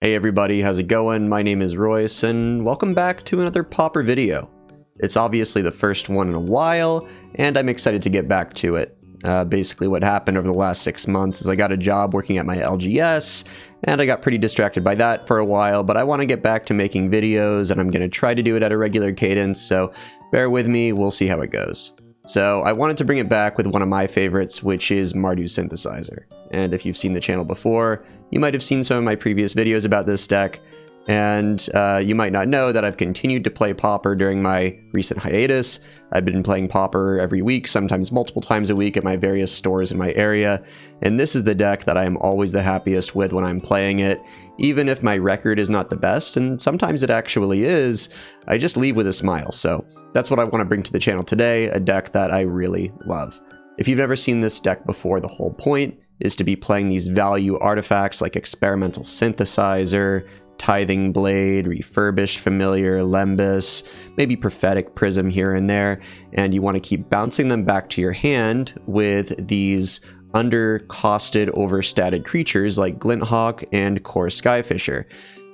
Hey everybody, how's it going? My name is Royce, and welcome back to another Pauper video. It's obviously the first one in a while, and I'm excited to get back to it. Basically what happened over the last 6 months is I got a job working at my LGS, and I got pretty distracted by that for a while, but I want to get back to making videos, and I'm going to try to do it at a regular cadence, so bear with me, we'll see how it goes. So I wanted to bring it back with one of my favorites, which is Mardu Synthesizer. And if you've seen the channel before, you might have seen some of my previous videos about this deck, and you might not know that I've continued to play Pauper during my recent hiatus. I've been playing Pauper every week, sometimes multiple times a week at my various stores in my area, and this is the deck that I am always the happiest with when I'm playing it. Even if my record is not the best, and sometimes it actually is, I just leave with a smile, so that's what I want to bring to the channel today, a deck that I really love. If you've never seen this deck before, the whole point is to be playing these value artifacts like Experimental Synthesizer, Tithing Blade, Refurbished Familiar, Lembas, maybe Prophetic Prism here and there, and you want to keep bouncing them back to your hand with these under-costed, overstated creatures like Glinthawk and Core Skyfisher.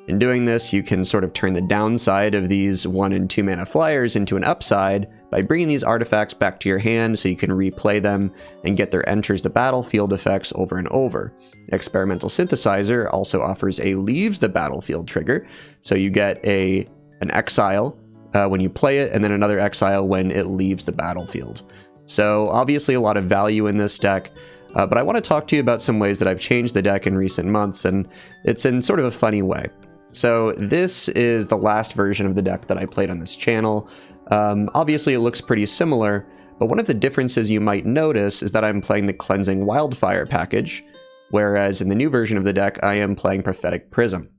In doing this, you can sort of turn the downside of these 1 and 2 mana flyers into an upside by bringing these artifacts back to your hand so you can replay them and get their enters the battlefield effects over and over. Experimental Synthesizer also offers a leaves the battlefield trigger, so you get an exile when you play it and then another exile when it leaves the battlefield. So obviously a lot of value in this deck. But I want to talk to you about some ways that I've changed the deck in recent months, and it's in sort of a funny way. So this is the last version of the deck that I played on this channel. Obviously it looks pretty similar, but one of the differences you might notice is that I'm playing the Cleansing Wildfire package, whereas in the new version of the deck I am playing Prophetic Prism.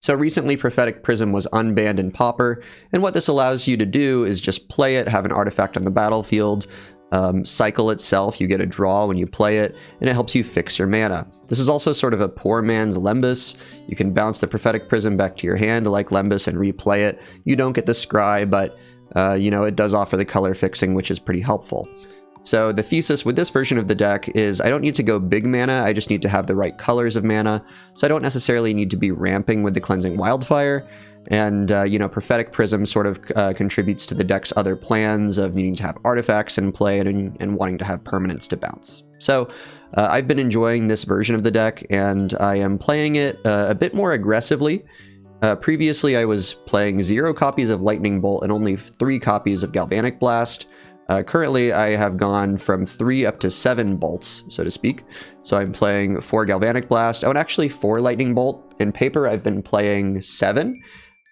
So recently Prophetic Prism was unbanned in Pauper, and what this allows you to do is just play it, have an artifact on the battlefield, cycle itself, you get a draw when you play it, and it helps you fix your mana. This is also sort of a poor man's Lembas. You can bounce the Prophetic Prism back to your hand like Lembas and replay it. You don't get the Scry, but you know, it does offer the color fixing, which is pretty helpful. So the thesis with this version of the deck is I don't need to go big mana, I just need to have the right colors of mana, so I don't necessarily need to be ramping with the Cleansing Wildfire. And, you know, Prophetic Prism sort of contributes to the deck's other plans of needing to have artifacts in play and wanting to have permanents to bounce. So I've been enjoying this version of the deck, and I am playing it a bit more aggressively. Previously, I was playing 0 copies of Lightning Bolt and only 3 copies of Galvanic Blast. Currently, I have gone from 3 up to 7 bolts, so to speak. So I'm playing 4 Galvanic Blast, and actually 4 Lightning Bolt. In paper, I've been playing 7.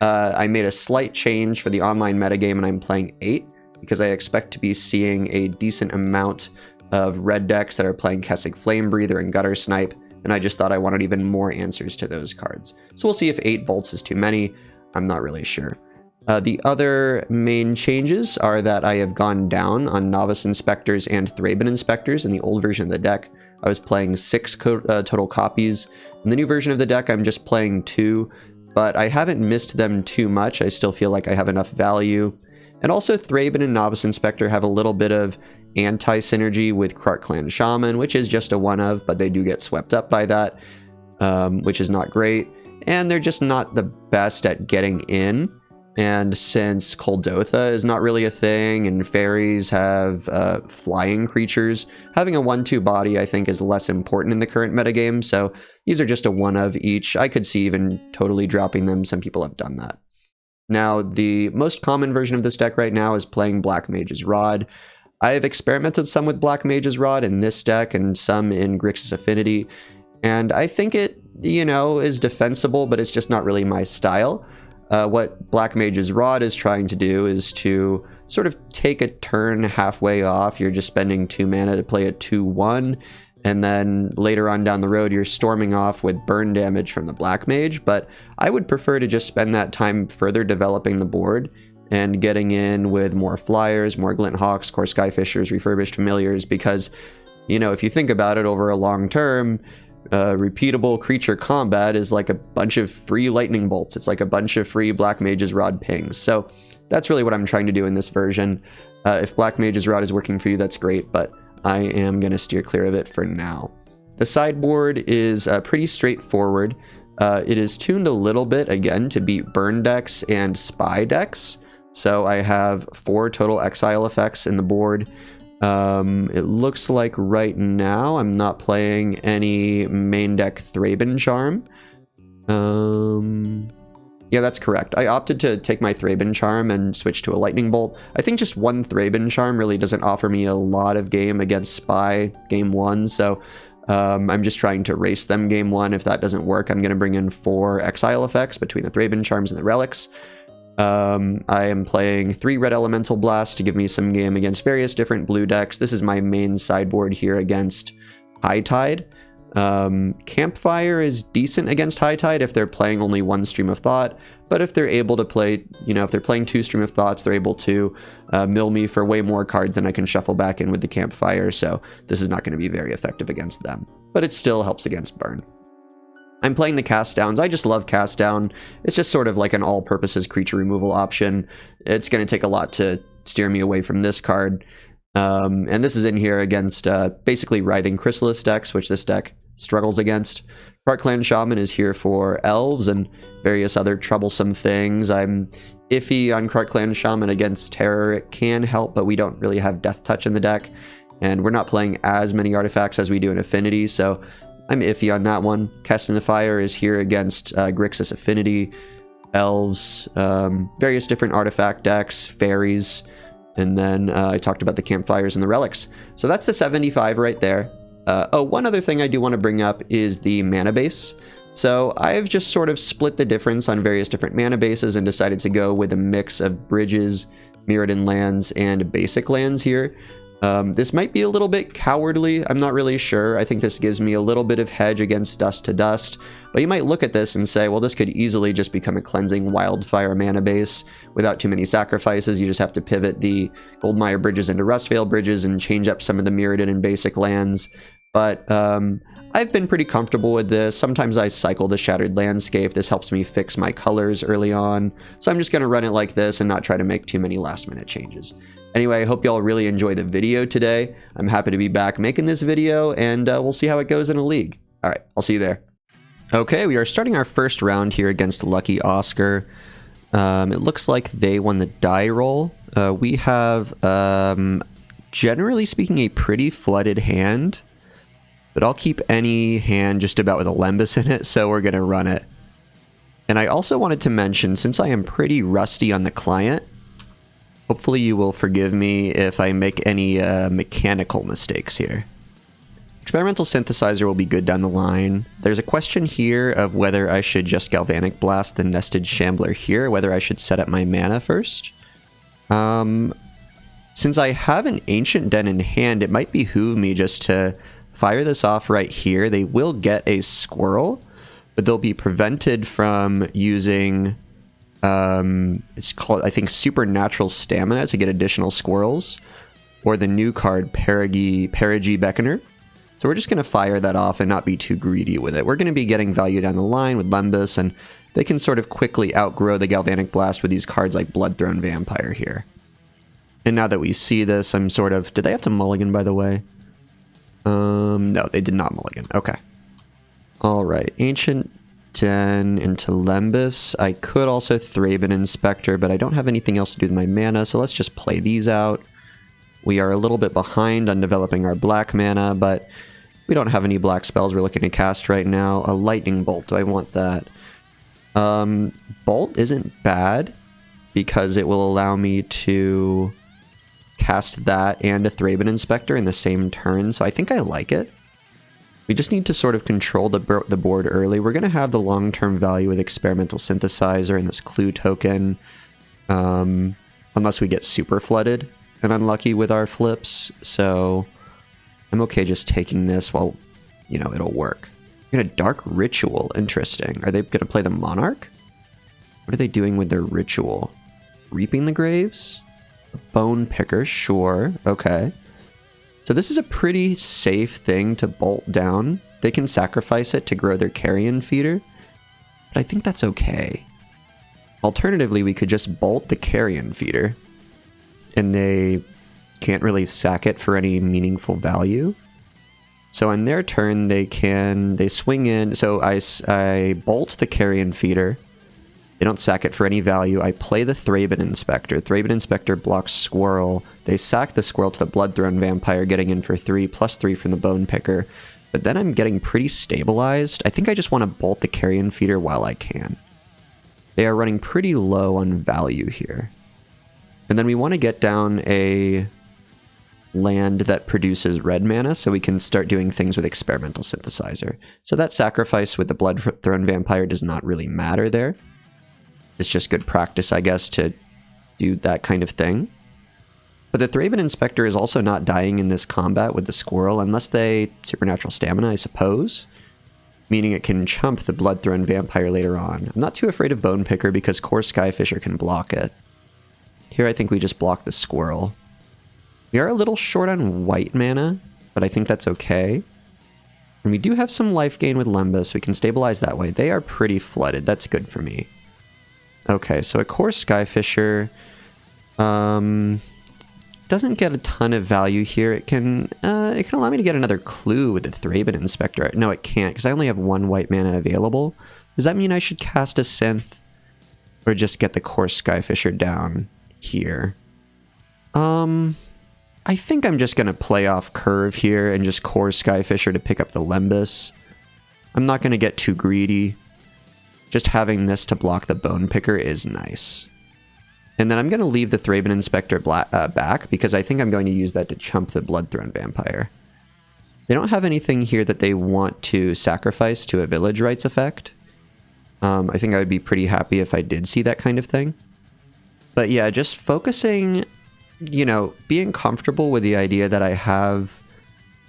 I made a slight change for the online metagame, and I'm playing 8 because I expect to be seeing a decent amount of red decks that are playing Kessig Flamebreather and Gutter Snipe, and I just thought I wanted even more answers to those cards. So we'll see if 8 bolts is too many. I'm not really sure. The other main changes are that I have gone down on Novice Inspectors and Thraben Inspectors in the old version of the deck. I was playing 6 total copies. In the new version of the deck, I'm just playing 2. But I haven't missed them too much. I still feel like I have enough value. And also Thraben and Novice Inspector have a little bit of anti-synergy with Krark Clan Shaman, which is just a one-of, but they do get swept up by that, which is not great. And they're just not the best at getting in. And since Kuldotha is not really a thing, and fairies have flying creatures, having a 1/2 body I think is less important in the current metagame, so these are just a one of each. I could see even totally dropping them. Some people have done that. Now, the most common version of this deck right now is playing Black Mage's Rod. I have experimented some with Black Mage's Rod in this deck and some in Grixis Affinity, and I think it, you know, is defensible, but it's just not really my style. What Black Mage's Rod is trying to do is to sort of take a turn halfway off. You're just spending 2 mana to play a 2/1, and then later on down the road you're storming off with burn damage from the Black Mage, but I would prefer to just spend that time further developing the board and getting in with more flyers, more Glinthawks, Core Skyfishers, Refurbished Familiars, because, you know, if you think about it over a long term, repeatable creature combat is like a bunch of free lightning bolts. It's like a bunch of free Black Mage's Rod pings. So that's really what I'm trying to do in this version. If Black Mage's Rod is working for you, that's great, but I am going to steer clear of it for now. The sideboard is pretty straightforward. It is tuned a little bit, again, to beat burn decks and spy decks. So I have 4 total exile effects in the board. It looks like right now I'm not playing any main deck Thraben Charm. Yeah, that's correct. I opted to take my Thraben Charm and switch to a Lightning Bolt. I think just one Thraben Charm really doesn't offer me a lot of game against Spy game 1, so I'm just trying to race them game 1. If that doesn't work, I'm going to bring in 4 exile effects between the Thraben Charms and the Relics. I am playing 3 Red Elemental Blasts to give me some game against various different blue decks. This is my main sideboard here against High Tide. Campfire is decent against High Tide if they're playing only 1 Stream of Thought, but if they're able to play, you know, if they're playing 2 Stream of Thoughts, they're able to mill me for way more cards than I can shuffle back in with the Campfire, so this is not going to be very effective against them, but it still helps against burn. I'm playing the Cast Downs. I just love Cast Down. It's just sort of like an all-purposes creature removal option. It's going to take a lot to steer me away from this card. And this is in here against basically Writhing Chrysalis decks, which this deck struggles against. Clan Shaman is here for elves and various other troublesome things. I'm iffy on Clan Shaman against Terror. It can help, but we don't really have Death Touch in the deck. And we're not playing as many artifacts as we do in Affinity, so I'm iffy on that one. Cast in the Fire is here against Grixis Affinity, elves, various different artifact decks, fairies, and then I talked about the Campfires and the Relics. So that's the 75 right there. Oh, one other thing I do want to bring up is the mana base. So I've just sort of split the difference on various different mana bases and decided to go with a mix of bridges, Mirrodin lands, and basic lands here. This might be a little bit cowardly, I'm not really sure. I think this gives me a little bit of hedge against Dust to Dust, but you might look at this and say, well, this could easily just become a cleansing Wildfire mana base without too many sacrifices. You just have to pivot the Goldmire bridges into Rustveil bridges and change up some of the Mirrodin and basic lands. But I've been pretty comfortable with this. Sometimes I cycle the Shattered Landscape. This helps me fix my colors early on. So I'm just going to run it like this and not try to make too many last minute changes. Anyway, I hope y'all really enjoy the video today. I'm happy to be back making this video, and we'll see how it goes in a league. All right, I'll see you there. Okay, we are starting our first round here against Lucky Oscar. It looks like they won the die roll. We have, generally speaking, a pretty flooded hand, but I'll keep any hand just about with a Lembas in it, so we're going to run it. And I also wanted to mention, since I am pretty rusty on the client, hopefully you will forgive me if I make any mechanical mistakes here. Experimental Synthesizer will be good down the line. There's a question here of whether I should just Galvanic Blast the Nested Shambler here, whether I should set up my mana first. Since I have an Ancient Den in hand, it might behoove me just to fire this off right here. They will get a Squirrel, but they'll be prevented from using... it's called, I think, Supernatural Stamina to get additional squirrels, or the new card, Perigi Beckoner. So we're just going to fire that off and not be too greedy with it. We're going to be getting value down the line with Lembas, and they can sort of quickly outgrow the Galvanic Blast with these cards like Bloodthrone Vampire here. And now that we see this, I'm sort of... Did they have to mulligan, by the way? No, they did not mulligan. Okay. Alright, Ancient Den into Lembas. I could also Thraben Inspector, but I don't have anything else to do with my mana, so let's just play these out. We are a little bit behind on developing our black mana, but we don't have any black spells we're looking to cast right now. A Lightning Bolt, do I want that? Bolt isn't bad, because it will allow me to cast that and a Thraben Inspector in the same turn, so I think I like it. We just need to sort of control the board early. We're going to have the long-term value with Experimental Synthesizer and this Clue token, unless we get super flooded and unlucky with our flips, so I'm okay just taking this while, you know, it'll work. We're gonna Dark Ritual, interesting. Are they going to play the Monarch? What are they doing with their ritual? Reaping the Graves? Bone Picker, sure, okay. So this is a pretty safe thing to bolt down. They can sacrifice it to grow their Carrion Feeder, but I think that's okay. Alternatively, we could just bolt the Carrion Feeder, and they can't really sack it for any meaningful value. So on their turn, they swing in. So I bolt the Carrion Feeder. They don't sack it for any value. I play the Thraben Inspector. Thraben Inspector blocks Squirrel. They sack the Squirrel to the Bloodthrone Vampire, getting in for 3, +3 from the Bone Picker. But then I'm getting pretty stabilized. I think I just want to bolt the Carrion Feeder while I can. They are running pretty low on value here. And then we want to get down a land that produces red mana so we can start doing things with Experimental Synthesizer. So that sacrifice with the Bloodthrone Vampire does not really matter there. It's just good practice, I guess, to do that kind of thing. But the Thraben Inspector is also not dying in this combat with the Squirrel unless they Supernatural Stamina, I suppose. Meaning it can chump the Bloodthrone Vampire later on. I'm not too afraid of Bone Picker because Core Skyfisher can block it. Here I think we just block the Squirrel. We are a little short on white mana, but I think that's okay. And we do have some life gain with Lembas. We can stabilize that way. They are pretty flooded. That's good for me. Okay, so a Core Skyfisher doesn't get a ton of value here. It can allow me to get another clue with the Thraben Inspector. No, it can't, because I only have 1 white mana available. Does that mean I should cast a Synth? Or just get the Core Skyfisher down here? I think I'm just going to play off Curve here and just Core Skyfisher to pick up the Lembas. I'm not going to get too greedy. Just having this to block the Bone Picker is nice. And then I'm going to leave the Thraben Inspector back because I think I'm going to use that to chump the Bloodthrone Vampire. They don't have anything here that they want to sacrifice to a Village Rites effect. I think I would be pretty happy if I did see that kind of thing. But yeah, just focusing, you know, being comfortable with the idea that I have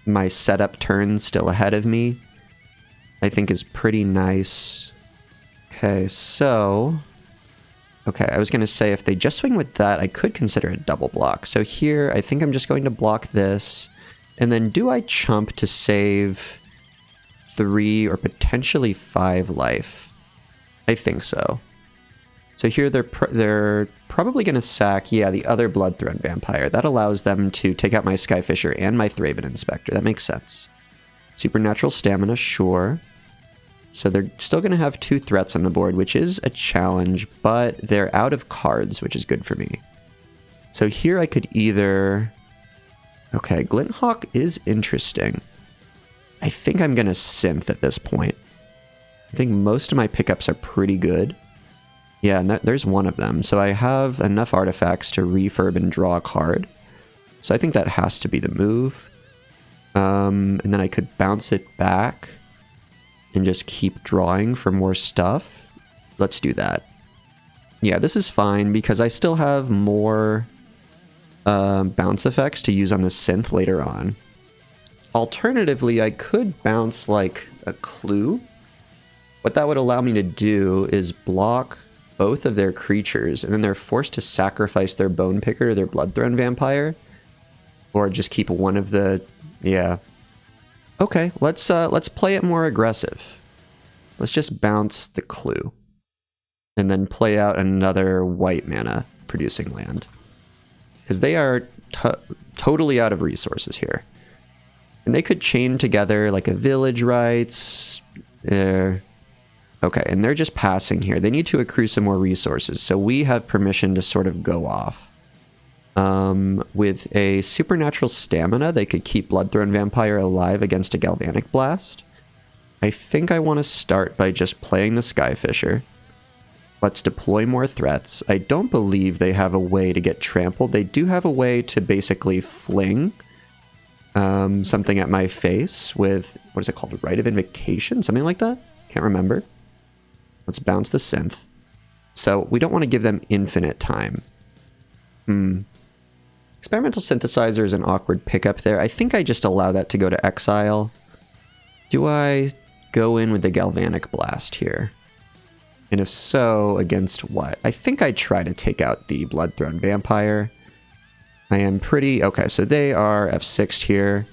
my setup turn still ahead of me, I think is pretty nice. Okay, so... Okay, I was going to say if they just swing with that, I could consider a double block. So here, I think I'm just going to block this. And then do I chump to save 3 or potentially 5 life? I think so. So here they're probably going to sack, yeah, the other Bloodthrone Vampire. That allows them to take out my Skyfisher and my Thraben Inspector. That makes sense. Supernatural Stamina, sure. So they're still going to have 2 threats on the board, which is a challenge, but they're out of cards, which is good for me. So here I could either... Okay, Glinthawk is interesting. I think I'm going to Synth at this point. I think most of my pickups are pretty good. Yeah, and there's one of them. So I have enough artifacts to refurb and draw a card. So I think that has to be the move. And then I could bounce it back and just keep drawing for more stuff. Let's do that. Yeah, this is fine because I still have more bounce effects to use on the Synth later on. Alternatively, I could bounce like a clue. What that would allow me to do is block both of their creatures, and then they're forced to sacrifice their Bone Picker or their Bloodthrone Vampire. Or just keep one of the... Yeah. Okay, let's play it more aggressive. Let's just bounce the clue. And then play out another white mana producing land. Because they are totally out of resources here. And they could chain together like a Village Rites. Okay, and they're just passing here. They need to accrue some more resources. So we have permission to sort of go off. With a Supernatural Stamina, they could keep Bloodthrone Vampire alive against a Galvanic Blast. I think I want to start by just playing the Skyfisher. Let's deploy more threats. I don't believe they have a way to get trampled. They do have a way to basically fling something at my face with, what is it called? Rite of Invocation? Something like that? Can't remember. Let's bounce the Synth. So we don't want to give them infinite time. Experimental Synthesizer is an awkward pickup there. I think I just allow that to go to exile. Do I go in with the Galvanic Blast here? And if so, against what? I think I try to take out the Bloodthrone Vampire. I am pretty... Okay, so they are F6'd here.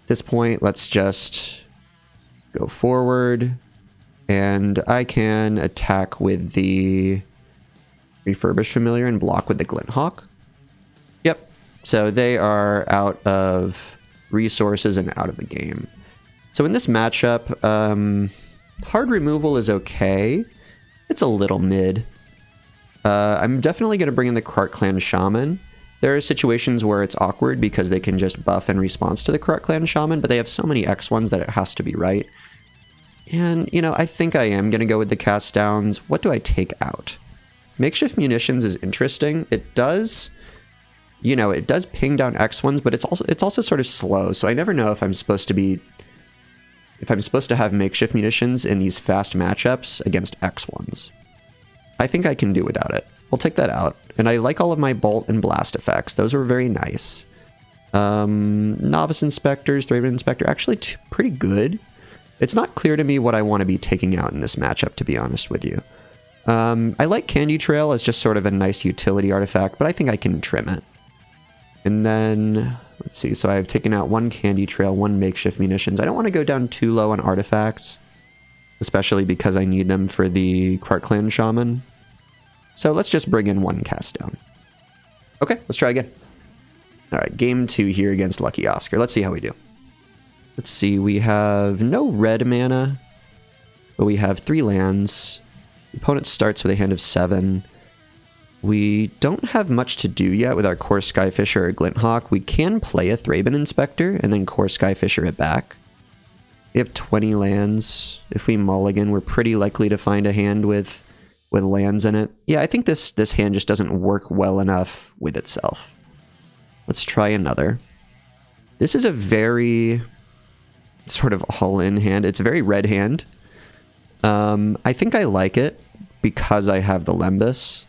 At this point, let's just go forward. And I can attack with the Refurbished Familiar and block with the Glinthawk. Yep. So they are out of resources, and out of the game. So in this matchup, hard removal is okay. It's a little mid. I'm definitely going to bring in the Krark Clan Shaman. There are situations where it's awkward because they can just buff in response to the Krark Clan Shaman, but they have so many X1s that it has to be right. And, you know, I think I am going to go with the cast downs. What do I take out? Makeshift munitions is interesting. It does, you know, it does ping down X1s, but it's also sort of slow. So I never know if I'm supposed to have makeshift munitions in these fast matchups against X1s. I think I can do without it. We'll take that out. And I like all of my bolt and blast effects. Those were very nice. Novice Inspectors, Thraben Inspector, actually pretty good. It's not clear to me what I want to be taking out in this matchup, to be honest with you. I like Candy Trail as just sort of a nice utility artifact, but I think I can trim it. And then, let's see, so I've taken out 1 Candy Trail, 1 makeshift munitions. I don't want to go down too low on artifacts, especially because I need them for the Krark Clan Shaman. So let's just bring in 1 cast down. Okay, let's try again. All right, game 2 here against Lucky Oscar. Let's see how we do. Let's see, we have no red mana, but we have 3 lands. The opponent starts with a hand of 7. We don't have much to do yet with our Core Skyfisher or Glinthawk. We can play a Thraben Inspector and then Core Skyfisher it back. We have 20 lands. If we mulligan, we're pretty likely to find a hand with lands in it. Yeah, I think this hand just doesn't work well enough with itself. Let's try another. This is a very sort of all-in hand. It's a very red hand. I think I like it because I have the Lembas.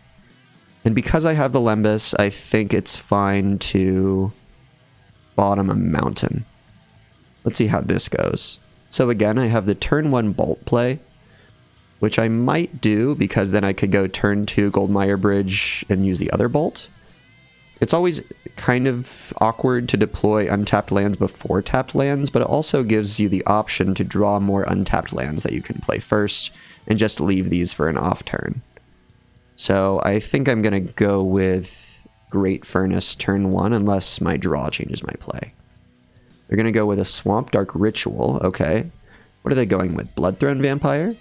And because I have the Lembas, I think it's fine to bottom a mountain. Let's see how this goes. So again, I have the turn 1 bolt play, which I might do because then I could go turn 2 Goldmire Bridge and use the other bolt. It's always kind of awkward to deploy untapped lands before tapped lands, but it also gives you the option to draw more untapped lands that you can play first and just leave these for an off turn. So I think I'm going to go with Great Furnace turn 1 unless my draw changes my play. They're going to go with a Swamp Dark Ritual. Okay. What are they going with? Bloodthrone Vampire?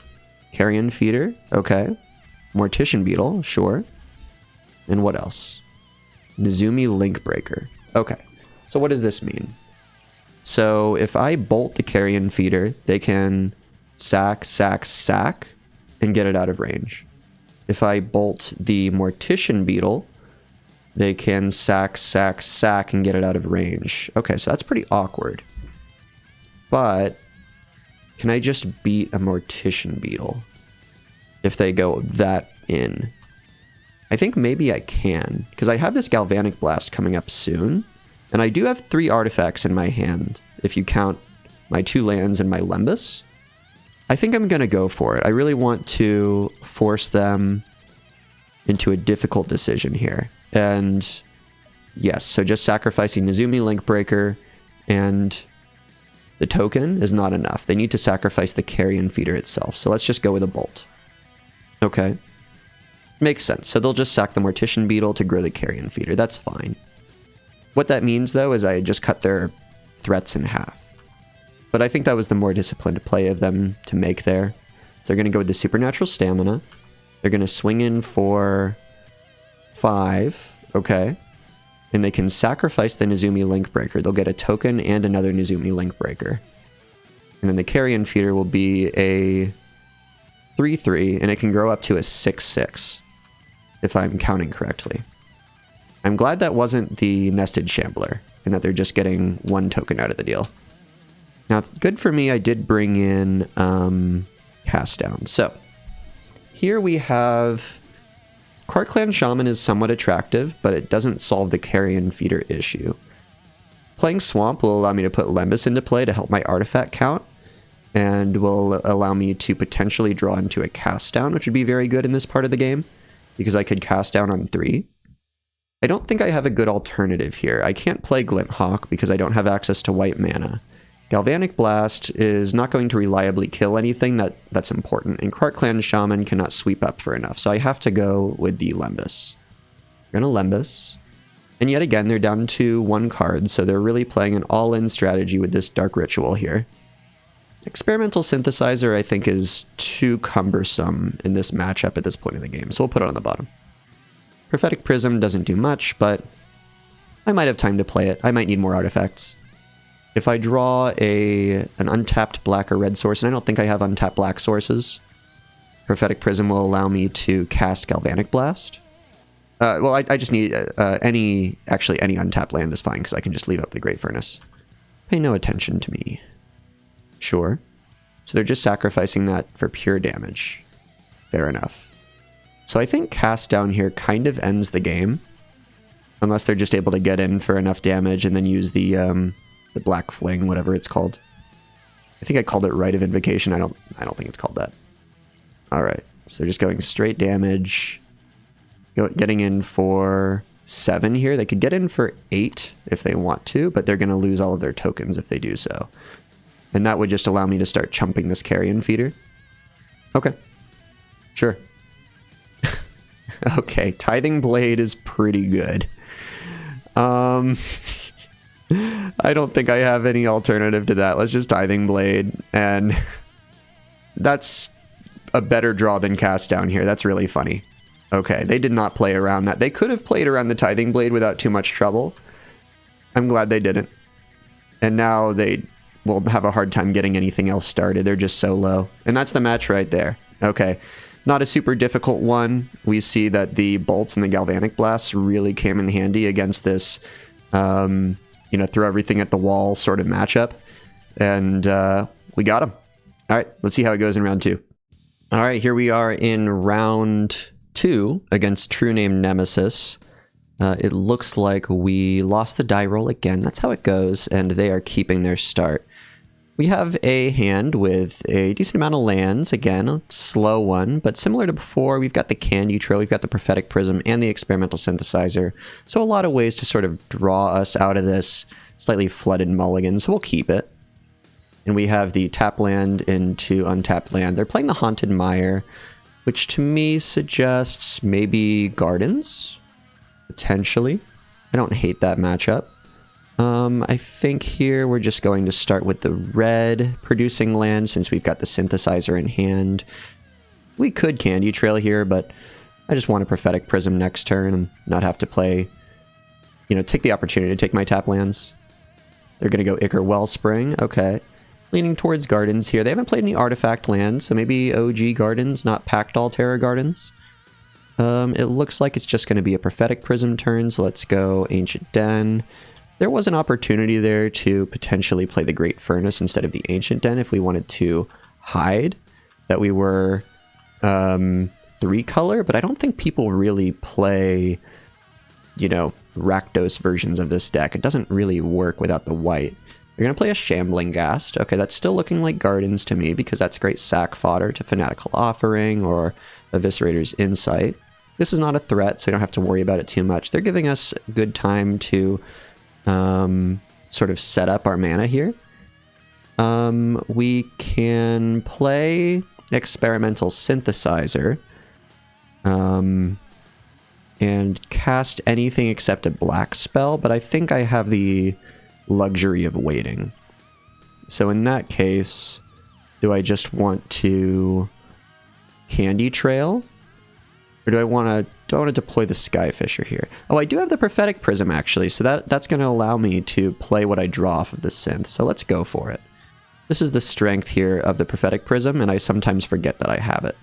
Carrion Feeder? Okay. Mortician Beetle? Sure. And what else? Nezumi Linkbreaker. Okay. So what does this mean? So if I bolt the Carrion Feeder, they can sack, and get it out of range. If I bolt the Mortician Beetle, they can sack, and get it out of range. Okay, so that's pretty awkward. But can I just beat a Mortician Beetle if they go that in? I think maybe I can, because I have this Galvanic Blast coming up soon, and I do have 3 artifacts in my hand, if you count my 2 lands and my Lembas. I think I'm going to go for it. I really want to force them into a difficult decision here. And yes, so just sacrificing Nezumi Linkbreaker and the token is not enough. They need to sacrifice the Carrion Feeder itself. So let's just go with a bolt. Okay. Makes sense. So they'll just sack the Mortician Beetle to grow the Carrion Feeder. That's fine. What that means, though, is I just cut their threats in half. But I think that was the more disciplined play of them to make there. So they're going to go with the Supernatural Stamina. They're going to swing in for 5. Okay. And they can sacrifice the Nezumi Linkbreaker. They'll get a token and another Nezumi Linkbreaker. And then the Carrion Feeder will be a 3/3, and it can grow up to a 6/6, if I'm counting correctly. I'm glad that wasn't the Nested Shambler, and that they're just getting 1 token out of the deal. Now, good for me, I did bring in Cast Down. So, here we have Krark Clan Shaman is somewhat attractive, but it doesn't solve the Carrion Feeder issue. Playing Swamp will allow me to put Lembas into play to help my artifact count, and will allow me to potentially draw into a Cast Down, which would be very good in this part of the game, because I could Cast Down on 3. I don't think I have a good alternative here. I can't play Glinthawk because I don't have access to white mana. Galvanic Blast is not going to reliably kill anything that's important, and Krark Clan Shaman cannot sweep up for enough, so I have to go with the Lembas. We're going to Lembas. And yet again, they're down to 1 card, so they're really playing an all-in strategy with this Dark Ritual here. Experimental Synthesizer, I think, is too cumbersome in this matchup at this point in the game, so we'll put it on the bottom. Prophetic Prism doesn't do much, but I might have time to play it. I might need more artifacts. If I draw an untapped black or red source, and I don't think I have untapped black sources, Prophetic Prism will allow me to cast Galvanic Blast. Well, I just need any untapped land is fine, because I can just leave up the Great Furnace. Pay no attention to me. Sure. So they're just sacrificing that for pure damage. Fair enough. So I think cast down here kind of ends the game. Unless they're just able to get in for enough damage and then use the Black Fling, whatever it's called. I think I called it Rite of Invocation. I don't think it's called that. Alright. So they're just going straight damage. Getting in for 7 here. They could get in for 8 if they want to, but they're going to lose all of their tokens if they do so. And that would just allow me to start chumping this Carrion Feeder. Okay. Sure. Okay, Tithing Blade is pretty good. I don't think I have any alternative to that. Let's just Tithing Blade, and that's a better draw than cast down here. That's really funny. Okay, they did not play around that. They could have played around the Tithing Blade without too much trouble. I'm glad they didn't. And now they will have a hard time getting anything else started. They're just so low. And that's the match right there. Okay. Not a super difficult one. We see that the bolts and the galvanic blasts really came in handy against this, you know, throw everything at the wall sort of matchup. And we got him. All right, let's see how it goes in round 2. All right, here we are in round 2 against True Name Nemesis. It looks like we lost the die roll again. That's how it goes, and they are keeping their start. We have a hand with a decent amount of lands. Again, a slow one, but similar to before, we've got the Candy Trail, we've got the Prophetic Prism, and the Experimental Synthesizer. So a lot of ways to sort of draw us out of this slightly flooded mulligan, so we'll keep it. And we have the tap land into untapped land. They're playing the Haunted Mire, which to me suggests maybe Gardens, potentially. I don't hate that matchup. I think here we're just going to start with the red producing land since we've got the Synthesizer in hand. We could Candy Trail here, but I just want a Prophetic Prism next turn and not have to play, you know, take the opportunity to take my tap lands. They're going to go Ichor Wellspring. Okay. Leaning towards Gardens here. They haven't played any artifact lands, so maybe OG Gardens, not Packed Altera Gardens. It looks like it's just going to be a Prophetic Prism turn, so let's go Ancient Den. There was an opportunity there to potentially play the Great Furnace instead of the Ancient Den if we wanted to hide that we were 3-color, but I don't think people really play, you know, Rakdos versions of this deck. It doesn't really work without the white. You're going to play a Shambling Ghast. Okay, that's still looking like Gardens to me because that's great sack fodder to Fanatical Offering or Eviscerator's Insight. This is not a threat, so you don't have to worry about it too much. They're giving us good time to sort of set up our mana here. We can play Experimental Synthesizer and cast anything except a black spell, but I think I have the luxury of waiting. So in that case, do I just want to Candy Trail? Or do I want to deploy the Skyfisher here? Oh, I do have the Prophetic Prism actually, so that's going to allow me to play what I draw off of the synth. So let's go for it. This is the strength here of the Prophetic Prism, and I sometimes forget that I have it.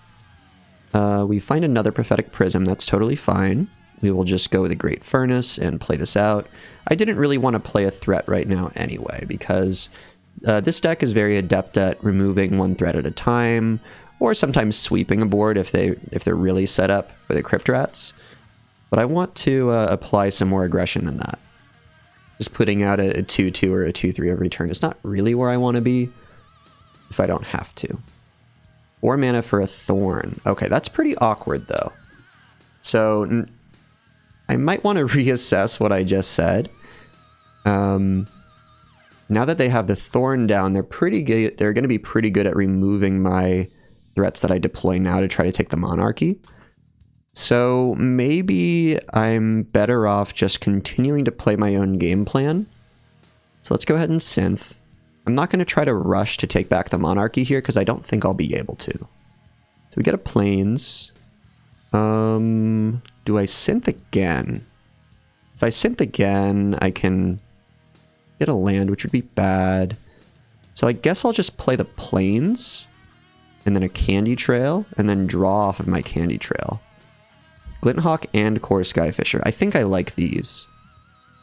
We find another Prophetic Prism, that's totally fine. We will just go with the Great Furnace and play this out. I didn't really want to play a threat right now anyway, because this deck is very adept at removing one threat at a time, or sometimes sweeping a board if they're really set up for the Crypt Rats. But I want to apply some more aggression than that. Just putting out a 2-2 or a 2-3 every turn is not really where I want to be if I don't have to. 4 mana for a Thorn. Okay, that's pretty awkward though. So I might want to reassess what I just said. Now that they have the Thorn down, they're pretty good. They're going to be pretty good at removing my threats that I deploy now to try to take the Monarchy. So maybe I'm better off just continuing to play my own game plan. So let's go ahead and synth. I'm not going to try to rush to take back the monarchy here because I don't think I'll be able to. So we get a plains. Do I synth again? If I synth again, I can get a land, which would be bad. So I guess I'll just play the plains and then a candy trail and then draw off of my candy trail. Glinthawk and Core Skyfisher. I think I like these.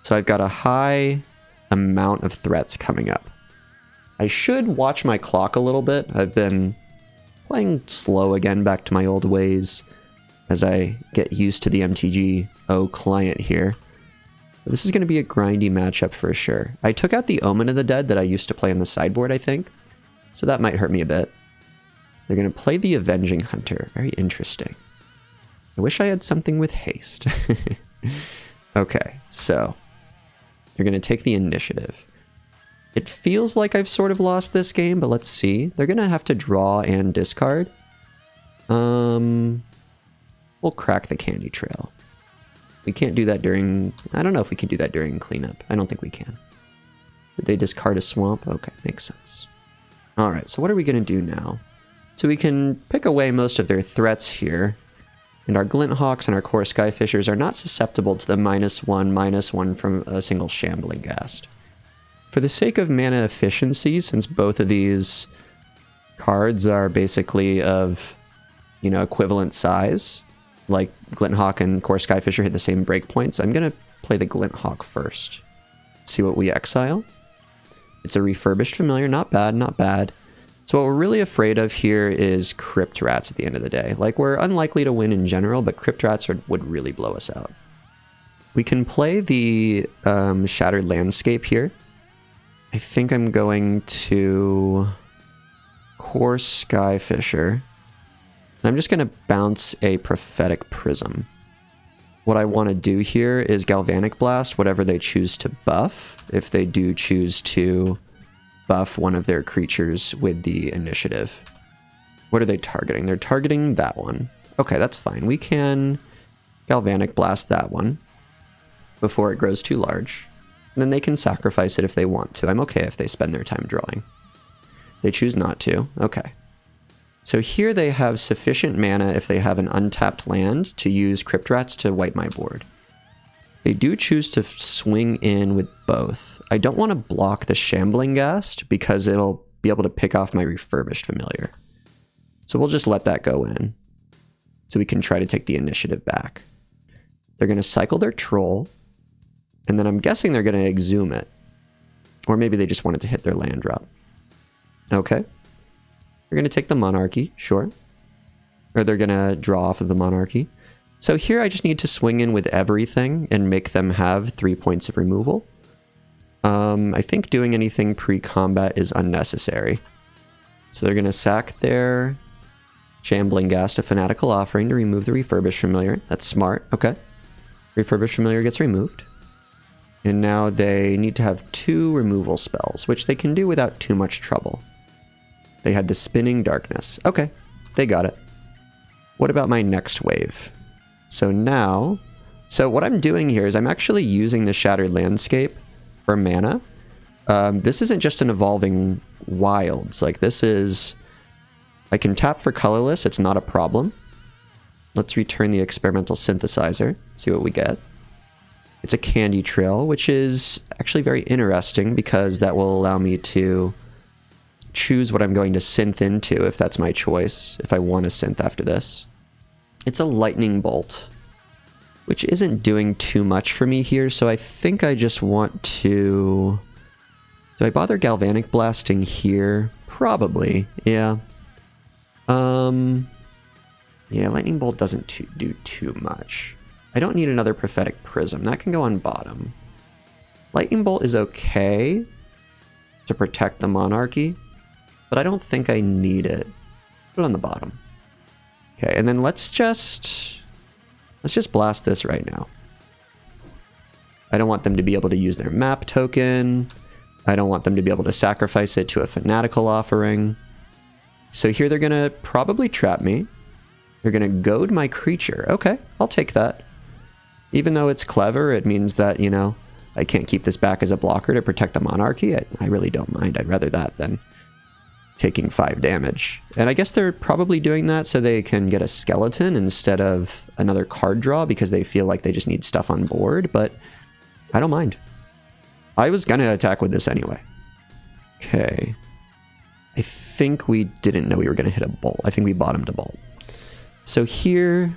So I've got a high amount of threats coming up. I should watch my clock a little bit. I've been playing slow again, back to my old ways as I get used to the MTGO client here. This is going to be a grindy matchup for sure. I took out the Omen of the Dead that I used to play on the sideboard, I think. So that might hurt me a bit. They're going to play the Avenging Hunter. Very interesting. I wish I had something with haste. Okay, so you're going to take the initiative. It feels like I've sort of lost this game, but let's see. They're going to have to draw and discard. We'll crack the candy trail. We can't do that during... I don't know if we can do that during cleanup. I don't think we can. Did they discard a swamp? Okay, makes sense. Alright, so what are we going to do now? So we can pick away most of their threats here. And our Glinthawks and our Core Skyfishers are not susceptible to the -1/-1 from a single Shambling Ghast. For the sake of mana efficiency, since both of these cards are basically of, you know, equivalent size, like Glinthawk and Core Skyfisher hit the same breakpoints, I'm going to play the Glinthawk first. See what we exile. It's a refurbished familiar. Not bad, not bad. So what we're really afraid of here is Crypt Rats at the end of the day. Like, we're unlikely to win in general, but Crypt Rats would really blow us out. We can play the Shattered Landscape here. I think I'm going to Core Skyfisher. And I'm just going to bounce a Prophetic Prism. What I want to do here is Galvanic Blast whatever they choose to buff, if they do choose to buff one of their creatures with the initiative. What are they targeting? They're targeting that one. Okay, that's fine. We can Galvanic Blast that one before it grows too large. And then they can sacrifice it if they want to. I'm okay if they spend their time drawing. They choose not to. Okay. So here they have sufficient mana if they have an untapped land to use Crypt Rats to wipe my board. They do choose to swing in with both. I don't want to block the Shambling Ghast because it'll be able to pick off my Refurbished Familiar. So we'll just let that go in. So we can try to take the initiative back. They're going to cycle their Troll. And then I'm guessing they're going to exhume it. Or maybe they just wanted to hit their land drop. Okay. They're going to take the Monarchy, sure. Or they're going to draw off of the Monarchy. So here I just need to swing in with everything and make them have 3 points of removal. I think doing anything pre-combat is unnecessary. So they're going to sack their Shambling Ghast, a Fanatical Offering, to remove the Refurbished Familiar. That's smart. Okay. Refurbished Familiar gets removed. And now they need to have 2 removal spells, which they can do without too much trouble. They had the Spinning Darkness. Okay, they got it. What about my next wave? So now, so what I'm doing here is I'm actually using the Shattered Landscape for mana. This isn't just an Evolving Wilds. Like, this is... I can tap for colorless. It's not a problem. Let's return the Experimental Synthesizer. See what we get. It's a Candy Trail, which is actually very interesting because that will allow me to choose what I'm going to synth into if that's my choice, if I want to synth after this. It's a Lightning Bolt, which isn't doing too much for me here, so I think I just want to... Do I bother Galvanic Blasting here? Probably, yeah. Yeah, Lightning Bolt doesn't do too much. I don't need another Prophetic Prism. That can go on bottom. Lightning Bolt is okay to protect the Monarchy, but I don't think I need it. Put it on the bottom. Okay, and then let's just blast this right now. I don't want them to be able to use their map token. I don't want them to be able to sacrifice it to a Fanatical Offering. So here they're going to probably trap me. They're going to goad my creature. Okay, I'll take that. Even though it's clever, it means that, you know, I can't keep this back as a blocker to protect the monarchy. I really don't mind. I'd rather that than taking 5 damage. And I guess they're probably doing that so they can get a skeleton instead of another card draw because they feel like they just need stuff on board, but I don't mind. I was going to attack with this anyway. Okay. I think we didn't know we were going to hit a bolt. I think we bottomed a bolt. So here,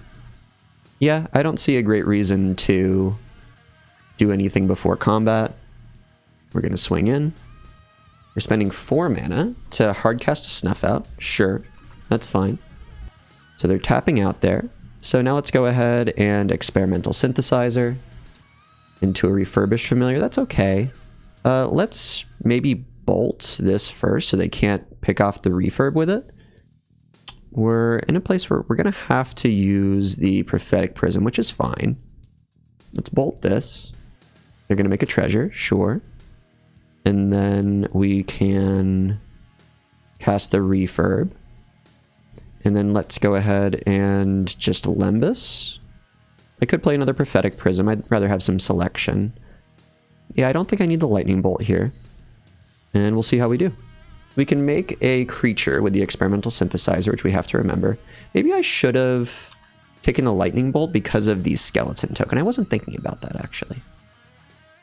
yeah, I don't see a great reason to do anything before combat. We're going to swing in. We're spending 4 mana to hardcast a Snuff Out. Sure, that's fine. So they're tapping out there. So now let's go ahead and Experimental Synthesizer into a Refurbished Familiar. That's okay. Let's maybe bolt this first so they can't pick off the refurb with it. We're in a place where we're going to have to use the Prophetic Prism, which is fine. Let's bolt this. They're going to make a treasure, sure. And then we can cast the refurb. And then let's go ahead and just Lembus. I could play another Prophetic Prism. I'd rather have some selection. Yeah, I don't think I need the Lightning Bolt here. And we'll see how we do. We can make a creature with the Experimental Synthesizer, which we have to remember. Maybe I should have taken the Lightning Bolt because of the Skeleton token. I wasn't thinking about that, actually.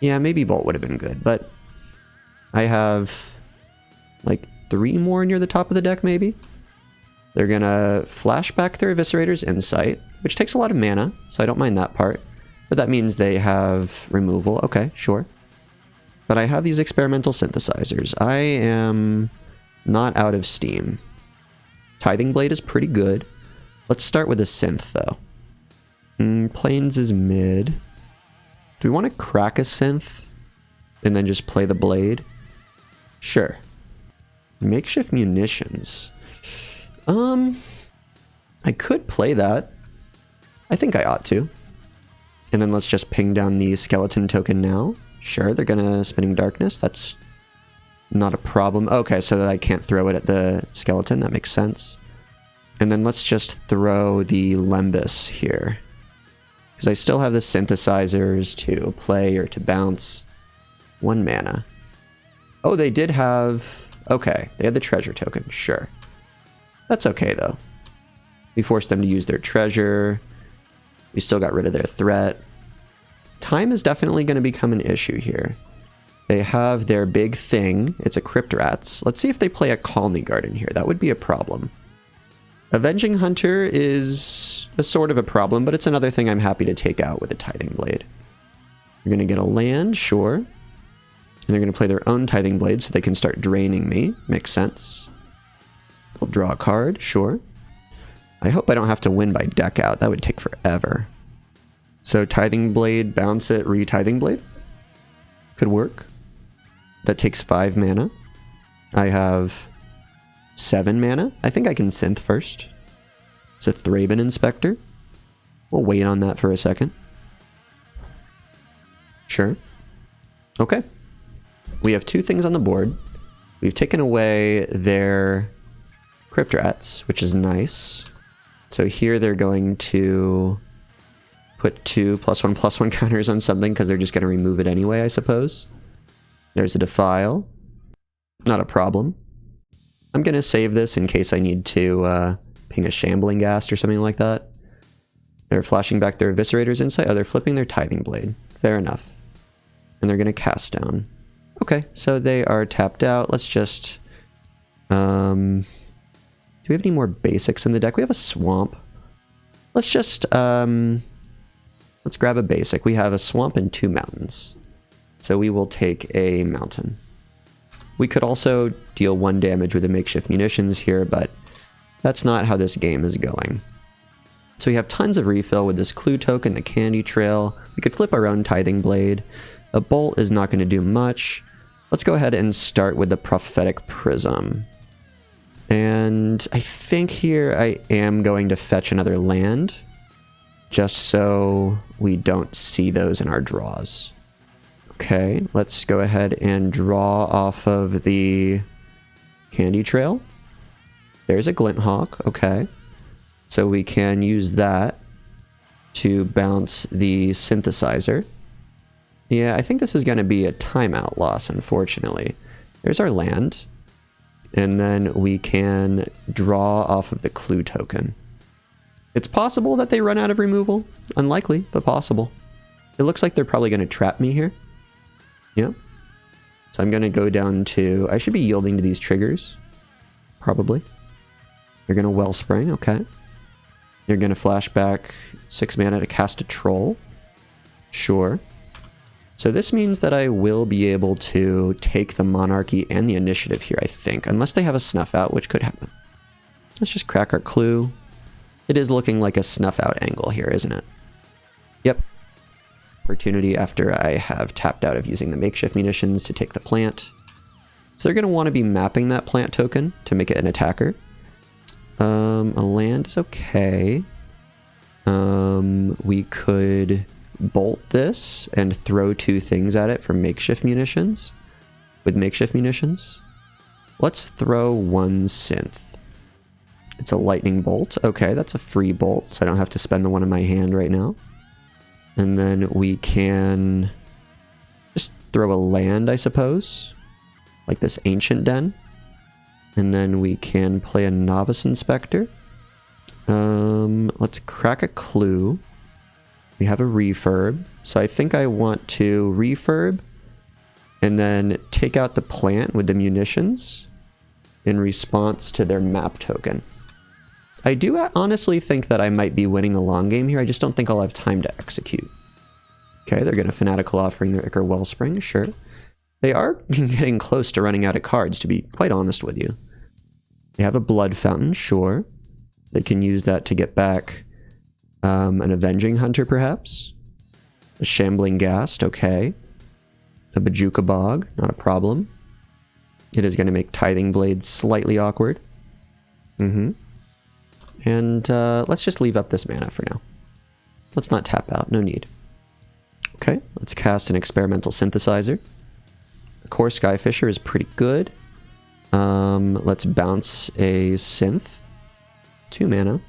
Yeah, maybe Bolt would have been good, but I have like 3 more near the top of the deck, maybe. They're going to flash back their Eviscerator's Insight, which takes a lot of mana, so I don't mind that part. But that means they have removal. Okay, sure. But I have these Experimental Synthesizers. I am not out of steam. Tithing Blade is pretty good. Let's start with a Synth, though. Plains is mid. Do we want to crack a Synth and then just play the Blade? Sure. Makeshift Munitions. I could play that. I think I ought to. And then let's just ping down the Skeleton token now. Sure, they're gonna Spinning Darkness. That's not a problem. Okay, so that I can't throw it at the Skeleton. That makes sense. And then let's just throw the Lembus here. Because I still have the Synthesizers to play or to bounce. 1 mana. Oh, they did have... Okay, they had the Treasure token. Sure. That's okay, though. We forced them to use their Treasure. We still got rid of their threat. Time is definitely going to become an issue here. They have their big thing. It's a Crypt Rats. Let's see if they play a Colony Garden here. That would be a problem. Avenging Hunter is a sort of a problem, but it's another thing I'm happy to take out with a Tithing Blade. You're going to get a land, sure. And they're going to play their own Tithing Blade so they can start draining me. Makes sense. They'll draw a card, sure. I hope I don't have to win by deck out. That would take forever. So Tithing Blade, bounce it, re-Tithing Blade. Could work. That takes 5 mana. I have 7 mana. I think I can Synth first. It's a Thraben Inspector. We'll wait on that for a second. Sure. Okay. We have 2 things on the board. We've taken away their Crypt Rats, which is nice. So here they're going to put 2 +1/+1 counters on something because they're just going to remove it anyway, I suppose. There's a Defile. Not a problem. I'm going to save this in case I need to ping a Shambling Ghast or something like that. They're flashing back their Eviscerator's Insight. Oh, they're flipping their Tithing Blade. Fair enough. And they're going to cast down. Okay, so they are tapped out. Let's just... do we have any more basics in the deck? We have a Swamp. Let's just... let's grab a basic. We have a Swamp and 2 mountains. So we will take a mountain. We could also deal 1 damage with the Makeshift Munitions here, but that's not how this game is going. So we have tons of refill with this Clue token, the Candy Trail. We could flip our own Tithing Blade. A Bolt is not going to do much. Let's go ahead and start with the Prophetic Prism. And I think here I am going to fetch another land, just so we don't see those in our draws. Okay, let's go ahead and draw off of the Candy Trail. There's a Glint Hawk, okay. So we can use that to bounce the synthesizer. Yeah, I think this is going to be a timeout loss, unfortunately. There's our land. And then we can draw off of the clue token. It's possible that they run out of removal. Unlikely, but possible. It looks like they're probably going to trap me here. Yeah. So I'm going to go down to... I should be yielding to these triggers. Probably. You're going to Wellspring, okay. You're going to flashback 6 mana to cast a Troll. Sure. So this means that I will be able to take the Monarchy and the Initiative here, I think. Unless they have a Snuff Out, which could happen. Let's just crack our clue. It is looking like a Snuff Out angle here, isn't it? Yep. Opportunity after I have tapped out of using the Makeshift Munitions to take the plant. So they're going to want to be mapping that plant token to make it an attacker. A land is okay. We could bolt this and throw 2 things at it for Makeshift Munitions. With Makeshift Munitions. Let's throw 1 synth. It's a lightning bolt. Okay, that's a free bolt, so I don't have to spend the one in my hand right now. And then we can just throw a land, I suppose. Like this Ancient Den. And then we can play a Novice Inspector. Let's crack a clue. We have a refurb. So I think I want to refurb and then take out the plant with the munitions in response to their map token. I do honestly think that I might be winning the long game here. I just don't think I'll have time to execute. Okay, they're going to Fanatical Offering their Ichor Wellspring, sure. They are getting close to running out of cards, to be quite honest with you. They have a Blood Fountain, sure. They can use that to get back an Avenging Hunter, perhaps. A Shambling Ghast, okay. A Bajuka Bog, not a problem. It is going to make Tithing Blade slightly awkward. And let's just leave up this mana for now. Let's not tap out, no need. Okay, let's cast an Experimental Synthesizer. The Core Skyfisher is pretty good. Let's bounce a Synth. 2 mana.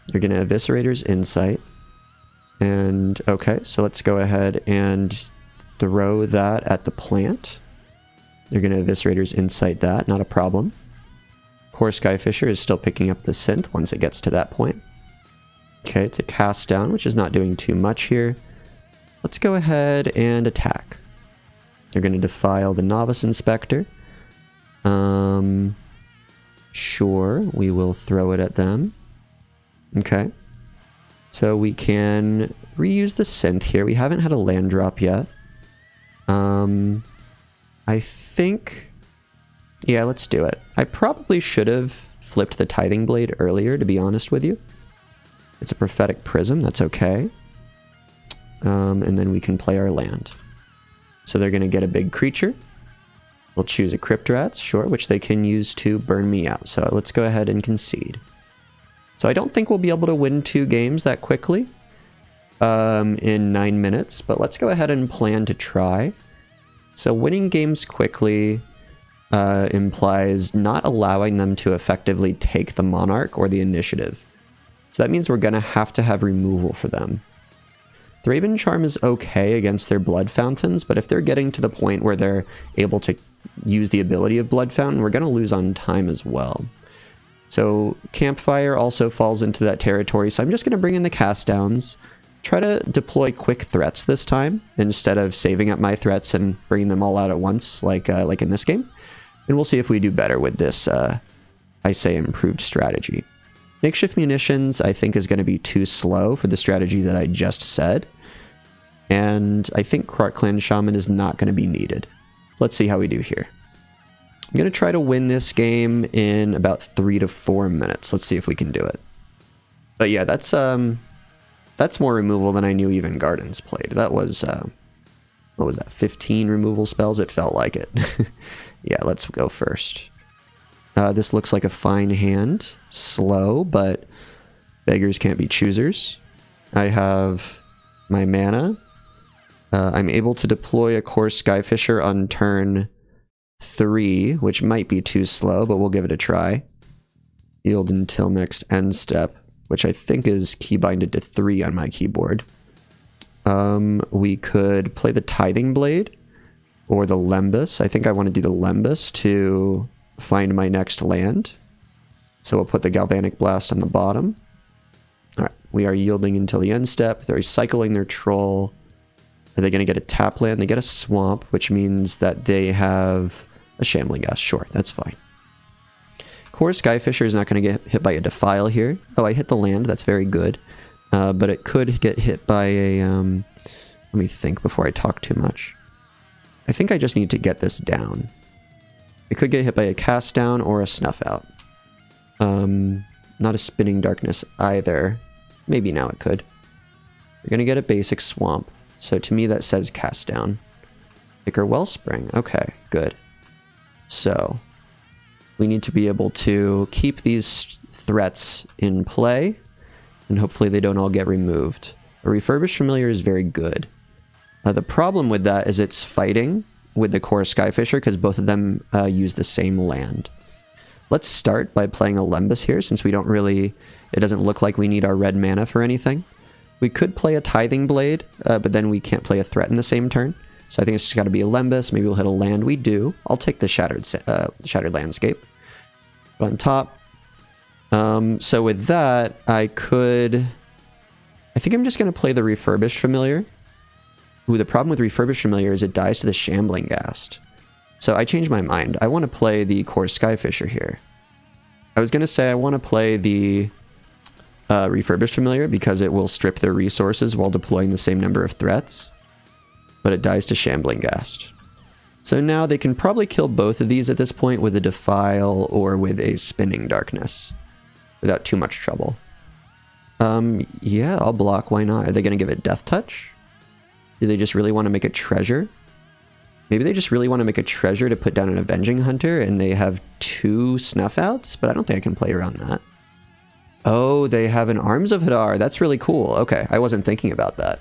They're going to Eviscerator's Insight. And, okay, so let's go ahead and throw that at the plant. They're going to Eviscerator's Insight that, not a problem. Core Skyfisher is still picking up the Synth once it gets to that point. Okay, it's a cast down, which is not doing too much here. Let's go ahead and attack. They're going to Defile the Novice Inspector. Sure, we will throw it at them. Okay. So we can reuse the Synth here. We haven't had a land drop yet. I think... yeah, let's do it. I probably should have flipped the Tithing Blade earlier, to be honest with you. It's a Prophetic Prism, that's okay. And then we can play our land. So they're going to get a big creature. We'll choose a Cryptrats, sure, which they can use to burn me out. So let's go ahead and concede. So I don't think we'll be able to win 2 games that quickly in 9 minutes, but let's go ahead and plan to try. So winning games quickly implies not allowing them to effectively take the Monarch or the Initiative. So that means we're going to have removal for them. Thraben Charm is okay against their Blood Fountains, but if they're getting to the point where they're able to use the ability of Blood Fountain, we're going to lose on time as well. So Campfire also falls into that territory, so I'm just going to bring in the cast downs, try to deploy quick threats this time, instead of saving up my threats and bringing them all out at once, like in this game. And we'll see if we do better with this, I say, improved strategy. Makeshift Munitions, I think, is going to be too slow for the strategy that I just said. And I think Krark Clan Shaman is not going to be needed. Let's see how we do here. I'm going to try to win this game in about 3 to 4 minutes. Let's see if we can do it. But yeah, that's more removal than I knew even Gardens played. That was, what was that, 15 removal spells? It felt like it. Yeah, let's go first. This looks like a fine hand. Slow, but beggars can't be choosers. I have my mana. I'm able to deploy a Core Skyfisher on turn 3, which might be too slow, but we'll give it a try. Yield until next end step. which I think is keybinded to 3 on my keyboard. We could play the Tithing Blade or the Lembus. I think I want to do the Lembus to find my next land. So we'll put the Galvanic Blast on the bottom. Alright, we are yielding until the end step. They're recycling their Troll. Are they going to get a tap land? They get a Swamp, which means that they have a Shambling Ghast. Sure, that's fine. Core Skyfisher is not going to get hit by a Defile here. Oh, I hit the land. That's very good. But it could get hit by a... let me think before I talk too much. I think I just need to get this down. It could get hit by a Cast Down or a Snuff Out. Not a Spinning Darkness either. Maybe now it could. We're going to get a basic Swamp. So to me that says Cast Down. Ichor Wellspring. Okay, good. So we need to be able to keep these threats in play, and hopefully they don't all get removed. A Refurbished Familiar is very good. The problem with that is it's fighting with the Core Skyfisher because both of them use the same land. Let's start by playing a Lembus here since we don't really... It doesn't look like we need our red mana for anything. We could play a Tithing Blade, but then we can't play a threat in the same turn. So I think it's just got to be a Lembus. Maybe we'll hit a land. We do. I'll take the Shattered Landscape. But on top. So with that, I think I'm just going to play the Refurbished Familiar. Ooh, the problem with Refurbished Familiar is it dies to the Shambling Ghast. So I changed my mind. I want to play the Core Skyfisher here. I was going to say I want to play the Refurbished Familiar because it will strip their resources while deploying the same number of threats. But it dies to Shambling Ghast. So now they can probably kill both of these at this point with a Defile or with a Spinning Darkness without too much trouble. Yeah, I'll block. Why not? Are they going to give it Death Touch? Do they just really want to make a treasure? Maybe they just really want to make a treasure to put down an Avenging Hunter and they have 2 Snuff Outs, but I don't think I can play around that. Oh, they have an Arms of Hadar. That's really cool. Okay, I wasn't thinking about that.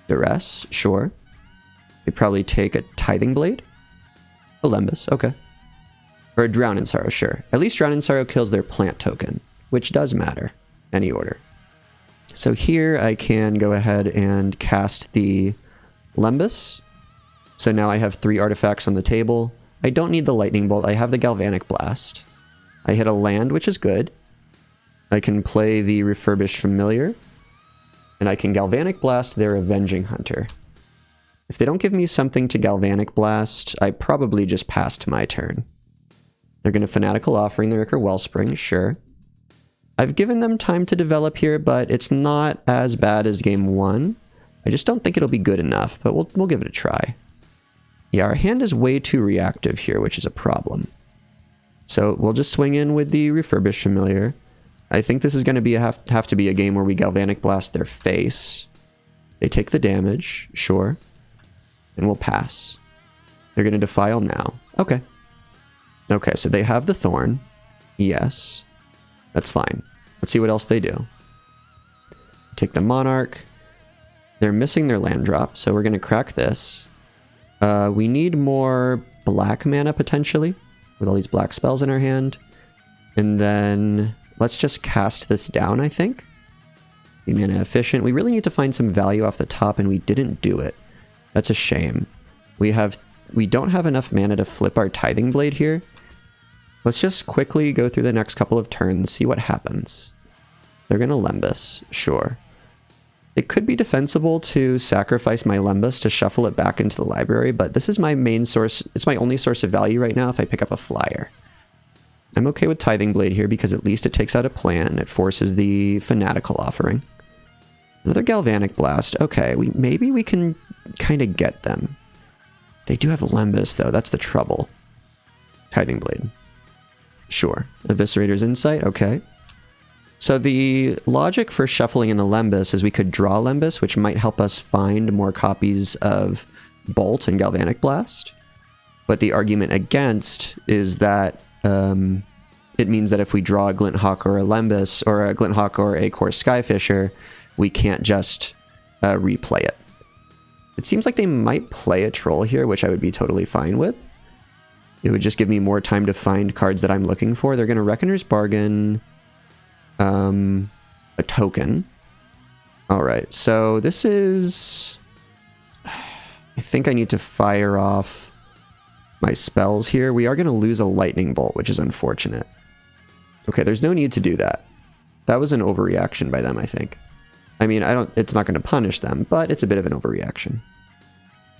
Duress, sure. They probably take a Tithing Blade? A Lembus, okay. Or a Drown in Sorrow, sure. At least Drown in Sorrow kills their plant token, which does matter. Any order. So here I can go ahead and cast the Lembus. So now I have 3 artifacts on the table. I don't need the Lightning Bolt. I have the Galvanic Blast. I hit a land, which is good. I can play the Refurbished Familiar. And I can Galvanic Blast their Avenging Hunter. If they don't give me something to Galvanic Blast, I probably just passed my turn. They're going to Fanatical Offering their Ichor Wellspring, sure. I've given them time to develop here, but it's not as bad as game 1. I just don't think it'll be good enough, but we'll give it a try. Yeah, our hand is way too reactive here, which is a problem. So we'll just swing in with the Refurbished Familiar. I think this is going to have to be a game where we Galvanic Blast their face. They take the damage, sure. And we'll pass. They're going to Defile now. Okay. Okay, so they have the Thorn. Yes. That's fine. Let's see what else they do. Take the Monarch. They're missing their land drop, so we're going to crack this. We need more black mana, potentially, with all these black spells in our hand. And then let's just cast this down, I think. Be mana efficient. We really need to find some value off the top, and we didn't do it. That's a shame. We don't have enough mana to flip our Tithing Blade here. Let's just quickly go through the next couple of turns, see what happens. They're going to Lembus, sure. It could be defensible to sacrifice my Lembus to shuffle it back into the library, but this is my main source. It's my only source of value right now if I pick up a flyer. I'm okay with Tithing Blade here because at least it takes out a plan. It forces the Fanatical Offering. Another Galvanic Blast. Okay, maybe we can kind of get them. They do have Lembus, though. That's the trouble. Tithing Blade. Sure. Eviscerator's Insight. Okay. So the logic for shuffling in the Lembus is we could draw Lembus, which might help us find more copies of Bolt and Galvanic Blast. But the argument against is that it means that if we draw a Glinthawk or a Lembus, or a Glinthawk or a Core Skyfisher, we can't just replay it. It seems like they might play a Troll here, which I would be totally fine with. It would just give me more time to find cards that I'm looking for. They're going to Reckoner's Bargain. a token. All right, so this is... I think I need to fire off my spells here. We are going to lose a lightning bolt, which is unfortunate. Okay, there's no need to do that. That was an overreaction by them, I think. I mean, it's not going to punish them, but it's a bit of an overreaction.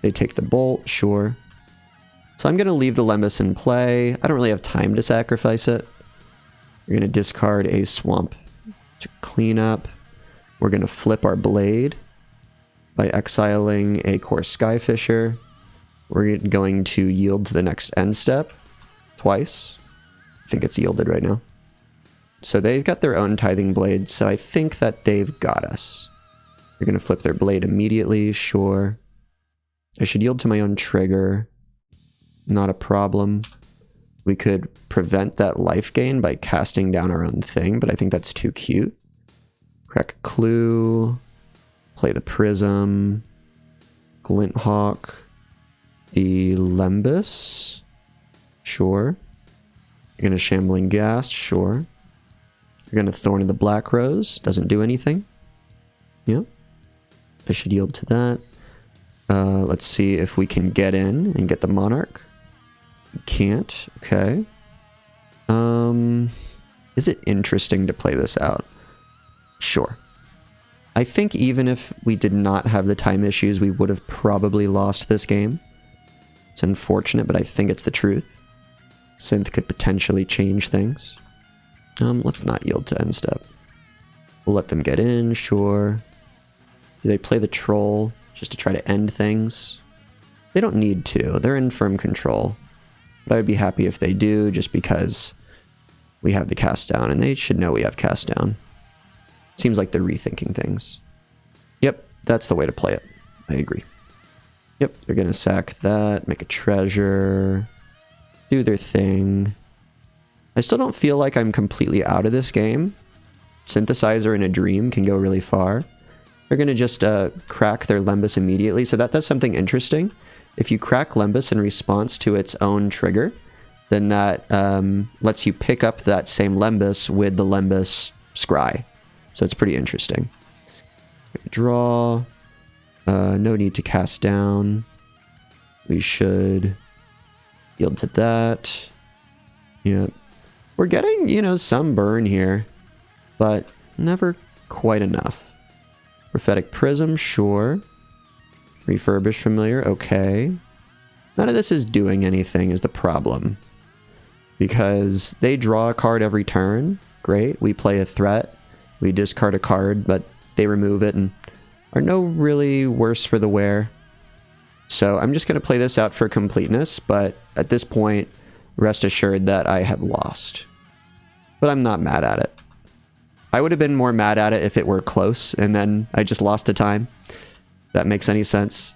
They take the bolt, sure. So I'm going to leave the Lembas in play. I don't really have time to sacrifice it. We're going to discard a swamp to clean up. We're going to flip our blade by exiling a core Skyfisher. We're going to yield to the next end step twice. I think it's yielded right now. So they've got their own Tithing Blade, so I think that they've got us. They're going to flip their blade immediately, sure. I should yield to my own trigger. Not a problem. We could prevent that life gain by casting down our own thing, but I think that's too cute. Crack a Clue. Play the Prism. Glint Hawk. The Lembas. Sure. You're going to Shambling Ghast. Sure. You're going to Thorn of the Black Rose. Doesn't do anything. Yep. I should yield to that. Let's see if we can get in and get the Monarch. Can't. Okay. Is it interesting to play this out? Sure. I think even if we did not have the time issues, we would have probably lost this game. It's unfortunate, but I think it's the truth. Synth could potentially change things. Let's not yield to end step. We'll let them get in, sure. Do they play the Troll just to try to end things? They don't need to. They're in firm control. But I would be happy if they do, just because we have the cast down, and they should know we have cast down. Seems like they're rethinking things. Yep, that's the way to play it. I agree. Yep, they're going to sack that, make a treasure, do their thing. I still don't feel like I'm completely out of this game. Synthesizer in a Dream can go really far. They're going to just crack their Lembas immediately, so that does something interesting. If you crack Lembas in response to its own trigger, then that lets you pick up that same Lembas with the Lembas Scry. So it's pretty interesting. Draw. No need to cast down. We should yield to that. Yep. We're getting, you know, some burn here, but never quite enough. Prophetic Prism, sure. Refurbish Familiar, okay. None of this is doing anything is the problem. Because they draw a card every turn. Great. We play a threat. We discard a card, but they remove it and are no really worse for the wear. So I'm just going to play this out for completeness, but at this point, rest assured that I have lost. But I'm not mad at it. I would have been more mad at it if it were close and then I just lost to time. That makes any sense?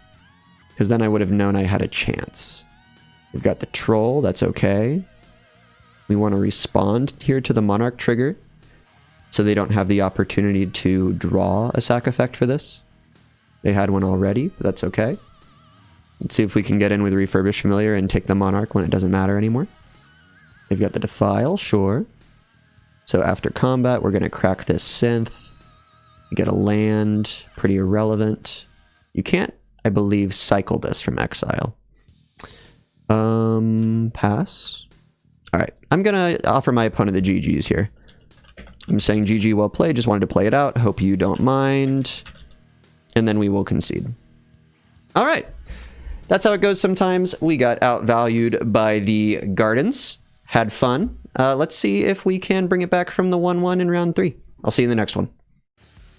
Because then I would have known I had a chance. We've got the Troll, that's okay. We want to respond here to the Monarch trigger, so they don't have the opportunity to draw a sack effect for this. They had one already, but that's okay. Let's see if we can get in with Refurbish Familiar and take the Monarch when it doesn't matter anymore. They've got the Defile, sure. So after combat, we're going to crack this Synth. You get a land, pretty irrelevant. You can't, I believe, cycle this from exile. Pass. All right, I'm going to offer my opponent the GGs here. I'm saying GG, well played, just wanted to play it out. Hope you don't mind. And then we will concede. All right. That's how it goes sometimes. We got outvalued by the Gardens. Had fun. Let's see if we can bring it back from the 1-1 in round 3. I'll see you in the next one.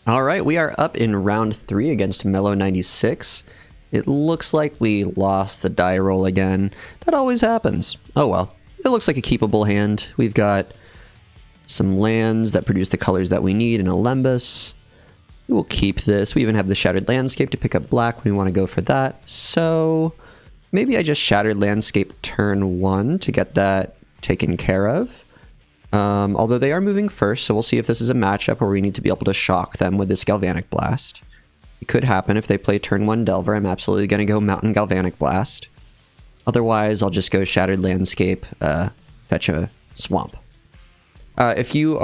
All right, we are up in round 3 against Mellow 96. It looks like we lost the die roll again. That always happens. Oh well. It looks like a keepable hand. We've got some lands that produce the colors that we need in a Lembas. We will keep this. We even have the Shattered Landscape to pick up black when we want to go for that. So maybe I just Shattered Landscape turn 1 to get that taken care of. Although they are moving first, so we'll see if this is a matchup where we need to be able to shock them with this Galvanic Blast. It could happen if they play turn 1 Delver. I'm absolutely going to go Mountain Galvanic Blast. Otherwise, I'll just go Shattered Landscape, fetch a Swamp. If you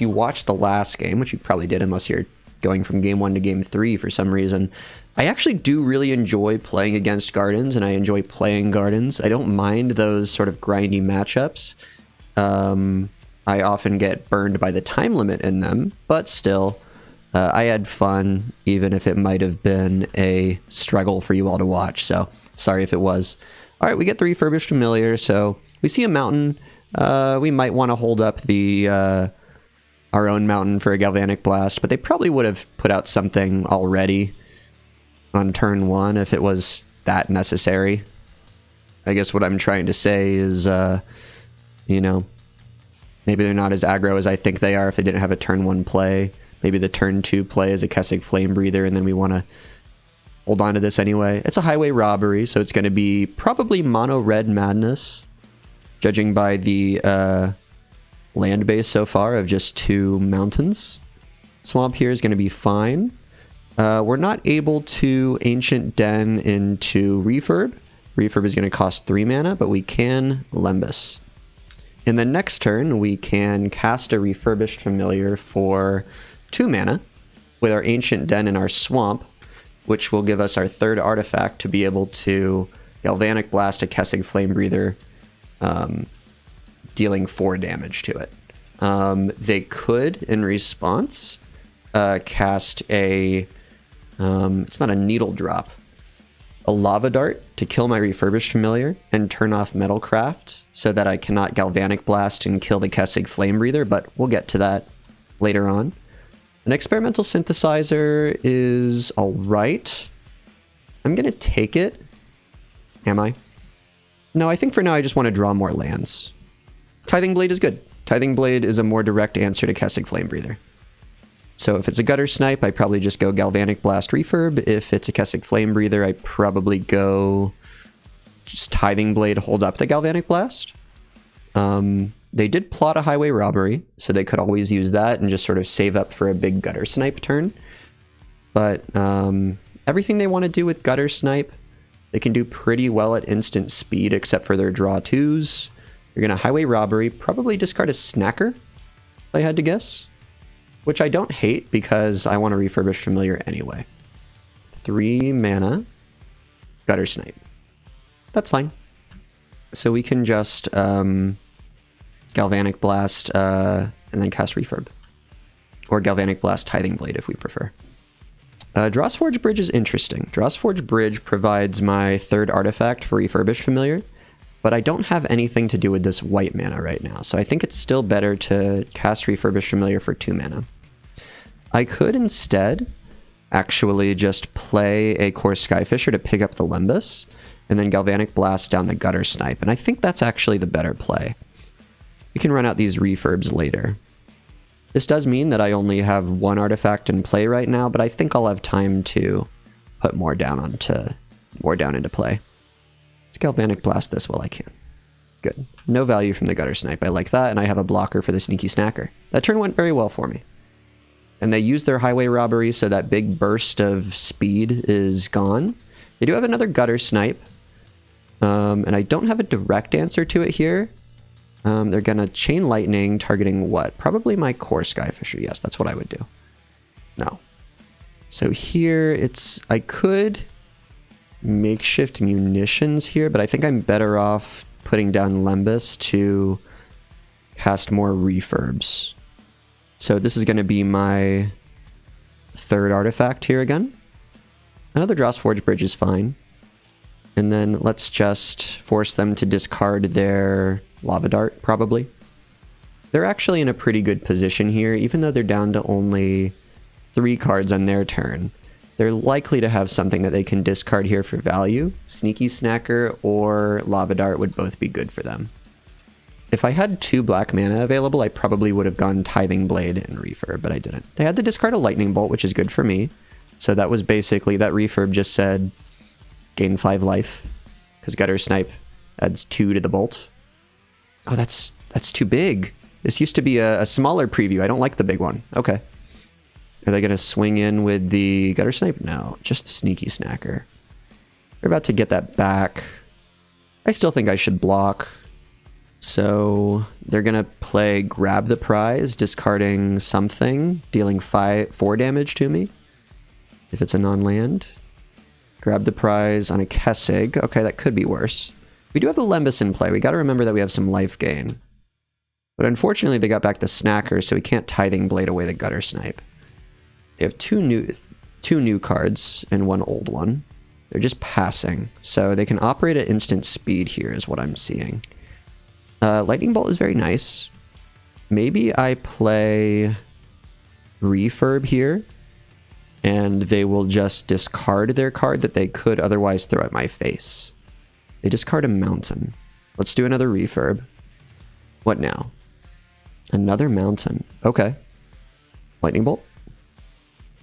watched the last game, which you probably did unless you're going from game 1 to game 3 for some reason, I actually do really enjoy playing against Gardens, and I enjoy playing Gardens. I don't mind those sort of grindy matchups. I often get burned by the time limit in them, but still, I had fun, even if it might have been a struggle for you all to watch, so sorry if it was. All right, we get the Refurbished Familiar, so we see a mountain. We might want to hold up the our own mountain for a Galvanic Blast, but they probably would have put out something already on turn 1 if it was that necessary. I guess what I'm trying to say is, you know, maybe they're not as aggro as I think they are if they didn't have a turn 1 play. Maybe the turn 2 play is a Kessig Flame Breather, and then we want to hold on to this anyway. It's a Highway Robbery, so it's going to be probably Mono Red Madness, judging by the land base so far of just 2 mountains. Swamp here is going to be fine. We're not able to Ancient Den into Refurb. Refurb is going to cost 3 mana, but we can Lembas. In the next turn, we can cast a Refurbished Familiar for 2 mana with our Ancient Den and our Swamp, which will give us our 3rd artifact to be able to Galvanic Blast a Kessig Flame Breather, dealing 4 damage to it. They could, in response, cast a... it's not a Needle Drop. A Lava Dart to kill my Refurbished Familiar and turn off Metalcraft so that I cannot Galvanic Blast and kill the Kessig Flame Breather, but we'll get to that later on. An Experimental Synthesizer is alright. I'm going to take it. Am I? No, I think for now I just want to draw more lands. Tithing Blade is good. Tithing Blade is a more direct answer to Kessig Flame Breather. So if it's a Gutter Snipe, I probably just go Galvanic Blast Refurb. If it's a Kessig Flame Breather, I probably go just Tithing Blade, hold up the Galvanic Blast. They did plot a Highway Robbery, so they could always use that and just sort of save up for a big Gutter Snipe turn. But everything they want to do with Gutter Snipe, they can do pretty well at instant speed, except for their draw 2s. You're going to Highway Robbery, probably discard a Snacker, if I had to guess. Which I don't hate, because I want to Refurbish Familiar anyway. 3 mana, Gutter Snipe. That's fine. So we can just Galvanic Blast and then cast Refurb. Or Galvanic Blast Tithing Blade if we prefer. Drossforge Bridge is interesting. Drossforge Bridge provides my 3rd artifact for Refurbished Familiar, but I don't have anything to do with this white mana right now, so I think it's still better to cast Refurbished Familiar for 2 mana. I could instead actually just play a Core Skyfisher to pick up the Lembas, and then Galvanic Blast down the Gutter Snipe, and I think that's actually the better play. We can run out these refurbs later. This does mean that I only have 1 artifact in play right now, but I think I'll have time to put more down into play. Let's Galvanic Blast this while I can. Good. No value from the Gutter Snipe. I like that, and I have a blocker for the Sneaky Snacker. That turn went very well for me. And they used their Highway Robbery, so that big burst of speed is gone. They do have another Gutter Snipe, and I don't have a direct answer to it here. They're going to Chain Lightning, targeting what? Probably my Core Skyfisher. Yes, that's what I would do. No. So here, I could Makeshift Munitions here, but I think I'm better off putting down Lembas to cast more refurbs. So this is going to be my 3rd artifact here again. Another Drossforge Bridge is fine. And then let's just force them to discard their Lava Dart, probably. They're actually in a pretty good position here, even though they're down to only 3 cards on their turn. They're likely to have something that they can discard here for value. Sneaky Snacker or Lava Dart would both be good for them. If I had 2 black mana available, I probably would have gone Tithing Blade and Refurb, but I didn't. They had to discard a Lightning Bolt, which is good for me. So that was basically, that Refurb just said, gain 5 life, because Gutter Snipe adds 2 to the bolt. Oh, that's too big. This used to be a smaller preview. I don't like the big one. Okay. Are they going to swing in with the Gutter Snipe? No, just the Sneaky Snacker. They're about to get that back. I still think I should block. So they're going to play Grab the Prize, discarding something, dealing 4 damage to me. If it's a non-land. Grab the Prize on a Kessig. Okay, that could be worse. We do have the Lembas in play. We got to remember that we have some life gain. But unfortunately, they got back the Snacker, so we can't Tithing Blade away the Gutter Snipe. They have two new cards and 1 old one. They're just passing. So they can operate at instant speed here is what I'm seeing. Lightning Bolt is very nice. Maybe I play Refurb here, and they will just discard their card that they could otherwise throw at my face. They discard a Mountain. Let's do another Refurb. What now? Another Mountain. Okay. Lightning Bolt.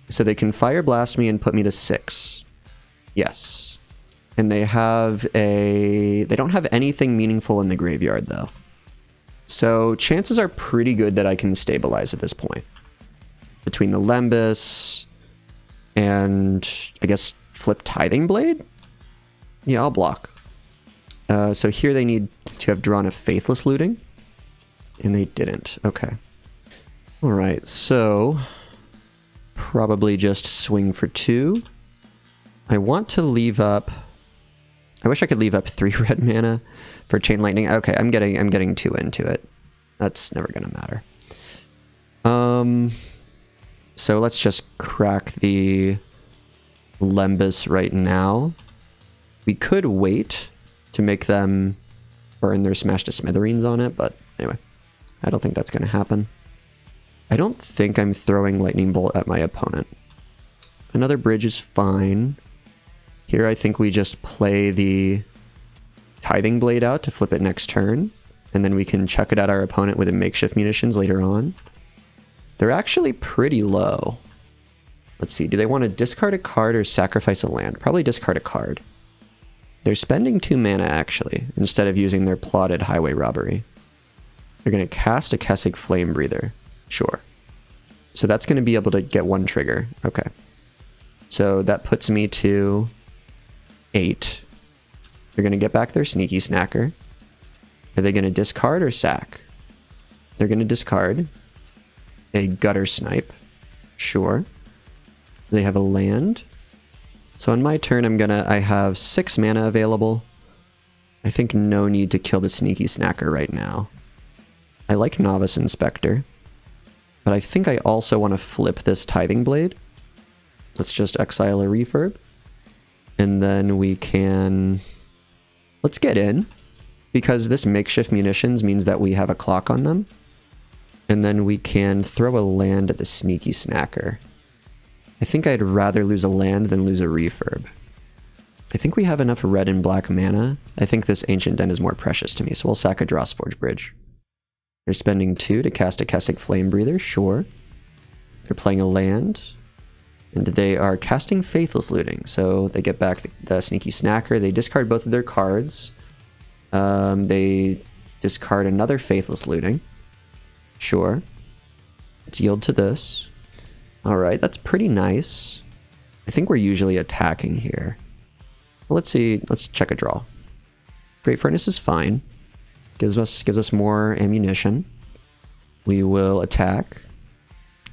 So they can Fire Blast me and put me to 6. Yes. And they have a... They don't have anything meaningful in the graveyard, though. So chances are pretty good that I can stabilize at this point. Between the Lembas and, I guess, flip Tithing Blade? Yeah, I'll block. So here they need to have drawn a Faithless Looting. And they didn't. Okay. Alright, so... Probably just swing for 2. I want to leave up... I wish I could leave up 3 red mana for Chain Lightning. Okay, I'm getting 2 into it. That's never gonna matter. So let's just crack the Lembas right now. We could wait to make them burn their Smash to Smithereens on it, but anyway, I don't think that's gonna happen. I don't think I'm throwing Lightning Bolt at my opponent. Another bridge is fine. Here I think we just play the Tithing Blade out to flip it next turn, and then we can chuck it at our opponent with a Makeshift Munitions later on. They're actually pretty low. Let's see, do they want to discard a card or sacrifice a land? Probably discard a card. They're spending 2 mana actually, instead of using their plotted Highway Robbery. They're going to cast a Kessig Flame Breather. Sure. So that's going to be able to get 1 trigger. Okay. So that puts me to 8. They're going to get back their Sneaky Snacker. Are they going to discard or sack? They're going to discard a Gutter Snipe. Sure. They have a land. So on my turn, I have 6 mana available. I think no need to kill the Sneaky Snacker right now. I like Novice Inspector. But I think I also want to flip this Tithing Blade. Let's just exile a Refurb. And then we can... Let's get in. Because this Makeshift Munitions means that we have a clock on them. And then we can throw a land at the Sneaky Snacker. I think I'd rather lose a land than lose a Refurb. I think we have enough red and black mana. I think this Ancient Den is more precious to me, so we'll sack a Drossforge Bridge. They're spending 2 to cast a Kessig Flame Breather, sure. They're playing a land. And they are casting Faithless Looting, so they get back the Sneaky Snacker. They discard both of their cards. They discard another Faithless Looting. Sure. Let's yield to this. Alright, that's pretty nice. I think we're usually attacking here. Well, let's see. Let's check a draw. Great Furnace is fine. Gives us more ammunition. We will attack.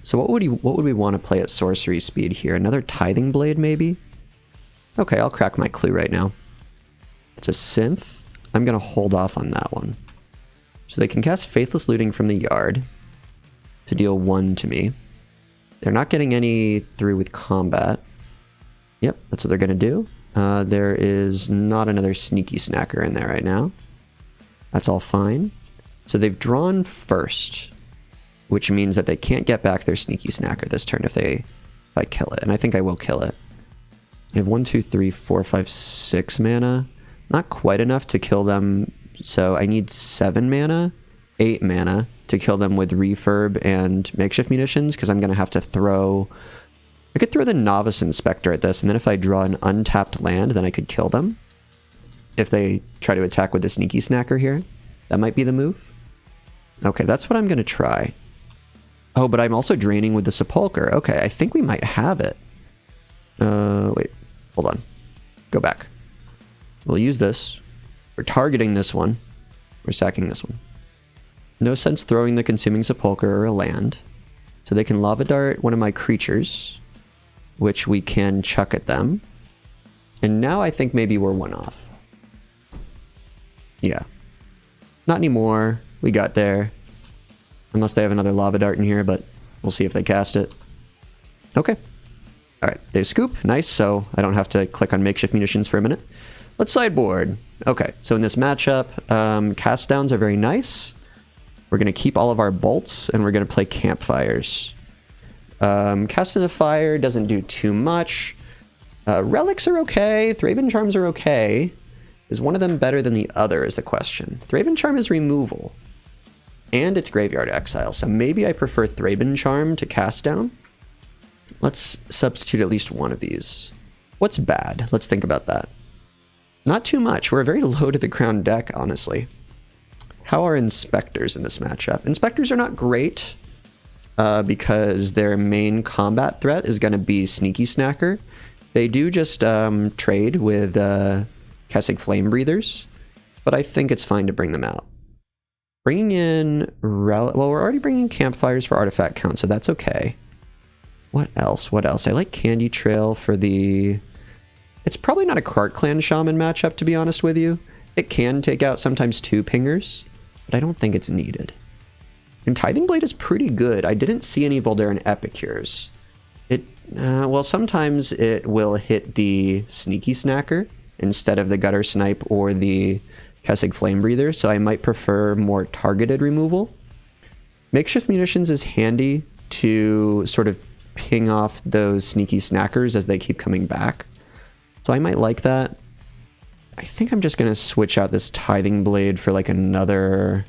So what would we want to play at sorcery speed here? Another Tithing Blade, maybe? Okay, I'll crack my clue right now. It's a Synth. I'm going to hold off on that one. So they can cast Faithless Looting from the yard to deal 1 to me. They're not getting any through with combat. Yep, that's what they're going to do. There is not another Sneaky Snacker in there right now. That's all fine. So they've drawn first, which means that they can't get back their Sneaky Snacker this turn if I kill it. And I think I will kill it. I have 1, 2, 3, 4, 5, 6 mana. Not quite enough to kill them. So I need 7 mana, 8 mana to kill them with Refurb and Makeshift Munitions, because I'm going to have to throw... I could throw the Novice Inspector at this, and then if I draw an untapped land, then I could kill them. If they try to attack with the Sneaky Snacker here. That might be the move. Okay, that's what I'm going to try. Oh, but I'm also draining with the Sepulcher. Okay, I think we might have it. Wait, hold on. Go back. We'll use this. We're targeting this one. We're sacking this one. No sense throwing the Consuming Sepulchre or a land. So they can Lava Dart one of my creatures, which we can chuck at them. And now I think maybe we're one off. Yeah. Not anymore. We got there. Unless they have another Lava Dart in here, but we'll see if they cast it. Okay. Alright, they scoop. Nice, so I don't have to click on Makeshift Munitions for a minute. Let's sideboard. Okay, so in this matchup, cast downs are very nice. We're going to keep all of our bolts, and we're going to play campfires. Cast in the Fire doesn't do too much. Relics are okay. Thraben Charms are okay. Is one of them better than the other is the question. Thraben Charm is removal. And it's Graveyard Exile, so maybe I prefer Thraben Charm to cast down. Let's substitute at least one of these. What's bad? Let's think about that. Not too much. We're a very low to the ground deck, honestly. How are Inspectors in this matchup? Inspectors are not great because their main combat threat is going to be Sneaky Snacker. They do just trade with Kessig Flame Breathers, but I think it's fine to bring them out. Bringing in... well, we're already bringing Campfires for artifact count, so that's okay. What else? What else? I like Candy Trail for the... It's probably not a Krark Clan Shaman matchup, to be honest with you. It can take out sometimes 2 pingers, but I don't think it's needed. And Tithing Blade is pretty good. I didn't see any Voldaran Epicures. Well, sometimes it will hit the Sneaky Snacker instead of the Gutter Snipe or the Kessig Flame Breather, so I might prefer more targeted removal. Makeshift Munitions is handy to sort of ping off those Sneaky Snackers as they keep coming back. So I might like that. I think I'm just going to switch out this Tithing Blade for like another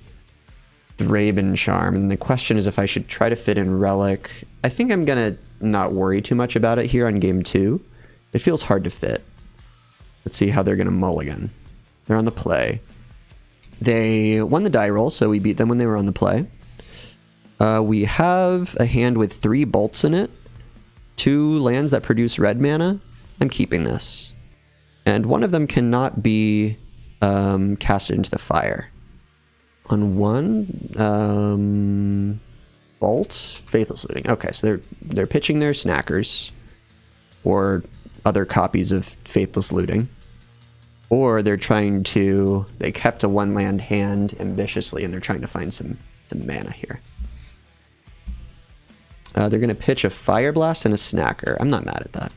Thraben Charm. And the question is if I should try to fit in Relic. I think I'm going to not worry too much about it here on game 2. It feels hard to fit. Let's see how they're going to mulligan. They're on the play. They won the die roll, so we beat them when they were on the play. We have a hand with 3 bolts in it. 2 lands that produce red mana. I'm keeping this. And one of them cannot be casted into the fire. On one, bolt, Faithless Looting. Okay, so they're pitching their Snackers or other copies of Faithless Looting. Or they're trying to... They kept a 1-land hand ambitiously, and they're trying to find some mana here. They're going to pitch a Fire Blast and a Snacker. I'm not mad at that.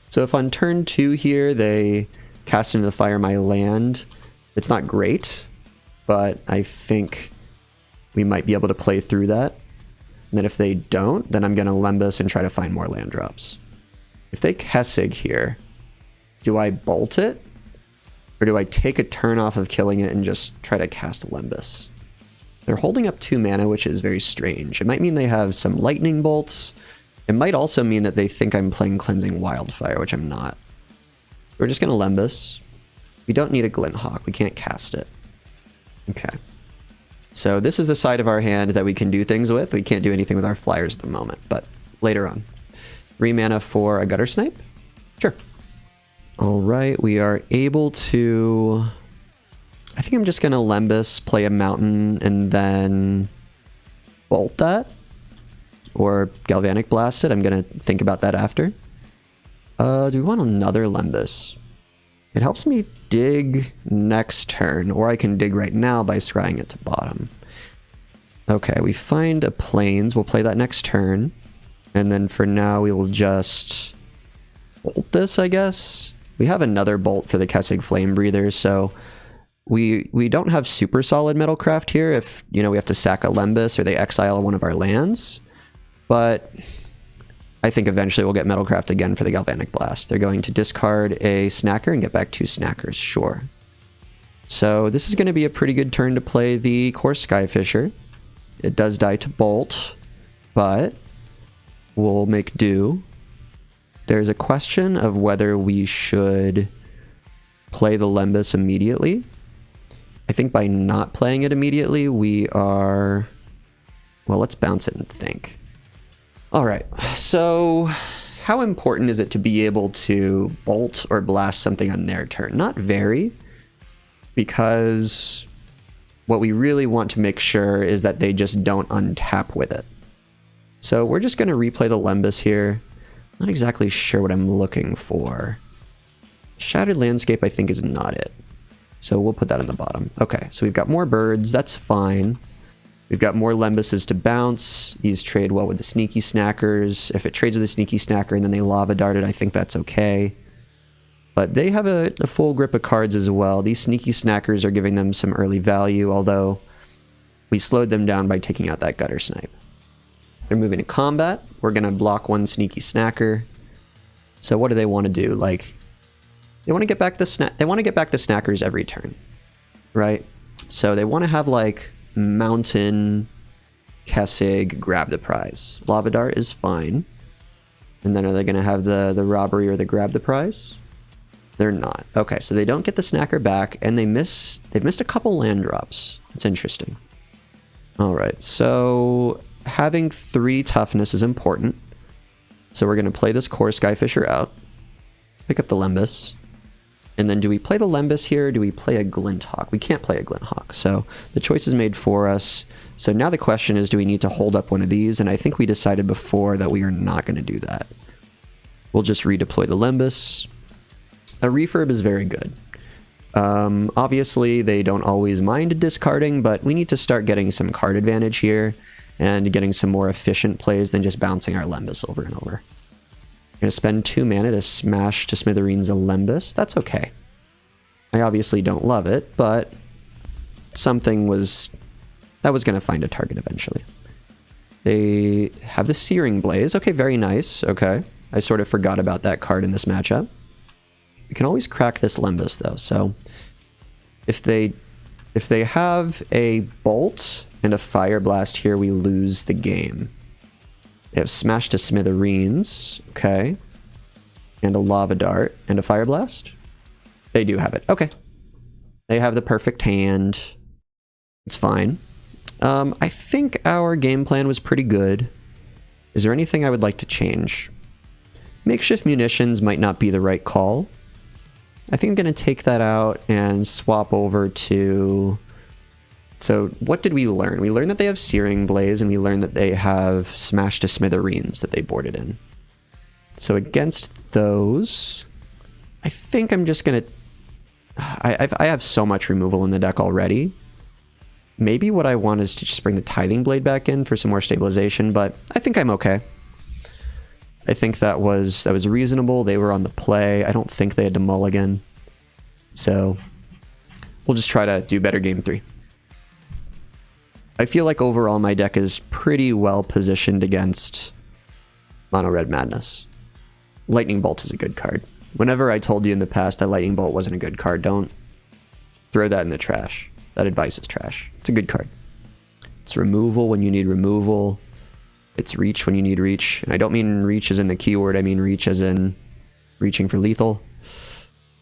So if on turn 2 here they cast into the fire my land, it's not great, but I think we might be able to play through that. And then if they don't, then I'm going to Lembas and try to find more land drops. If they Kessig here, do I bolt it? Or do I take a turn off of killing it and just try to cast Lembas? They're holding up 2 mana, which is very strange. It might mean they have some lightning bolts. It might also mean that they think I'm playing Cleansing Wildfire, which I'm not. We're just going to Lembas. We don't need a Glinthawk. We can't cast it. Okay. So this is the side of our hand that we can do things with. We can't do anything with our flyers at the moment, but later on. 3 mana for a Gutter Snipe? Sure. All right, we are able to... I think I'm just going to Lembas, play a Mountain, and then bolt that. Or Galvanic Blast it. I'm going to think about that after. Do we want another Lembas? It helps me dig next turn, or I can dig right now by scrying it to bottom. Okay, we find a Plains. We'll play that next turn. And then for now, we will just bolt this, I guess. We have another bolt for the Kessig Flame Breather, so we don't have super solid Metalcraft here if, you know, we have to sack a Lembas or they exile one of our lands. But I think eventually we'll get Metalcraft again for the Galvanic Blast. They're going to discard a Snacker and get back 2 Snackers, sure. So this is going to be a pretty good turn to play the Coarse Skyfisher. It does die to Bolt, but we'll make do. There's a question of whether we should play the Lembas immediately. I think by not playing it immediately, we are... Well, let's bounce it and think. All right, so how important is it to be able to bolt or blast something on their turn? Not very, because what we really want to make sure is that they just don't untap with it. So we're just going to replay the Lembas here. Not exactly sure what I'm looking for. Shattered Landscape I think is not it. So we'll put that on the bottom. Okay, so we've got more birds. That's fine. We've got more Lembases to bounce. These trade well with the Sneaky Snackers. If it trades with the Sneaky Snacker and then they Lava Dart it, I think that's okay. But they have a full grip of cards as well. These Sneaky Snackers are giving them some early value, although we slowed them down by taking out that Gutter Snipe. They're moving to combat. We're going to block one Sneaky Snacker. So what do they want to do? Like, they want to get back the Snackers every turn, right? So they want to have like Mountain, Kessig, grab the prize. Lava Dart is fine. And then are they going to have the Robbery or the grab the prize? They're not. Okay, so they don't get the Snacker back, and they've missed a couple land drops. That's interesting. All right, so having 3 toughness is important. So we're going to play this Core Skyfisher out. Pick up the Lembas. And then do we play the Lembas here, or do we play a Glinthawk? We can't play a Glinthawk, so the choice is made for us. So now the question is, do we need to hold up one of these? And I think we decided before that we are not going to do that. We'll just redeploy the Lembas. A refurb is very good. Obviously, they don't always mind discarding, but we need to start getting some card advantage here and getting some more efficient plays than just bouncing our Lembas over and over. Going to spend 2 mana to smash to smithereens a Lembas. That's okay. I obviously don't love it, but something that was going to find a target eventually. They have the Searing Blaze. Okay, very nice. Okay. I sort of forgot about that card in this matchup. We can always crack this Lembas though. So if they have a Bolt and a Fire Blast here, we lose the game. They have Smash to Smithereens, okay. And a Lava Dart and a Fire Blast. They do have it, okay. They have the perfect hand. It's fine. I think our game plan was pretty good. Is there anything I would like to change? Makeshift Munitions might not be the right call. I think I'm going to take that out and swap over to... So what did we learn? We learned that they have Searing Blaze, and we learned that they have Smash to Smithereens that they boarded in. So against those, I think I'm just going to... I have so much removal in the deck already. Maybe what I want is to just bring the Tithing Blade back in for some more stabilization, but I think I'm okay. I think that was reasonable. They were on the play. I don't think they had to mulligan. So we'll just try to do better game 3. I feel like overall my deck is pretty well positioned against Mono Red Madness. Lightning Bolt is a good card. Whenever I told you in the past that Lightning Bolt wasn't a good card, don't throw that in the trash. That advice is trash. It's a good card. It's removal when you need removal. It's reach when you need reach. And I don't mean reach as in the keyword, I mean reach as in reaching for lethal.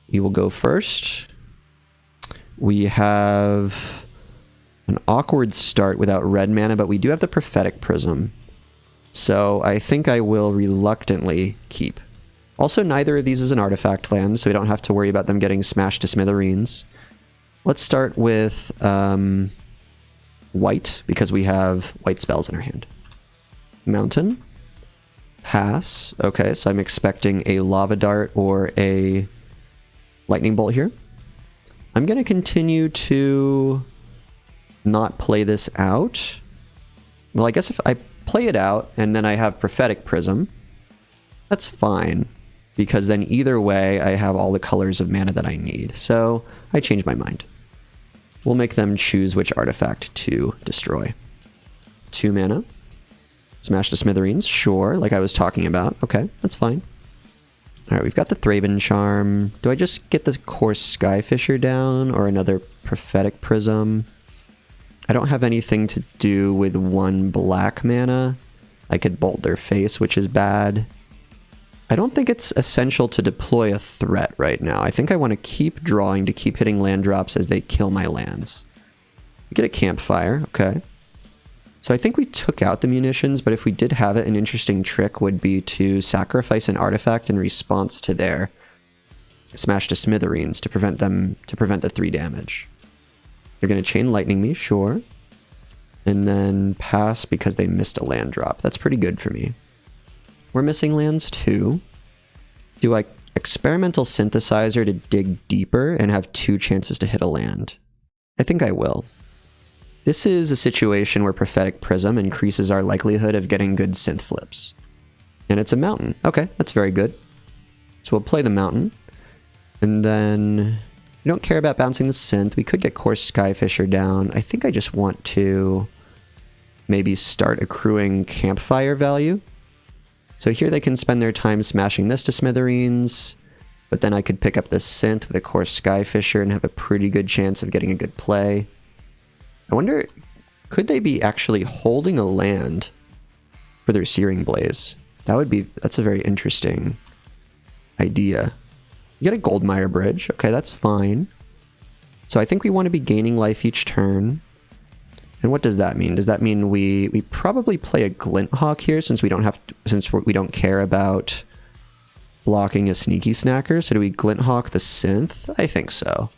We will go first. We have an awkward start without red mana, but we do have the Prophetic Prism. So I think I will reluctantly keep. Also, neither of these is an artifact land, so we don't have to worry about them getting smashed to smithereens. Let's start with white, because we have white spells in our hand. Mountain. Pass. Okay, so I'm expecting a Lava Dart or a Lightning Bolt here. I'm going to continue to not play this out. Well, I guess if I play it out and then I have Prophetic Prism, that's fine, because then either way I have all the colors of mana that I need. So I changed my mind. We'll make them choose which artifact to destroy. 2 mana. Smash to Smithereens, sure, like I was talking about. Okay, that's fine. Alright, we've got the Thraben Charm. Do I just get the Core Skyfisher down, or another Prophetic Prism? I don't have anything to do with 1 black mana. I could Bolt their face, which is bad. I don't think it's essential to deploy a threat right now. I think I want to keep drawing to keep hitting land drops as they kill my lands. Get a Campfire, okay. So I think we took out the munitions, but if we did have it, an interesting trick would be to sacrifice an artifact in response to their Smash to Smithereens to prevent the 3 damage. They're going to chain lightning me, sure. And then pass because they missed a land drop. That's pretty good for me. We're missing lands too. Do I experimental synthesizer to dig deeper and have 2 chances to hit a land? I think I will. This is a situation where Prophetic Prism increases our likelihood of getting good synth flips. And it's a mountain. Okay, that's very good. So we'll play the mountain. And then we don't care about bouncing the synth. We could get Coarse Skyfisher down. I think I just want to maybe start accruing campfire value. So here they can spend their time smashing this to smithereens, but then I could pick up this synth with a Coarse Skyfisher and have a pretty good chance of getting a good play. I wonder, could they be actually holding a land for their Searing Blaze? That's a very interesting idea. You get a Goldmire Bridge. Okay, that's fine. So I think we want to be gaining life each turn. And what does that mean? Does that mean we probably play a Glint Hawk here since we don't care about blocking a Sneaky Snacker? So do we Glint Hawk the synth? I think so.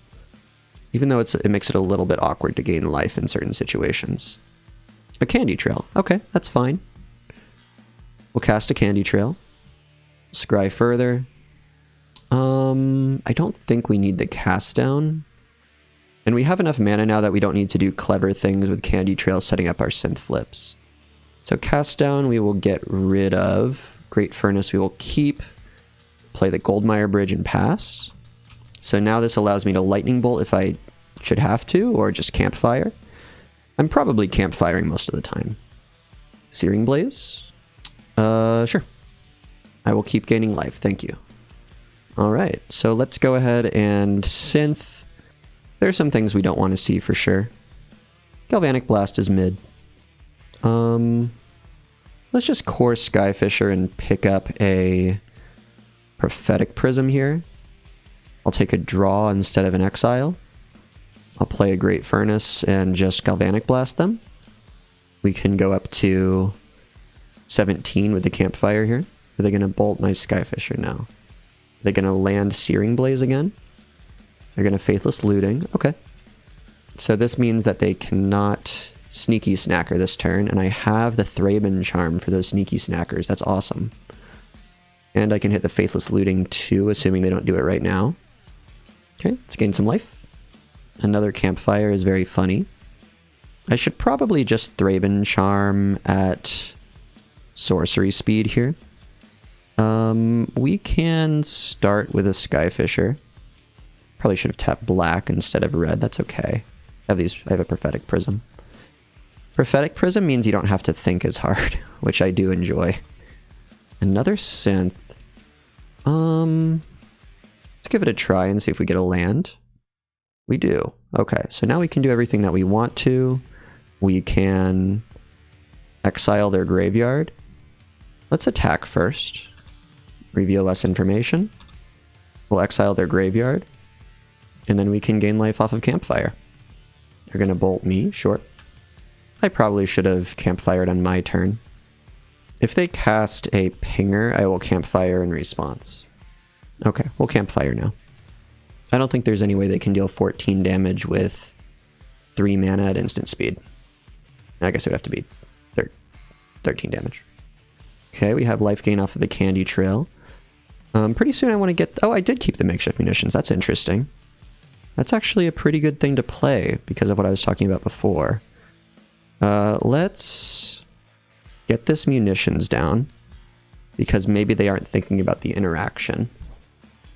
Even though it makes it a little bit awkward to gain life in certain situations. A Candy Trail. Okay, that's fine. We'll cast a Candy Trail. Scry further. I don't think we need the cast down. And we have enough mana now that we don't need to do clever things with Candy Trail setting up our synth flips. So cast down we will get rid of. Great Furnace we will keep. Play the Goldmire Bridge and pass. So now this allows me to Lightning Bolt if I should have to, or just Campfire. I'm probably campfiring most of the time. Searing Blaze? Sure. I will keep gaining life, thank you. Alright, so let's go ahead and synth. There's some things we don't want to see for sure. Galvanic Blast is mid. Let's just Coarse Skyfisher and pick up a Prophetic Prism here. I'll take a draw instead of an exile. I'll play a Great Furnace and just Galvanic Blast them. We can go up to 17 with the Campfire here. Are they going to bolt my Skyfisher? No. Are they going to land Searing Blaze again? They're going to Faithless Looting. Okay. So this means that they cannot Sneaky Snacker this turn, and I have the Thraben Charm for those Sneaky Snackers. That's awesome. And I can hit the Faithless Looting too, assuming they don't do it right now. Okay, let's gain some life. Another Campfire is very funny. I should probably just Thraben Charm at sorcery speed here. We can start with a Skyfisher. Probably should have tapped black instead of red. That's okay. I have a Prophetic Prism. Prophetic Prism means you don't have to think as hard, which I do enjoy. Another synth. Let's give it a try and see if we get a land. We do. Okay, so now we can do everything that we want to. We can exile their graveyard. Let's attack first. Reveal less information. We'll exile their graveyard. And then we can gain life off of Campfire. They're going to bolt me, sure. I probably should have Campfired on my turn. If they cast a Pinger, I will Campfire in response. Okay, we'll Campfire now. I don't think there's any way they can deal 14 damage with 3 mana at instant speed. I guess it would have to be 13 damage. Okay, we have life gain off of the Candy Trail. Pretty soon I want to get... Oh, I did keep the Makeshift Munitions. That's interesting. That's actually a pretty good thing to play because of what I was talking about before. Let's get this Munitions down because maybe they aren't thinking about the interaction.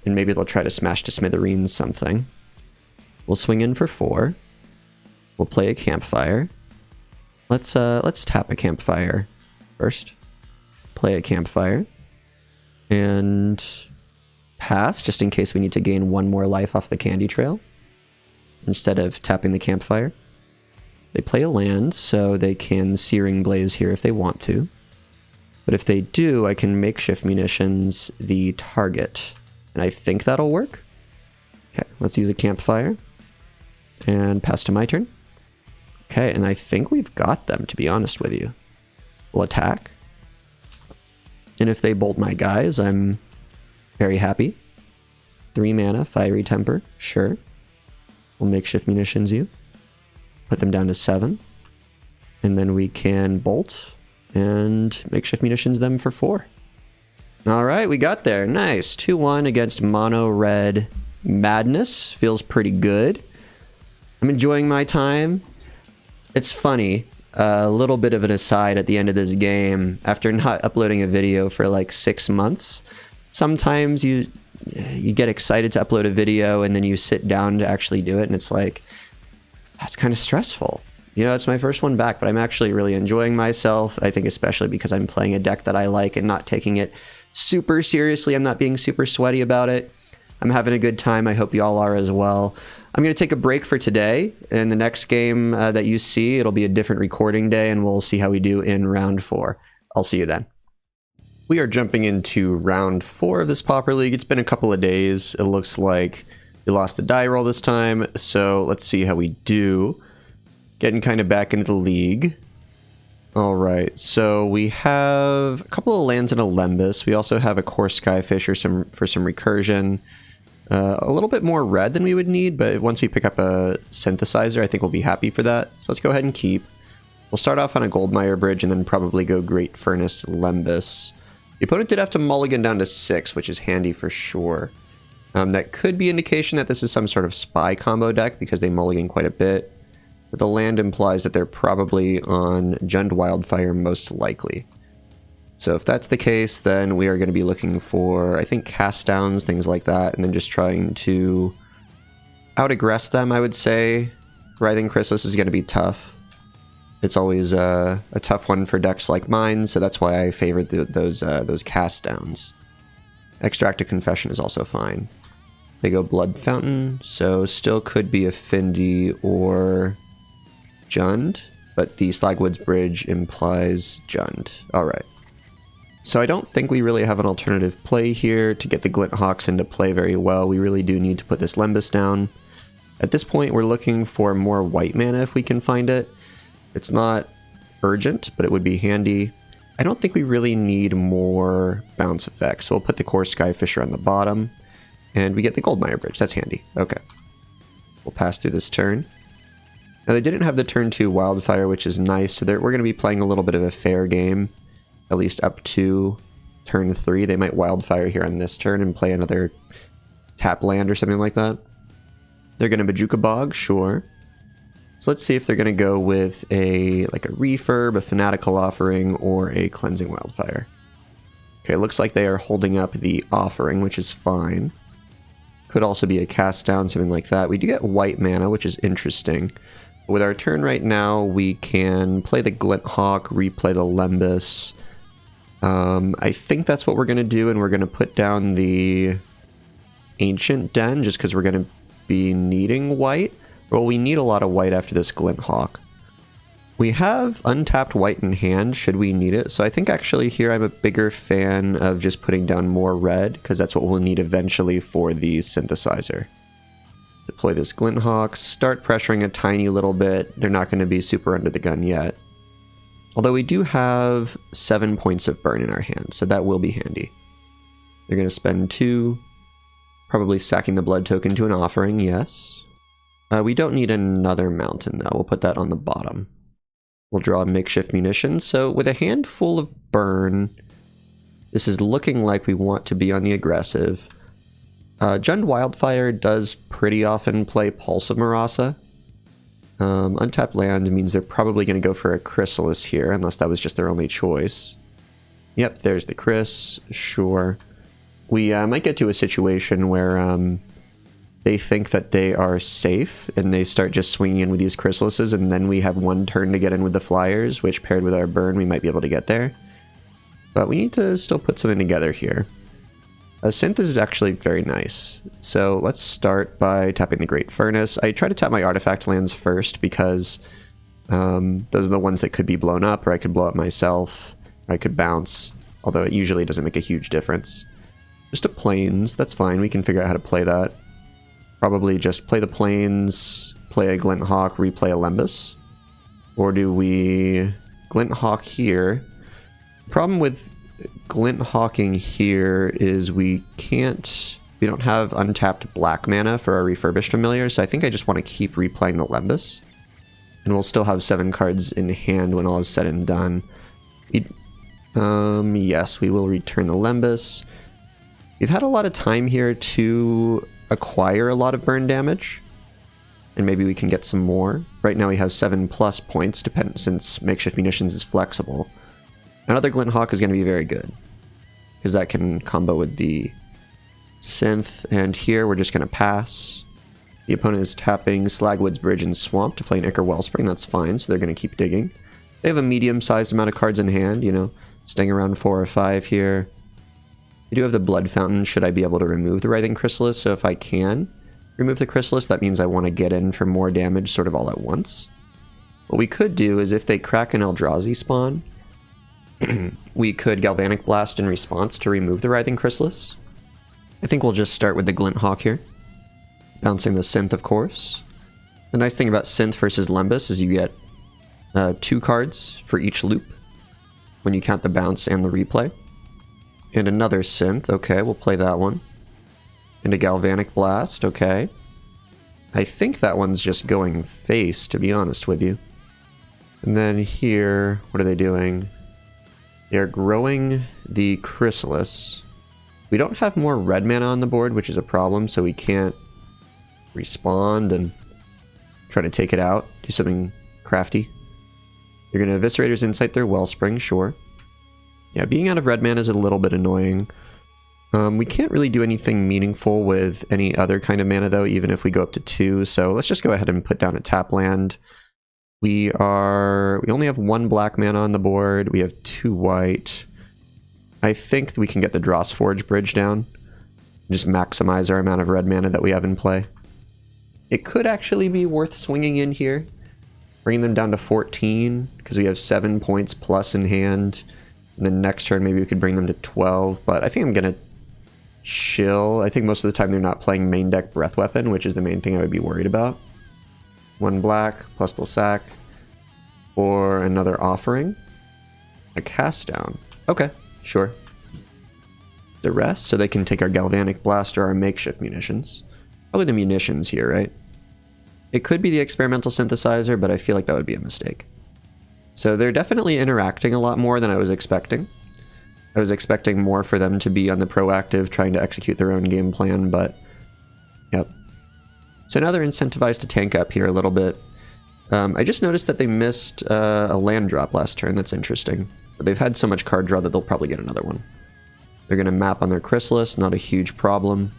And maybe they'll try to smash to smithereens something. We'll swing in for 4. We'll play a Campfire. Let's tap a Campfire first. Play a Campfire. And pass, just in case we need to gain 1 more life off the Candy Trail. Instead of tapping the Campfire. They play a land, so they can Searing Blaze here if they want to. But if they do, I can Makeshift Munitions the target. And I think that'll work. Okay, let's use a Campfire. And pass to my turn. Okay, and I think we've got them, to be honest with you. We'll attack. And if they bolt my guys, I'm very happy. 3 mana, Fiery Temper, sure. We'll Makeshift Munitions you. put them down to 7. And then we can bolt and makeshift munitions them for 4. All right, we got there. Nice. 2-1 against Mono Red Madness. Feels pretty good. I'm enjoying my time. It's funny. A little bit of an aside at the end of this game. After not uploading a video for like 6 months, sometimes you get excited to upload a video and then you sit down to actually do it, and it's like, that's kind of stressful. You know, it's my first one back, but I'm actually really enjoying myself. I think especially because I'm playing a deck that I like and not taking it super seriously. I'm not being super sweaty about it. I'm having a good time. I hope y'all are as well. I'm going to take a break for today. And the next game that you see, it'll be a different recording day, and we'll see how we do in round 4. I'll see you then. We are jumping into round 4 of this Pauper League. It's been a couple of days. It looks like we lost the die roll this time, so let's see how we do. Getting kind of back into the league. All right, so we have a couple of lands and a Lembas. We also have a Core Skyfish for some recursion. A little bit more red than we would need, but once we pick up a Synthesizer, I think we'll be happy for that. So let's go ahead and keep. We'll start off on a Goldmire Bridge and then probably go Great Furnace Lembas. The opponent did have to mulligan down to 6, which is handy for sure. That could be indication that this is some sort of spy combo deck because they mulligan quite a bit. But the land implies that they're probably on Jund Wildfire most likely. So if that's the case, then we are going to be looking for, I think, cast downs, things like that, and then just trying to out-aggress them, I would say. Writhing Chrysalis is going to be tough. It's always a tough one for decks like mine, so that's why I favored those cast downs. Extracted Confession is also fine. They go Blood Fountain, so still could be a Findy or Jund, but the Slagwoods Bridge implies Jund. Alright. So I don't think we really have an alternative play here to get the Glint Hawks into play very well. We really do need to put this Lembas down. At this point, we're looking for more white mana if we can find it. It's not urgent, but it would be handy. I don't think we really need more bounce effects, so we'll put the Core Skyfisher on the bottom, and we get the Goldmire Bridge. That's handy. Okay. We'll pass through this turn. Now, they didn't have the turn 2 Wildfire, which is nice, so we're going to be playing a little bit of a fair game, at least up to turn 3. They might Wildfire here on this turn and play another tap land or something like that. They're going to Bojuka Bog, sure. So let's see if they're going to go with a Refurb, a Fanatical Offering, or a Cleansing Wildfire. Okay, looks like they are holding up the Offering, which is fine. Could also be a Cast Down, something like that. We do get white mana, which is interesting. With our turn right now, we can play the Glint Hawk, replay the Lembas. I think that's what we're going to do, and we're going to put down the Ancient Den, just because we're going to be needing white. Well, we need a lot of white after this Glint Hawk. We have untapped white in hand, should we need it. So I think actually here I'm a bigger fan of just putting down more red, because that's what we'll need eventually for the Synthesizer. Deploy this Glint Hawk, start pressuring a tiny little bit. They're not going to be super under the gun yet. Although we do have 7 points of burn in our hand, so that will be handy. They're going to spend 2, probably sacking the blood token to an Offering, yes. We don't need another mountain though, we'll put that on the bottom. We'll draw a makeshift munition, so with a handful of burn, this is looking like we want to be on the aggressive. Jund Wildfire does pretty often play Pulse of Marasa. Untapped land means they're probably going to go for a Chrysalis here, unless that was just their only choice. Yep, there's the Chris, sure. We might get to a situation where they think that they are safe, and they start just swinging in with these Chrysalises, and then we have one turn to get in with the Flyers, which paired with our burn, we might be able to get there. But we need to still put something together here. A Synth is actually very nice. So let's start by tapping the Great Furnace. I try to tap my artifact lands first because those are the ones that could be blown up, or I could blow up myself, or I could bounce, although it usually doesn't make a huge difference. Just a Plains, that's fine, we can figure out how to play that. Probably just play the Plains, play a Glint Hawk, replay a Lembas. Or do we Glint Hawk here? The problem with Glint Hawking here is we don't have untapped black mana for our Refurbished Familiar, so I think I just want to keep replaying the Lembas. And we'll still have 7 cards in hand when all is said and done. Yes, we will return the Lembas. We've had a lot of time here to acquire a lot of burn damage. And maybe we can get some more. Right now we have 7+ points, since Makeshift Munitions is flexible. Another Glint Hawk is going to be very good, because that can combo with the Synth. And here we're just going to pass. The opponent is tapping Slagwood's Bridge and Swamp to play an Ichor Wellspring. That's fine, so they're going to keep digging. They have a medium-sized amount of cards in hand, you know, staying around 4 or 5 here. They do have the Blood Fountain, should I be able to remove the Writhing Chrysalis. So if I can remove the Chrysalis, that means I want to get in for more damage sort of all at once. What we could do is if they crack an Eldrazi spawn, we could Galvanic Blast in response to remove the Writhing Chrysalis. I think we'll just start with the Glint Hawk here. Bouncing the Synth, of course. The nice thing about Synth versus Lembas is you get 2 cards for each loop when you count the bounce and the replay. And another Synth, okay, we'll play that one. And a Galvanic Blast, okay. I think that one's just going face, to be honest with you. And then here, what are they doing? They're growing the Chrysalis. We don't have more red mana on the board, which is a problem, so we can't respond and try to take it out, do something crafty. You're going to Eviscerator's Insight their Wellspring, sure. Yeah, being out of red mana is a little bit annoying. We can't really do anything meaningful with any other kind of mana, though, even if we go up to 2, so let's just go ahead and put down a tap land. We only have 1 black mana on the board, we have 2 white. I think we can get the Drossforge Bridge down, just maximize our amount of red mana that we have in play. It could actually be worth swinging in here, bringing them down to 14, because we have 7 points plus in hand. And then next turn, maybe we could bring them to 12, but I think I'm going to chill. I think most of the time they're not playing main deck Breath Weapon, which is the main thing I would be worried about. 1 black, plus they'll sack, or another Offering. A Cast Down. Okay, sure. The rest, so they can take our Galvanic Blast or our Makeshift Munitions. Probably the Munitions here, right? It could be the Experimental Synthesizer, but I feel like that would be a mistake. So they're definitely interacting a lot more than I was expecting. I was expecting more for them to be on the proactive, trying to execute their own game plan, but yep. So now they're incentivized to tank up here a little bit. I just noticed that they missed a land drop last turn. That's interesting. But they've had so much card draw that they'll probably get another one. They're going to map on their Chrysalis, not a huge problem.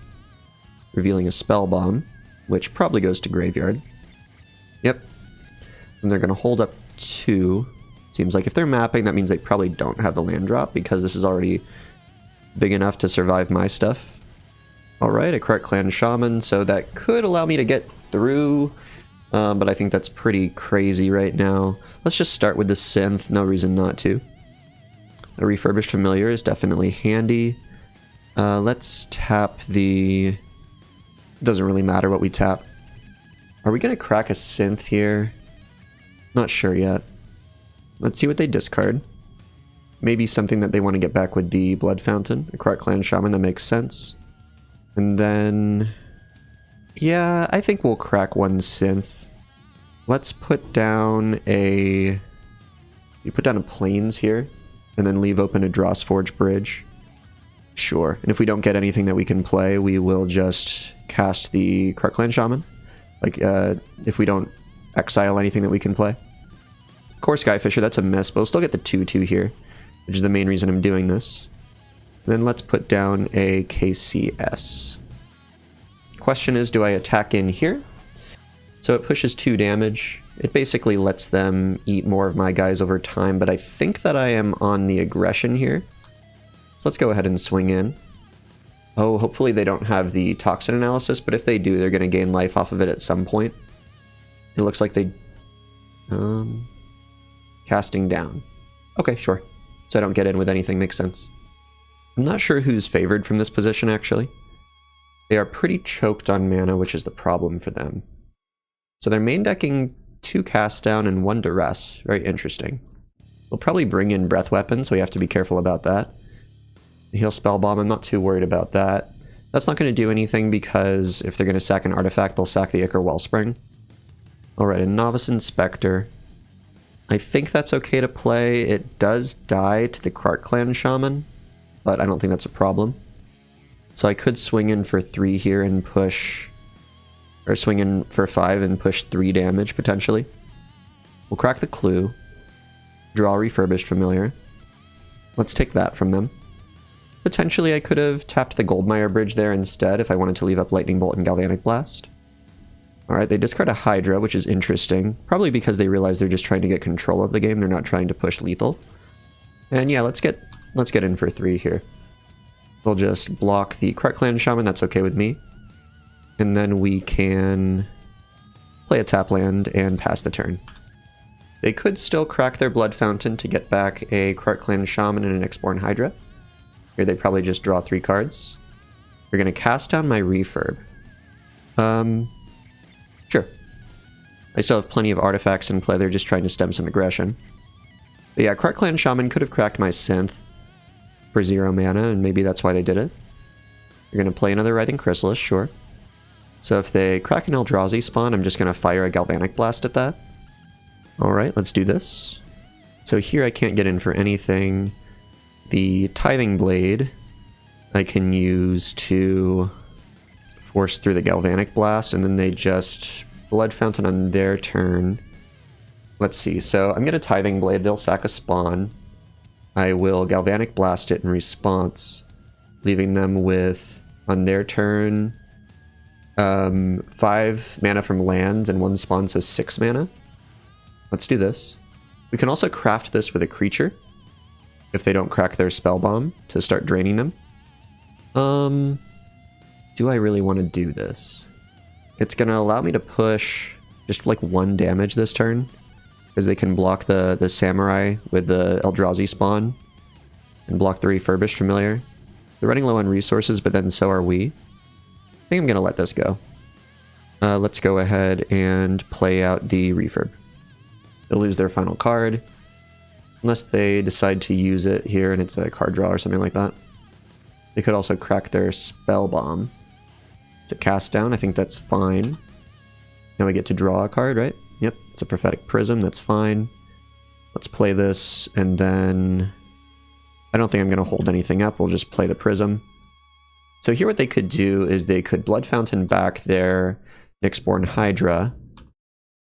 Revealing a Spell Bomb, which probably goes to Graveyard. Yep. And they're going to hold up 2. Seems like if they're mapping, that means they probably don't have the land drop, because this is already big enough to survive my stuff. Alright, a Correct Clan Shaman, so that could allow me to get through, but I think that's pretty crazy right now. Let's just start with the Synth, no reason not to. A Refurbished Familiar is definitely handy. Let's tap the... Doesn't really matter what we tap. Are we going to crack a Synth here? Not sure yet. Let's see what they discard. Maybe something that they want to get back with the Blood Fountain. A Correct Clan Shaman, that makes sense. And then... yeah, I think we'll crack 1 Synth. Let's put down a... you put down a Plains here, and then leave open a Drossforge Bridge. Sure. And if we don't get anything that we can play, we will just cast the Correct Clan Shaman. Like, if we don't exile anything that we can play. Core Skyfisher, that's a miss, but we'll still get the 2/2 here, which is the main reason I'm doing this. And then let's put down a KCS. Question is, do I attack in here? So it pushes 2 damage. It basically lets them eat more of my guys over time, but I think that I am on the aggression here. So let's go ahead and swing in. Oh, hopefully they don't have the Toxin Analysis, but if they do, they're going to gain life off of it at some point. It looks like they... casting down. Okay, sure. So I don't get in with anything, makes sense. I'm not sure who's favored from this position, actually. They are pretty choked on mana, which is the problem for them. So they're main decking 2 cast down and 1 duress. Very interesting. We'll probably bring in Breath Weapon, so we have to be careful about that. Heal Spell Bomb, I'm not too worried about that. That's not going to do anything because if they're going to sack an artifact, they'll sack the Ichor Wellspring. Alright, a Novice Inspector. I think that's okay to play. It does die to the Krark Clan Shaman, but I don't think that's a problem. So I could swing in for 3 here and push... Or swing in for 5 and push 3 damage, potentially. We'll crack the Clue. Draw Refurbished Familiar. Let's take that from them. Potentially I could have tapped the Goldmire Bridge there instead if I wanted to leave up Lightning Bolt and Galvanic Blast. Alright, they discard a Hydra, which is interesting. Probably because they realize they're just trying to get control of the game, they're not trying to push lethal. And yeah, let's get in for 3 here. We'll just block the Krark Clan Shaman, that's okay with me. And then we can play a tap land and pass the turn. They could still crack their Blood Fountain to get back a Krark Clan Shaman and an Exborn Hydra. Here they probably just draw 3 cards. We're going to cast down my Refurb. Sure. I still have plenty of artifacts in play, they're just trying to stem some aggression. But yeah, Krark Clan Shaman could have cracked my Synth for 0 mana, and maybe that's why they did it. You're going to play another Writhing Chrysalis, sure. So if they crack an Eldrazi spawn, I'm just going to fire a Galvanic Blast at that. Alright, let's do this. So here I can't get in for anything. The Tithing Blade I can use to force through the Galvanic Blast, and then they just Blood Fountain on their turn. Let's see, so I'm going to Tithing Blade, they'll sack a spawn. I will Galvanic Blast it in response, leaving them with, on their turn, 5 mana from lands and 1 spawn, so 6 mana. Let's do this. We can also craft this with a creature, if they don't crack their Spell Bomb, to start draining them. Do I really want to do this? It's going to allow me to push just like 1 damage this turn, because they can block the Samurai with the Eldrazi spawn, and block the Refurbished Familiar. They're running low on resources, but then so are we. I think I'm going to let this go. Let's go ahead and play out the Refurb. They'll lose their final card, unless they decide to use it here and it's a card draw or something like that. They could also crack their Spell Bomb. It's a cast down, I think that's fine. Now we get to draw a card, right? Yep, it's a Prophetic Prism, that's fine. Let's play this, and then... I don't think I'm going to hold anything up, we'll just play the Prism. So here what they could do is they could Blood Fountain back their Nyxborn Hydra,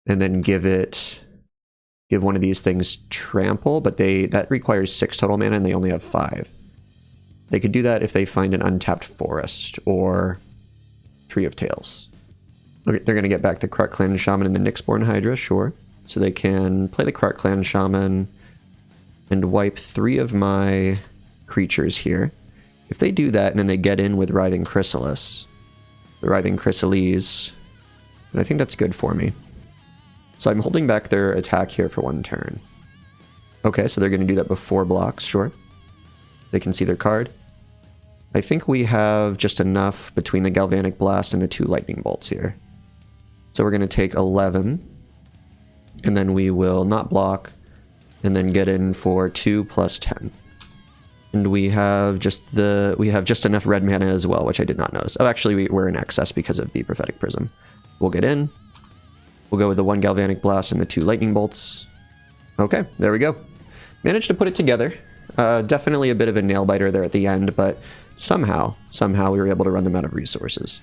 and then give one of these things Trample, but that requires 6 total mana and they only have 5. They could do that if they find an untapped Forest, or Tree of Tales. Okay, they're going to get back the Krark Clan Shaman and the Nyxborn Hydra, sure. So they can play the Krark Clan Shaman and wipe 3 of my creatures here. If they do that and then they get in with Writhing Chrysalis, the Writhing Chrysalis, and I think that's good for me. So I'm holding back their attack here for 1 turn. Okay, so they're going to do that before blocks, sure. They can see their card. I think we have just enough between the Galvanic Blast and the 2 Lightning Bolts here. So we're going to take 11, and then we will not block, and then get in for 2 plus 10. And we have just enough red mana as well, which I did not notice. Oh, actually, we're in excess because of the Prophetic Prism. We'll get in. We'll go with the 1 Galvanic Blast and the 2 Lightning Bolts. Okay, there we go. Managed to put it together. Definitely a bit of a nail-biter there at the end, but somehow we were able to run them out of resources.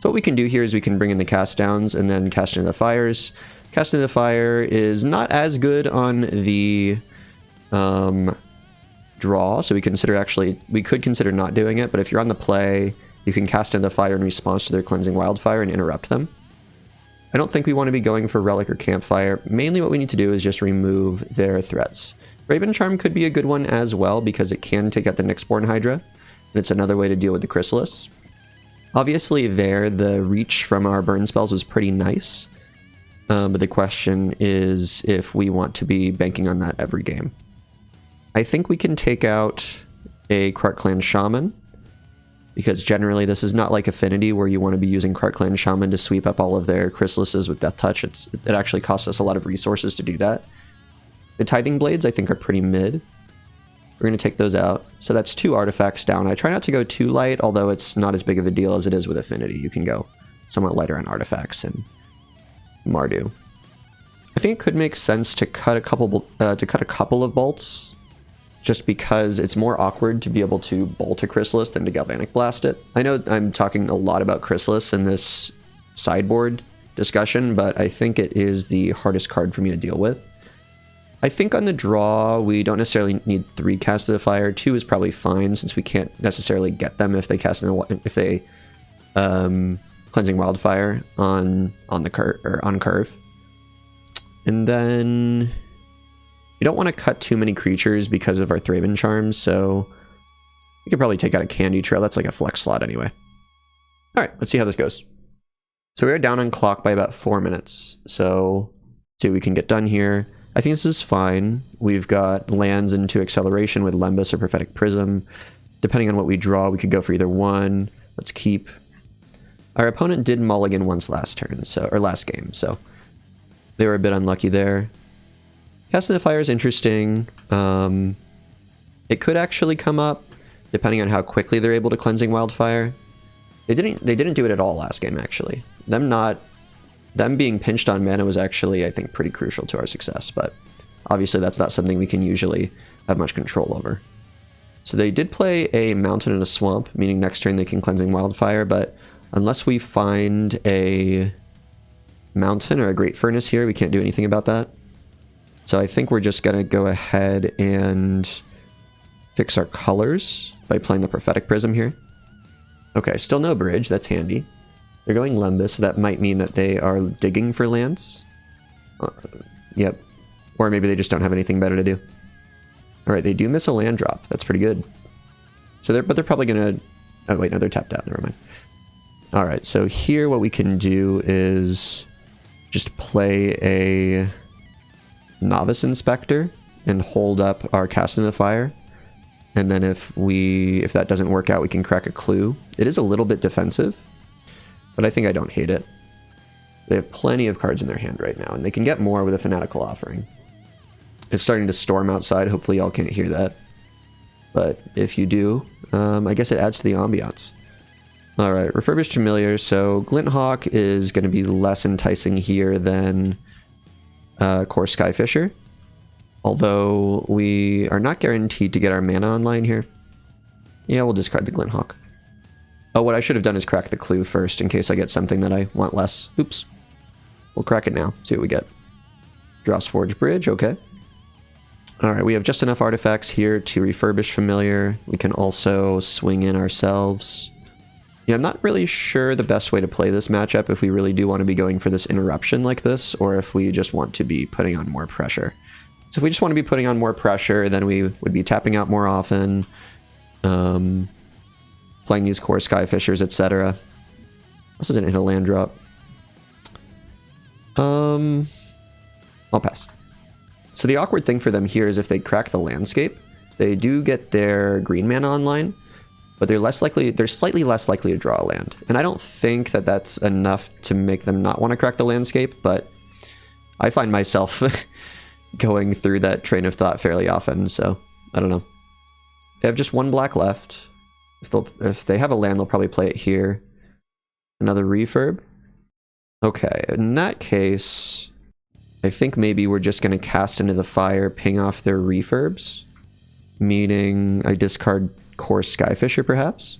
So what we can do here is we can bring in the cast downs and then cast into the fires. Cast into the fire is not as good on the draw, so we could consider not doing it, but if you're on the play, you can cast into the fire in response to their Cleansing Wildfire and interrupt them. I don't think we want to be going for Relic or Campfire. Mainly what we need to do is just remove their threats. Raven Charm could be a good one as well, because it can take out the Nyxborn Hydra, and it's another way to deal with the Chrysalis. Obviously there, the reach from our burn spells is pretty nice, but the question is if we want to be banking on that every game. I think we can take out a Krark Clan Shaman, because generally this is not like Affinity where you want to be using Krark Clan Shaman to sweep up all of their Chrysalises with Death Touch. It actually costs us a lot of resources to do that. The Tithing Blades I think are pretty mid. We're going to take those out. So that's 2 artifacts down. I try not to go too light, although it's not as big of a deal as it is with Affinity. You can go somewhat lighter on artifacts and Mardu. I think it could make sense to cut a couple of bolts, just because it's more awkward to be able to bolt a Chrysalis than to Galvanic Blast it. I know I'm talking a lot about Chrysalis in this sideboard discussion, but I think it is the hardest card for me to deal with. I think on the draw, we don't necessarily need 3 Cast of the Fire. 2 is probably fine, since we can't necessarily get them if they cast Cleansing Wildfire on curve. And then we don't want to cut too many creatures because of our Thraben Charms, so we could probably take out a Candy Trail. That's like a flex slot anyway. All right, let's see how this goes. So we are down on clock by about 4 minutes. So see what we can get done here. I think this is fine. We've got lands into acceleration with Lembas or Prophetic Prism. Depending on what we draw, we could go for either one. Let's keep. Our opponent did mulligan once last turn, or last game, so they were a bit unlucky there. Casting the Fire is interesting. It could actually come up, depending on how quickly they're able to Cleansing Wildfire. They didn't do it at all last game, actually. Them being pinched on mana was actually, I think, pretty crucial to our success, but obviously that's not something we can usually have much control over. So they did play a Mountain and a Swamp, meaning next turn they can Cleansing Wildfire, but unless we find a Mountain or a Great Furnace here, we can't do anything about that. So I think we're just going to go ahead and fix our colors by playing the Prophetic Prism here. Okay, still no bridge, that's handy. They're going Lembas, so that might mean that they are digging for lands. Yep. Or maybe they just don't have anything better to do. Alright, they do miss a land drop. That's pretty good. So they're probably gonna... Oh wait, no, they're tapped out. Never mind. Alright, so here what we can do is just play a Novice Inspector and hold up our Casting the Fire. And then if that doesn't work out, we can crack a Clue. It is a little bit defensive, but I think I don't hate it. They have plenty of cards in their hand right now, and they can get more with a Fanatical Offering. It's starting to storm outside. Hopefully y'all can't hear that. But if you do, I guess it adds to the ambiance. Alright, Refurbished Familiar. So Glinthawk is going to be less enticing here than Core Skyfisher. Although we are not guaranteed to get our mana online here. Yeah, we'll discard the Glinthawk. Oh, what I should have done is crack the Clue first in case I get something that I want less. Oops. We'll crack it now. See what we get. Dross Forge Bridge, okay. Alright, we have just enough artifacts here to refurbish Familiar. We can also swing in ourselves. Yeah, I'm not really sure the best way to play this matchup, if we really do want to be going for this interruption like this, or if we just want to be putting on more pressure. So if we just want to be putting on more pressure, then we would be tapping out more often, playing these Core Skyfishers, etc. Also didn't hit a land drop. I'll pass. So the awkward thing for them here is if they crack the landscape, they do get their green mana online, but they're slightly less likely to draw a land. And I don't think that that's enough to make them not want to crack the landscape, but I find myself going through that train of thought fairly often, so I don't know. They have just one black left. If they have a land, they'll probably play it here. Another refurb. Okay, in that case, I think maybe we're just going to cast into the fire, ping off their refurbs, meaning I discard Core Skyfisher, perhaps?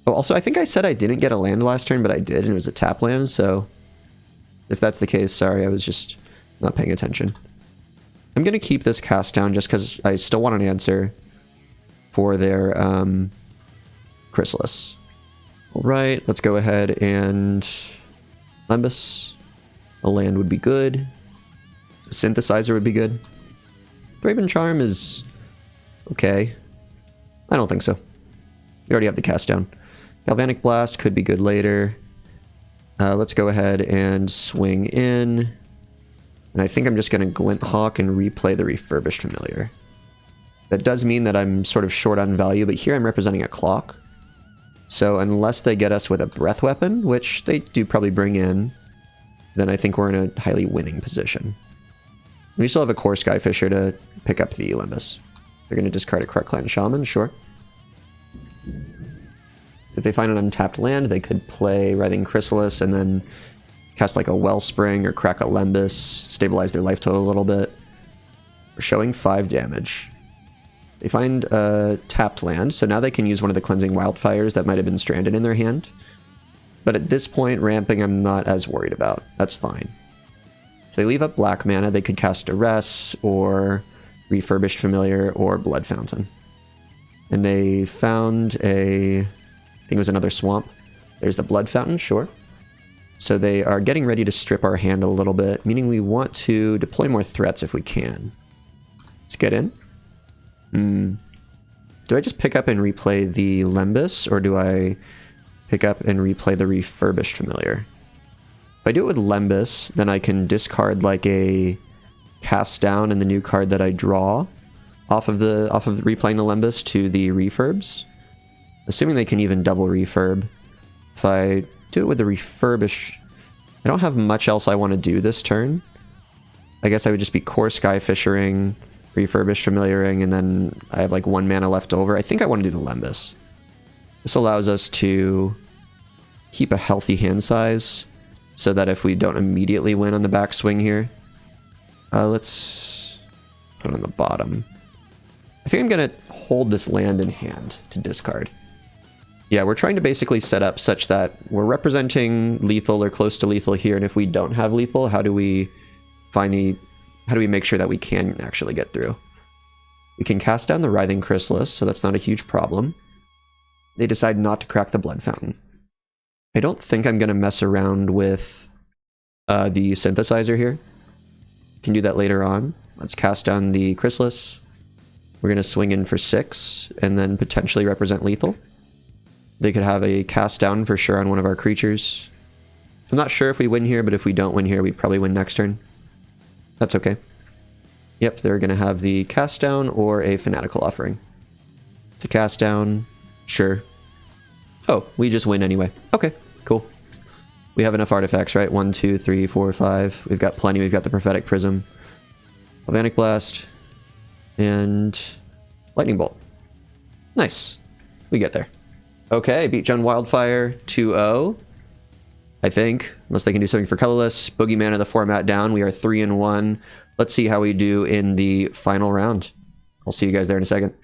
Oh, also, I think I said I didn't get a land last turn, but I did, and it was a tap land, so if that's the case, sorry, I was just not paying attention. I'm going to keep this cast down just because I still want an answer for their Chrysalis. Alright, let's go ahead and Lembas. A land would be good. A Synthesizer would be good. Thraben Charm is okay. I don't think so. We already have the cast down. Galvanic Blast could be good later. Let's go ahead and swing in. And I think I'm just going to Glinthawk and replay the Refurbished Familiar. That does mean that I'm sort of short on value, but here I'm representing a clock. So unless they get us with a Breath Weapon, which they do probably bring in, then I think we're in a highly winning position. We still have a Core Skyfisher to pick up the Lembas. They're going to discard a Krark-Clan Shaman, sure. If they find an untapped land, they could play Writhing Chrysalis and then cast like a Wellspring or crack a Lembas, stabilize their life total a little bit. We're showing 5 damage. They find a tapped land, so now they can use one of the cleansing wildfires that might have been stranded in their hand. But at this point, ramping I'm not as worried about. That's fine. So they leave up black mana. They could cast Duress or Refurbished Familiar or Blood Fountain. And they found a... I think it was another swamp. There's the Blood Fountain, sure. So they are getting ready to strip our hand a little bit, meaning we want to deploy more threats if we can. Let's get in. Do I just pick up and replay the Lembas, or do I pick up and replay the Refurbished Familiar? If I do it with Lembas, then I can discard like a cast down and the new card that I draw off of replaying the Lembas to the refurbs. Assuming they can even double refurb. If I do it with the Refurbish, I don't have much else I want to do this turn. I guess I would just be Core Skyfishering, Refurbished Familiaring, and then I have like 1 mana left over. I think I want to do the Lembas. This allows us to keep a healthy hand size so that if we don't immediately win on the backswing here, let's put it on the bottom. I think I'm going to hold this land in hand to discard. Yeah, we're trying to basically set up such that we're representing lethal or close to lethal here, and if we don't have lethal, how do we make sure that we can actually get through? We can cast down the Writhing Chrysalis, so that's not a huge problem. They decide not to crack the Blood Fountain. I don't think I'm going to mess around with the Synthesizer here. Can do that later on. Let's cast down the Chrysalis. We're going to swing in for 6, and then potentially represent lethal. They could have a cast down for sure on one of our creatures. I'm not sure if we win here, but if we don't win here, we probably win next turn. That's okay. Yep, they're going to have the cast down or a Fanatical Offering. It's a cast down. Sure. Oh, we just win anyway. Okay, cool. We have enough artifacts, right? 1, 2, 3, 4, 5. We've got plenty. We've got the Prophetic Prism, Galvanic Blast, and Lightning Bolt. Nice. We get there. Okay, beat John Wildfire 2-0. I think, unless they can do something for colorless. Boogeyman of the format down. We are 3-1. Let's see how we do in the final round. I'll see you guys there in a second.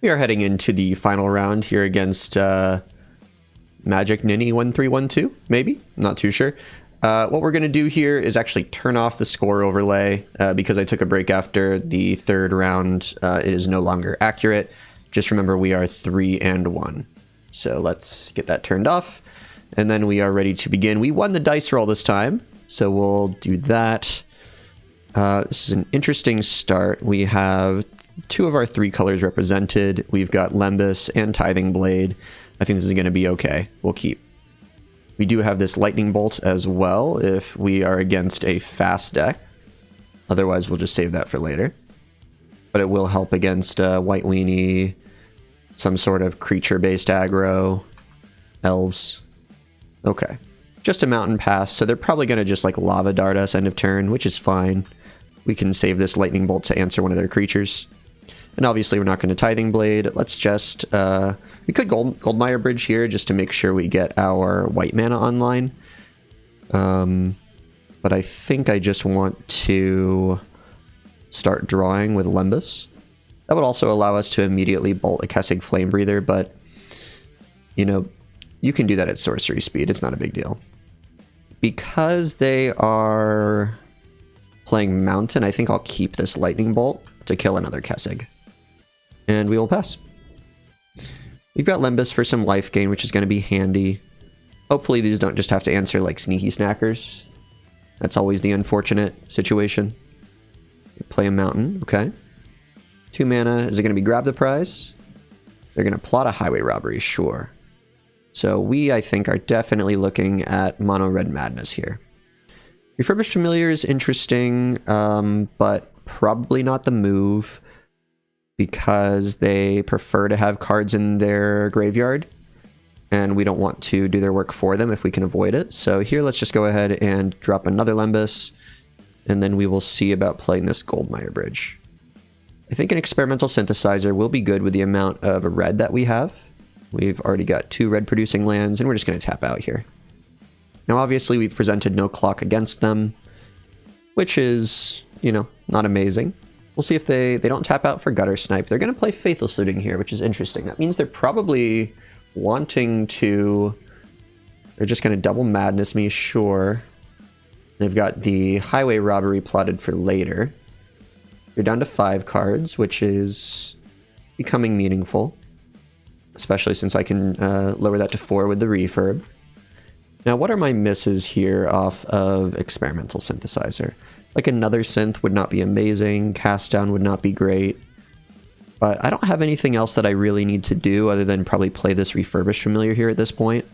We are heading into the final round here against Magic Ninny 1312, maybe? I'm not too sure. What we're going to do here is actually turn off the score overlay because I took a break after the 3rd round. It is no longer accurate. Just remember we are 3-1. So let's get that turned off. And then we are ready to begin. We won the dice roll this time, so we'll do that. This is an interesting start. We have 2 of our 3 colors represented. We've got Lembas and Tithing Blade. I think this is going to be okay. We'll keep. We do have this Lightning Bolt as well if we are against a fast deck. Otherwise, we'll just save that for later. But it will help against White Weenie, some sort of creature-based aggro, elves. Okay. Just a Mountain Pass, so they're probably going to just like Lava Dart us end of turn, which is fine. We can save this Lightning Bolt to answer one of their creatures. And obviously we're not going to Tithing Blade. Let's just... we could Goldmire Bridge here just to make sure we get our white mana online. But I think I just want to start drawing with Lembas. That would also allow us to immediately bolt a Kessig Flame Breather, but, you know, you can do that at sorcery speed. It's not a big deal. Because they are playing Mountain, I think I'll keep this Lightning Bolt to kill another Kessig. And we will pass. We've got Lembas for some life gain, which is going to be handy. Hopefully these don't just have to answer like Sneaky Snackers. That's always the unfortunate situation. Play a Mountain, okay. 2 mana. Is it going to be Grab the Prize? They're going to plot a Highway Robbery, sure. So we, I think, are definitely looking at Mono Red Madness here. Refurbished Familiar is interesting, but probably not the move because they prefer to have cards in their graveyard, and we don't want to do their work for them if we can avoid it. So here, let's just go ahead and drop another Lembas, and then we will see about playing this Goldmire Bridge. I think an Experimental Synthesizer will be good with the amount of red that we have. We've already got 2 red producing lands, and we're just going to tap out here. Now obviously we've presented no clock against them, which is, you know, not amazing. We'll see if they don't tap out for Gutter Snipe. They're going to play Faithless Looting here, which is interesting. That means they're probably wanting to... They're just going to double Madness me, sure. They've got the Highway Robbery plotted for later. You're down to 5 cards, which is becoming meaningful. Especially since I can lower that to 4 with the Refurb. Now, what are my misses here off of Experimental Synthesizer? Like another synth would not be amazing, Cast Down would not be great. But I don't have anything else that I really need to do other than probably play this Refurbished Familiar here at this point.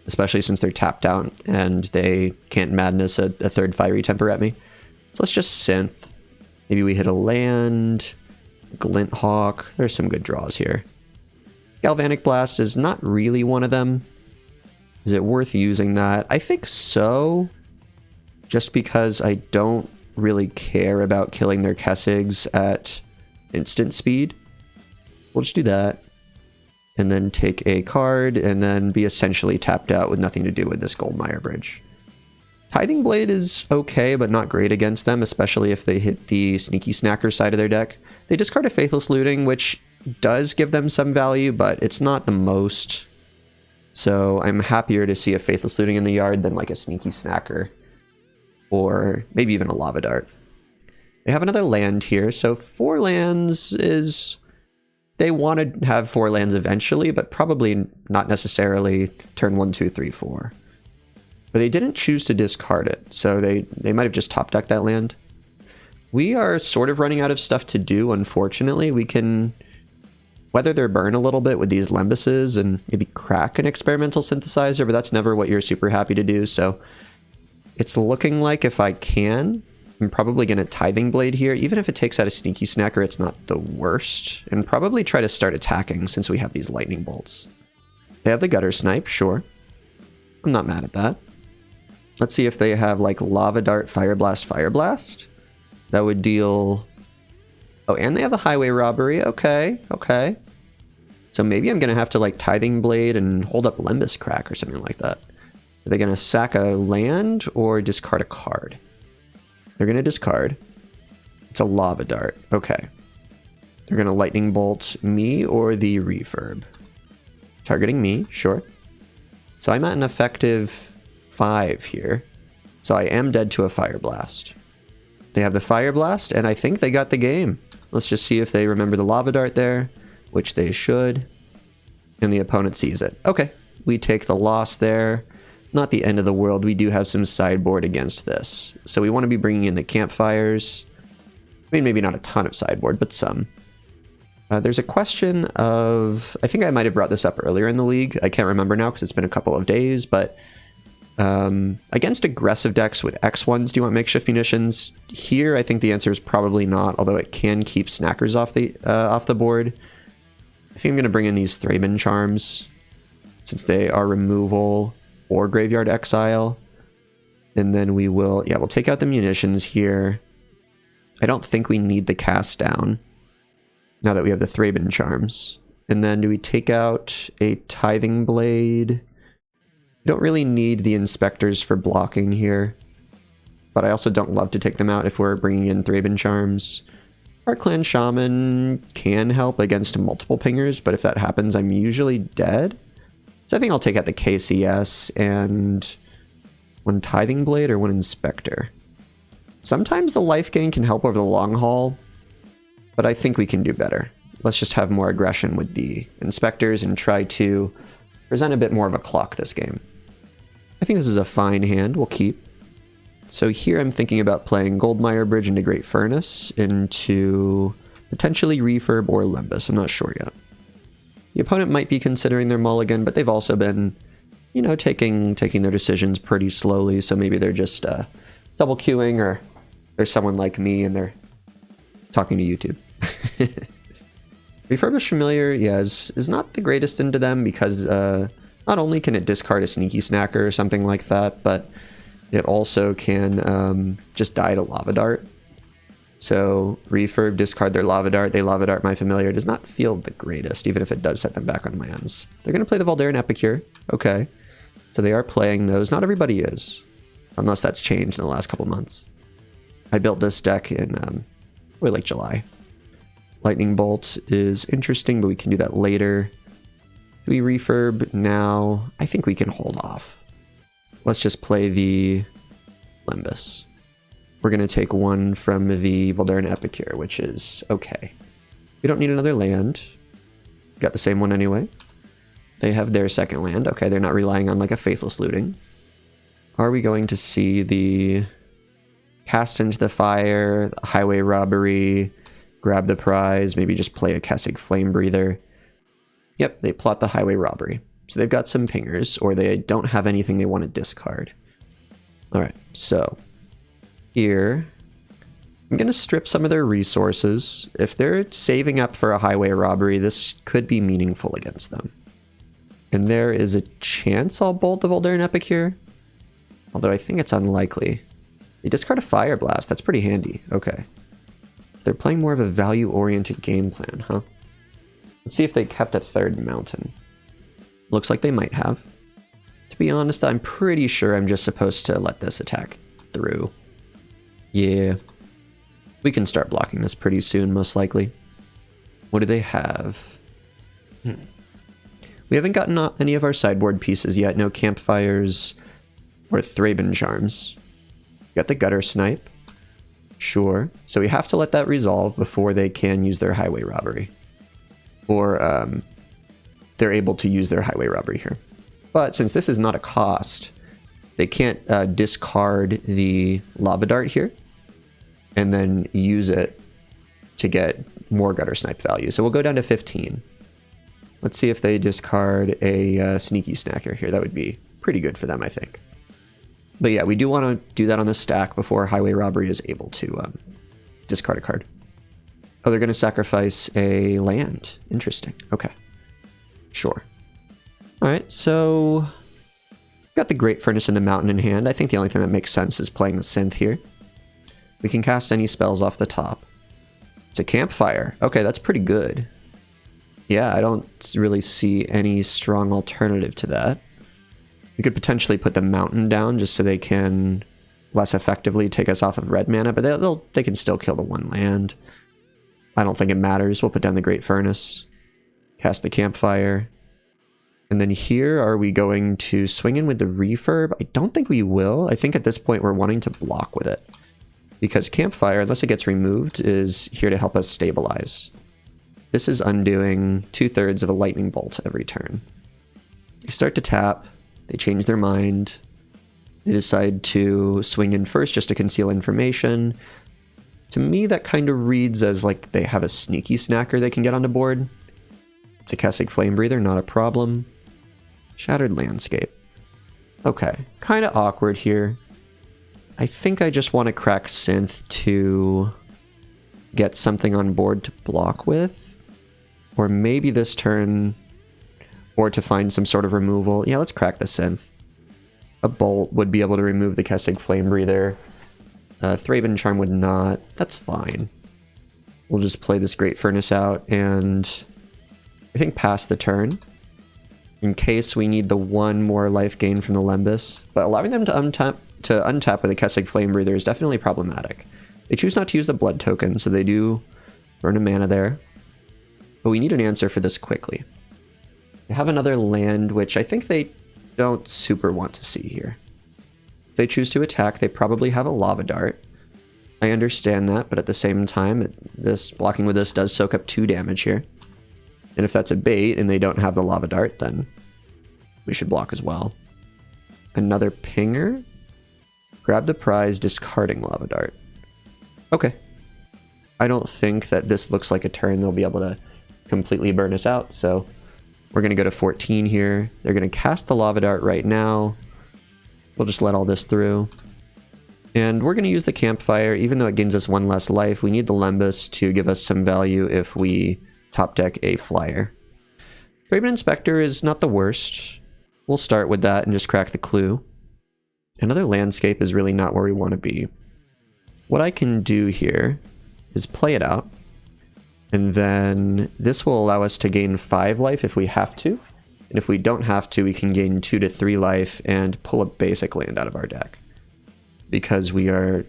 Especially since they're tapped out and they can't Madness a third Fiery Temper at me. So let's just Synth. Maybe we hit a land, Glint Hawk. There's some good draws here. Galvanic Blast is not really one of them. Is it worth using that? I think so. Just because I don't really care about killing their Kessigs at instant speed. We'll just do that. And then take a card, and then be essentially tapped out with nothing to do with this Goldmire Bridge. Tithing Blade is okay, but not great against them, especially if they hit the Sneaky Snacker side of their deck. They discard a Faithless Looting, which does give them some value, but it's not the most. So I'm happier to see a Faithless Looting in the yard than like a Sneaky Snacker. Or maybe even a Lava Dart. They have another land here, so 4 lands is... They want to have 4 lands eventually, but probably not necessarily turn 1, 2, 3, 4. But they didn't choose to discard it, so they might have just top decked that land. We are sort of running out of stuff to do, unfortunately. We can weather their burn a little bit with these Lembuses and maybe crack an Experimental Synthesizer, but that's never what you're super happy to do, so it's looking like if I can, I'm probably going to Tithing Blade here. Even if it takes out a Sneaky Snacker, it's not the worst. And probably try to start attacking since we have these Lightning Bolts. They have the Gutter Snipe, sure. I'm not mad at that. Let's see if they have like Lava Dart, Fire Blast, Fire Blast. That would deal... Oh, and they have the Highway Robbery. Okay, okay. So maybe I'm going to have to like Tithing Blade and hold up Limbus Crack or something like that. Are they going to sack a land or discard a card? They're going to discard. It's a Lava Dart. Okay. They're going to Lightning Bolt me or the Refurb. Targeting me, sure. So I'm at an effective 5 here. So I am dead to a Fire Blast. They have the Fire Blast, and I think they got the game. Let's just see if they remember the Lava Dart there, which they should. And the opponent sees it. Okay. We take the loss there. Not the end of the world. We do have some sideboard against this. So we want to be bringing in the campfires. I mean, maybe not a ton of sideboard, but some. There's a question of... I think I might have brought this up earlier in the league. I can't remember now because it's been a couple of days, but... against aggressive decks with X1s, do you want makeshift munitions? Here, I think the answer is probably not, although it can keep snackers off the board. I think I'm going to bring in these Thraben Charms, since they are removal... or Graveyard Exile. And then we will, yeah, we'll take out the munitions here. I don't think we need the Cast Down, now that we have the Thraben Charms. And then do we take out a Tithing Blade? We don't really need the Inspectors for blocking here. But I also don't love to take them out if we're bringing in Thraben Charms. Our Clan Shaman can help against multiple pingers, but if that happens, I'm usually dead. So I think I'll take out the KCS and 1 Tithing Blade or 1 Inspector. Sometimes the life gain can help over the long haul, but I think we can do better. Let's just have more aggression with the Inspectors and try to present a bit more of a clock this game. I think this is a fine hand. We'll keep. So here I'm thinking about playing Goldmire Bridge into Great Furnace, into potentially Refurb or Limbus. I'm not sure yet. The opponent might be considering their mulligan, but they've also been, you know, taking their decisions pretty slowly, so maybe they're just double queuing, or there's someone like me and they're talking to YouTube. Refurbished Familiar, yeah, is not the greatest into them because not only can it discard a Sneaky Snacker or something like that, but it also can just die to Lava Dart. So Refurb, discard their Lava Dart, they Lava Dart my Familiar. It does not feel the greatest, even if it does set them back on lands. They're going to play the Voldaren Epicure. Okay. So they are playing those. Not everybody is, unless that's changed in the last couple months. I built this deck in probably like July. Lightning Bolt is interesting, but we can do that later. Do we refurb now? I think we can hold off. Let's just play the Limbus. We're going to take one from the Voldaren Epicure, which is okay. We don't need another land. Got the same one anyway. They have their second land. Okay, they're not relying on like a Faithless Looting. Are we going to see the Cast into the Fire, the Highway Robbery, grab the prize, maybe just play a Kessig Flame Breather? Yep, they plot the Highway Robbery. So they've got some pingers, or they don't have anything they want to discard. Alright, so here, I'm going to strip some of their resources. If they're saving up for a Highway Robbery, this could be meaningful against them. And there is a chance I'll bolt the Voldaren Epicure, although I think it's unlikely. They discard a Fire Blast, that's pretty handy. Okay. So they're playing more of a value-oriented game plan, huh? Let's see if they kept a third mountain. Looks like they might have. To be honest, I'm pretty sure I'm just supposed to let this attack through. Yeah. We can start blocking this pretty soon, most likely. What do they have? We haven't gotten any of our sideboard pieces yet. No Campfires or Thraben Charms. Got the Gutter Snipe. Sure. So we have to let that resolve before they can use their Highway Robbery. Or they're able to use their Highway Robbery here. But since this is not a cost, they can't discard the Lava Dart here and then use it to get more Gutter Snipe value. So we'll go down to 15. Let's see if they discard a Sneaky Snacker here. That would be pretty good for them, I think. But yeah, we do want to do that on the stack before Highway Robbery is able to discard a card. Oh, they're going to sacrifice a land. Interesting. Okay. Sure. All right, so got the Great Furnace and the Mountain in hand. I think the only thing that makes sense is playing the Synth here. We can cast any spells off the top. It's a Campfire. Okay, that's pretty good. Yeah, I don't really see any strong alternative to that. We could potentially put the Mountain down just so they can less effectively take us off of red mana, but they can still kill the one land. I don't think it matters. We'll put down the Great Furnace, cast the Campfire, and then here, are we going to swing in with the Refurb? I don't think we will. I think at this point we're wanting to block with it, because Campfire, unless it gets removed, is here to help us stabilize. This is undoing 2/3 of a Lightning Bolt every turn. They start to tap, they change their mind, they decide to swing in first just to conceal information. To me, that kind of reads as like they have a Sneaky Snacker they can get on the board. It's a Kessig Flame Breather, not a problem. Shattered Landscape. Okay, kind of awkward here. I think I just want to crack Synth to get something on board to block with. Or maybe this turn, or to find some sort of removal. Yeah, let's crack the Synth. A Bolt would be able to remove the Kessig Flame Breather. Thraben Charm would not. That's fine. We'll just play this Great Furnace out and I think pass the turn in case we need the one more life gain from the Limbus. But allowing them to untap with a Kessig Flame Breather is definitely problematic. They choose not to use the blood token, so they do burn a mana there. But we need an answer for this quickly. They have another land, which I think they don't super want to see here. If they choose to attack, they probably have a Lava Dart. I understand that, but at the same time, this blocking with this does soak up 2 damage here. And if that's a bait and they don't have the Lava Dart, then we should block as well. Another Pinger. Grab the prize, discarding Lava Dart. Okay. I don't think that this looks like a turn they'll be able to completely burn us out, so we're going to go to 14 here. They're going to cast the Lava Dart right now. We'll just let all this through. And we're going to use the Campfire, even though it gains us 1 less life. We need the Limbus to give us some value if we top deck a flyer. Raven Inspector is not the worst. We'll start with that and just crack the clue. Another landscape is really not where we want to be. What I can do here is play it out. And then this will allow us to gain 5 life if we have to. And if we don't have to, we can gain 2 to 3 life and pull a basic land out of our deck. Because we are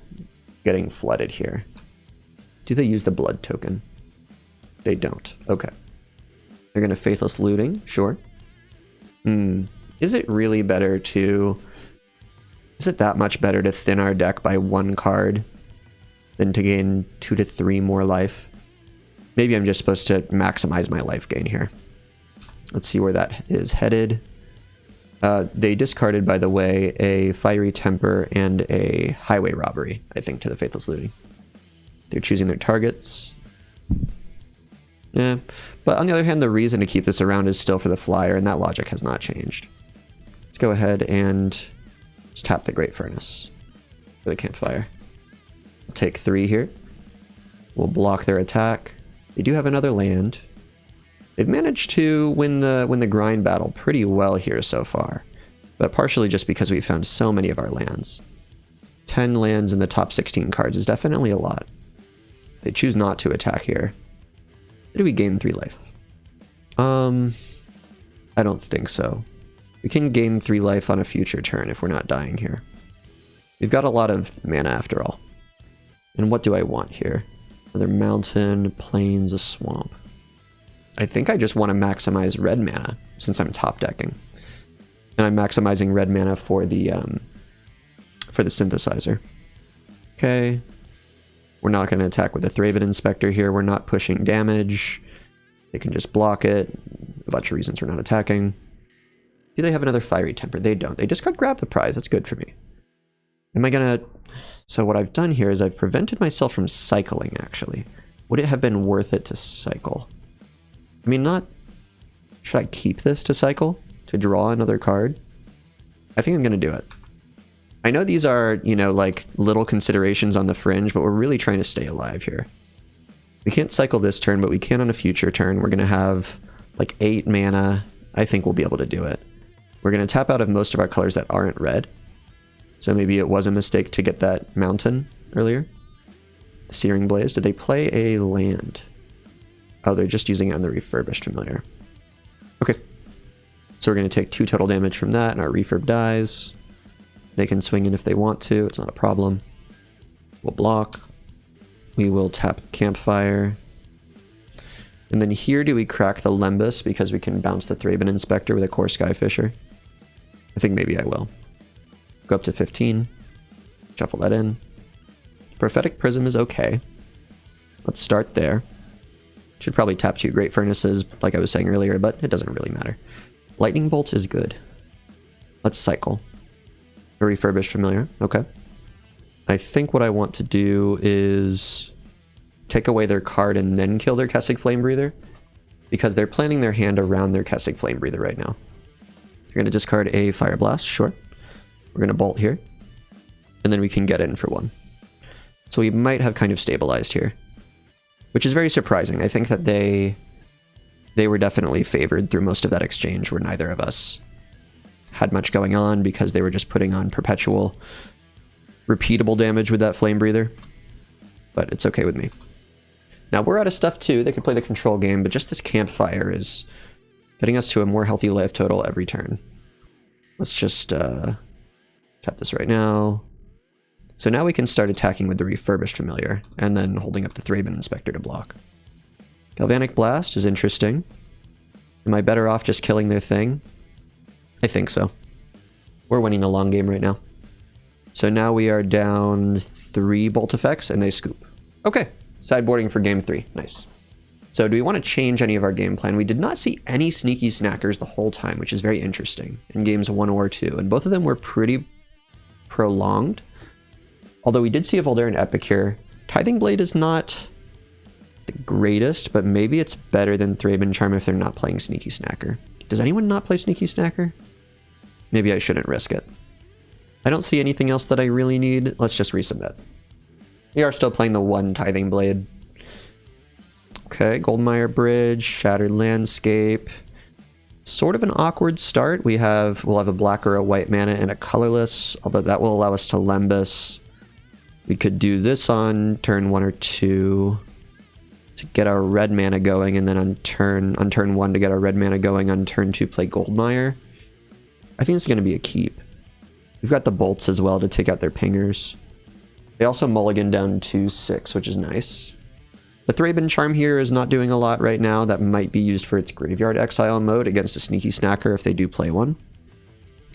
getting flooded here. Do they use the blood token? They don't. Okay. They're going to Faithless Looting. Sure. Is it really better to... Is it that much better to thin our deck by 1 card than to gain 2 to 3 more life? Maybe I'm just supposed to maximize my life gain here. Let's see where that is headed. They discarded, by the way, a Fiery Temper and a Highway Robbery, I think, to the Faithless Looting. They're choosing their targets. Yeah, but on the other hand, the reason to keep this around is still for the flyer, and that logic has not changed. Let's go ahead and just tap the Great Furnace for the Campfire. We'll take 3 here. We'll block their attack. They do have another land. They've managed to win the grind battle pretty well here so far, but partially just because we found so many of our lands. 10 lands in the top 16 cards is definitely a lot. They choose not to attack here. Do we gain 3 life? I don't think so. We can gain 3 life on a future turn if we're not dying here. We've got a lot of mana after all. And what do I want here? Another mountain, plains, a swamp. I think I just want to maximize red mana since I'm top decking. And I'm maximizing red mana for the synthesizer. Okay. We're not going to attack with the Thraben Inspector here. We're not pushing damage. They can just block it. A bunch of reasons we're not attacking. Do they have another Fiery Temper? They don't. They just got Grab the Prize. That's good for me. Am I going to... So what I've done here is I've prevented myself from cycling, actually. Would it have been worth it to cycle? I mean, not... Should I keep this to cycle? To draw another card? I think I'm going to do it. I know these are, you know, like, little considerations on the fringe, but we're really trying to stay alive here. We can't cycle this turn, but we can on a future turn. We're going to have, like, 8 mana. I think we'll be able to do it. We're going to tap out of most of our colors that aren't red. So maybe it was a mistake to get that mountain earlier. Searing Blaze. Did they play a land? Oh, they're just using it on the Refurbished Familiar. Okay. So we're going to take 2 total damage from that, and our refurb dies. They can swing in if they want to. It's not a problem. We'll block. We will tap the Campfire. And then here do we crack the Lembus because we can bounce the Thraben Inspector with a Core Skyfisher? I think maybe I will. Go up to 15. Shuffle that in. Prophetic Prism is okay. Let's start there. Should probably tap 2 Great Furnaces, like I was saying earlier, but it doesn't really matter. Lightning Bolt is good. Let's cycle. A Refurbished Familiar. Okay. I think what I want to do is take away their card and then kill their Kessig Flame Breather, because they're planning their hand around their Kessig Flame Breather right now. They're going to discard a Fire Blast, sure. We're going to bolt here, and then we can get in for 1. So we might have kind of stabilized here, which is very surprising. I think that they were definitely favored through most of that exchange where neither of us had much going on because they were just putting on perpetual, repeatable damage with that Flame Breather. But it's okay with me. Now we're out of stuff too. They could play the control game, but just this Campfire is getting us to a more healthy life total every turn. Let's just tap this right now. So now we can start attacking with the Refurbished Familiar, and then holding up the Thraben Inspector to block. Galvanic Blast is interesting. Am I better off just killing their thing? I think so. We're winning the long game right now. So now we are down 3 bolt effects, and they scoop. Okay, sideboarding for game 3. Nice. So do we want to change any of our game plan? We did not see any sneaky snackers the whole time, which is very interesting, in games 1 or 2, and both of them were pretty prolonged. Although we did see a Voldaren Epicure. Tithing Blade is not the greatest, but maybe it's better than Thraben Charm if they're not playing Sneaky Snacker. Does anyone not play Sneaky Snacker? Maybe I shouldn't risk it. I don't see anything else that I really need. Let's just resubmit. We are still playing the 1 Tithing Blade. Okay, Goldmire Bridge, Shattered Landscape. Sort of an awkward start. We'll have a black or a white mana and a colorless, although that will allow us to Lembus. We could do this on turn 1 or 2. to get our red mana going, and then on turn 1 to get our red mana going, on turn 2 play Goldmire. I think it's going to be a keep. We've got the bolts as well to take out their pingers. They also mulligan down to 6, which is nice. The Thraben Charm here is not doing a lot right now. That might be used for its Graveyard Exile mode against a Sneaky Snacker if they do play one.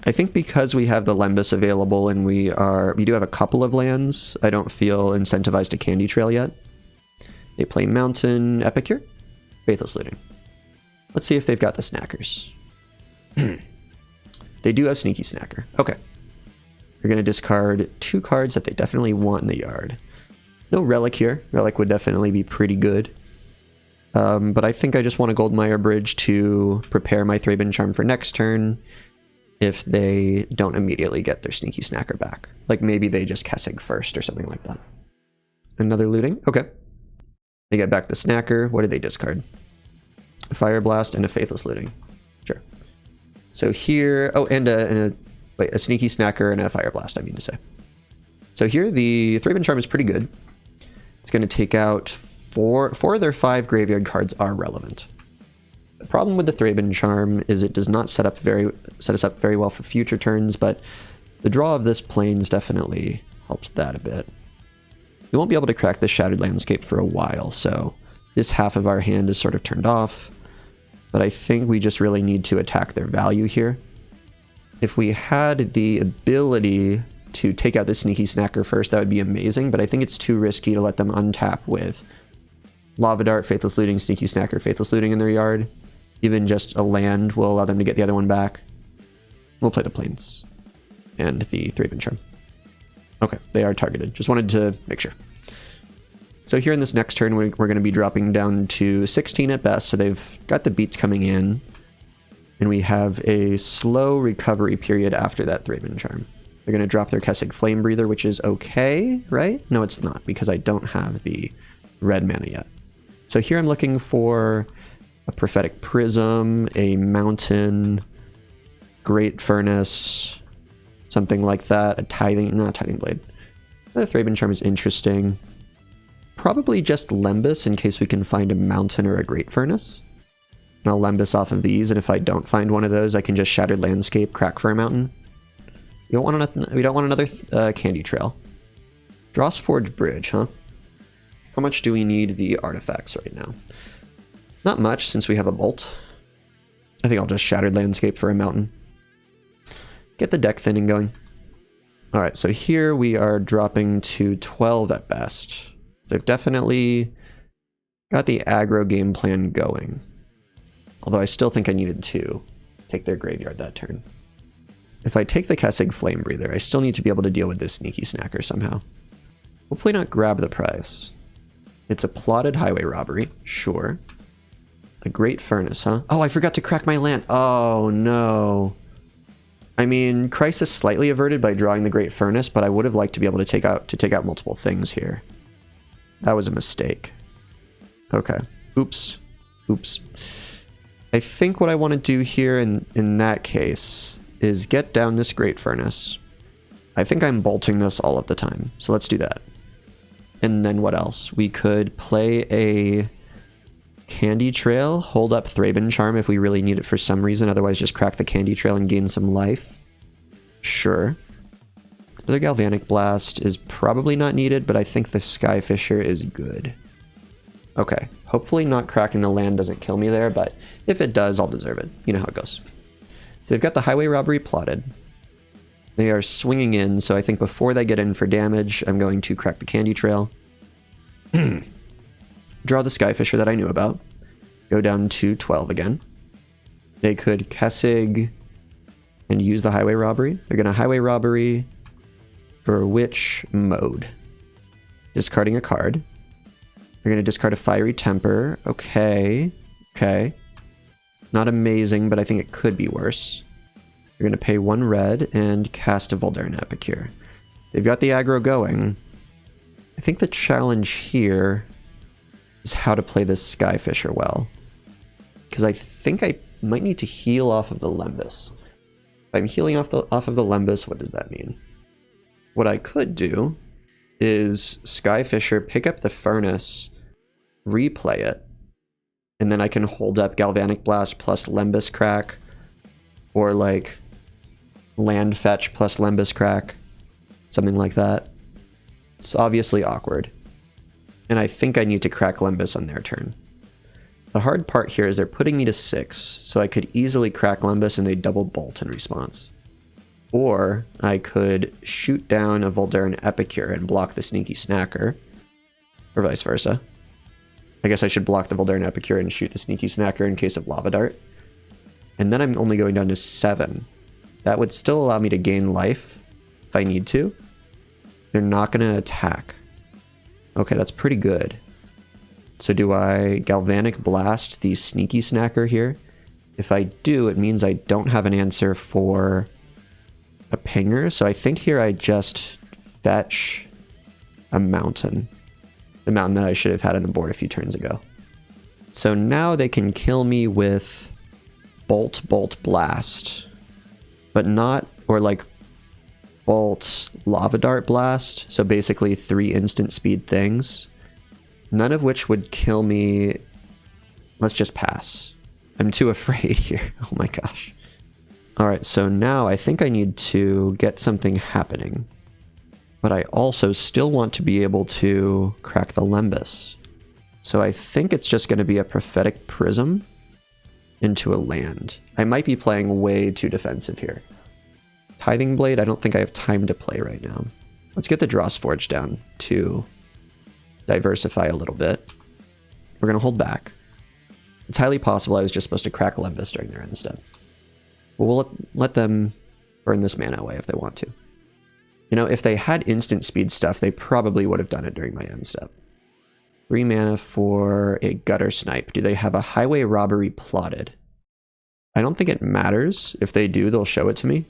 I think because we have the Lembas available and we do have a couple of lands, I don't feel incentivized to Candy Trail yet. They play Mountain Epicure, Faithless Looting. Let's see if they've got the Snackers. They do have Sneaky Snacker. Okay. They're going to discard 2 cards that they definitely want in the yard. No Relic here. Relic would definitely be pretty good. But I think I just want a Goldmire Bridge to prepare my Thraben Charm for next turn if they don't immediately get their Sneaky Snacker back. Like maybe they just Kessig first or something like that. Another looting? Okay. They get back the Snacker. What did they discard? A Fire Blast and a Faithless Looting. Sure. So here... Oh, and a Sneaky Snacker and a Fire Blast, I mean to say. So here the Thraben Charm is pretty good. It's going to take out 4 of their 5 graveyard cards are relevant. The problem with the Thraben Charm is it does not set us up very well for future turns, but the draw of this Plains definitely helps that a bit. We won't be able to crack the Shattered Landscape for a while, so this half of our hand is sort of turned off, but I think we just really need to attack their value here. If we had the ability to take out the Sneaky Snacker first, that would be amazing, but I think it's too risky to let them untap with Lava Dart, Faithless Looting, Sneaky Snacker, Faithless Looting in their yard. Even just a land will allow them to get the other one back. We'll play the Plains and the Thraben Charm. Okay, they are targeted. Just wanted to make sure. So here in this next turn, we're going to be dropping down to 16 at best, so they've got the beats coming in, and we have a slow recovery period after that Thraben Charm. They're going to drop their Kessig Flame Breather, which is okay, right? No, it's not, because I don't have the red mana yet. So here I'm looking for a Prophetic Prism, a Mountain, Great Furnace, something like that. A Tithing Blade. The Thraben Charm is interesting. Probably just Lembas in case we can find a Mountain or a Great Furnace. And I'll Lembas off of these, and if I don't find one of those, I can just Shattered Landscape, crack for a Mountain. We don't want another Candy Trail. Dross Forge Bridge, huh? How much do we need the artifacts right now? Not much, since we have a Bolt. I think I'll just Shattered Landscape for a Mountain. Get the deck thinning going. Alright, so here we are dropping to 12 at best. They've definitely got the aggro game plan going. Although I still think I needed to take their graveyard that turn. If I take the Kessig Flame Breather, I still need to be able to deal with this Sneaky Snacker somehow. Hopefully not grab the prize. It's a plotted highway robbery, sure. A Great Furnace, huh? Oh, I forgot to crack my land. Oh, no. I mean, Crisis slightly averted by drawing the Great Furnace, but I would have liked to be able to take out multiple things here. That was a mistake. Okay. Oops. Oops. I think what I want to do here in that case is get down this Great Furnace. I think I'm bolting this all of the time, so let's do that. And then what else? We could play a Candy Trail, hold up Thraben Charm if we really need it for some reason, otherwise just crack the Candy Trail and gain some life. Sure. The Galvanic Blast is probably not needed, but I think the Skyfisher is good. Okay, hopefully not cracking the land doesn't kill me there, but if it does, I'll deserve it. You know how it goes. So they've got the Highway Robbery plotted. They are swinging in, so I think before they get in for damage, I'm going to crack the Candy Trail. Draw the Skyfisher that I knew about. Go down to 12 again. They could Kessig and use the Highway Robbery. They're going to Highway Robbery for which mode? Discarding a card. They're going to discard a Fiery Temper. Okay. Okay. Not amazing, but I think it could be worse. They're going to pay 1 red and cast a Voldaren Epicure. They've got the aggro going. I think the challenge here is how to play this Skyfisher well. Because I think I might need to heal off of the Lembas. If I'm healing off of the Lembas, what does that mean? What I could do is Skyfisher, pick up the Furnace, replay it, and then I can hold up Galvanic Blast plus Lembus Crack, or like Land Fetch plus Lembus Crack, something like that. It's obviously awkward, and I think I need to crack Lembus on their turn. The hard part here is they're putting me to 6, so I could easily crack Lembus and they double bolt in response. Or I could shoot down a Voldaren Epicure and block the Sneaky Snacker, or vice versa. I guess I should block the Voldaren Epicure and shoot the Sneaky Snacker in case of Lava Dart. And then I'm only going down to 7. That would still allow me to gain life if I need to. They're not going to attack. Okay, that's pretty good. So do I Galvanic Blast the Sneaky Snacker here? If I do, it means I don't have an answer for a pinger. So I think here I just fetch a mountain. The mountain that I should have had on the board a few turns ago. So now they can kill me with Bolt, Bolt, Blast. But not, or like Bolt, Lava Dart, Blast. So basically 3 instant speed things. None of which would kill me. Let's just pass. I'm too afraid here. Oh my gosh. Alright, so now I think I need to get something happening. But I also still want to be able to crack the Lembus. So I think it's just going to be a Prophetic Prism into a land. I might be playing way too defensive here. Tithing Blade, I don't think I have time to play right now. Let's get the Dross Forge down to diversify a little bit. We're going to hold back. It's highly possible I was just supposed to crack Lembus during their end step. But we'll let them burn this mana away if they want to. You know, if they had instant speed stuff, they probably would have done it during my end step. 3 mana for a Gutter Snipe. Do they have a Highway Robbery plotted? I don't think it matters. If they do, they'll show it to me.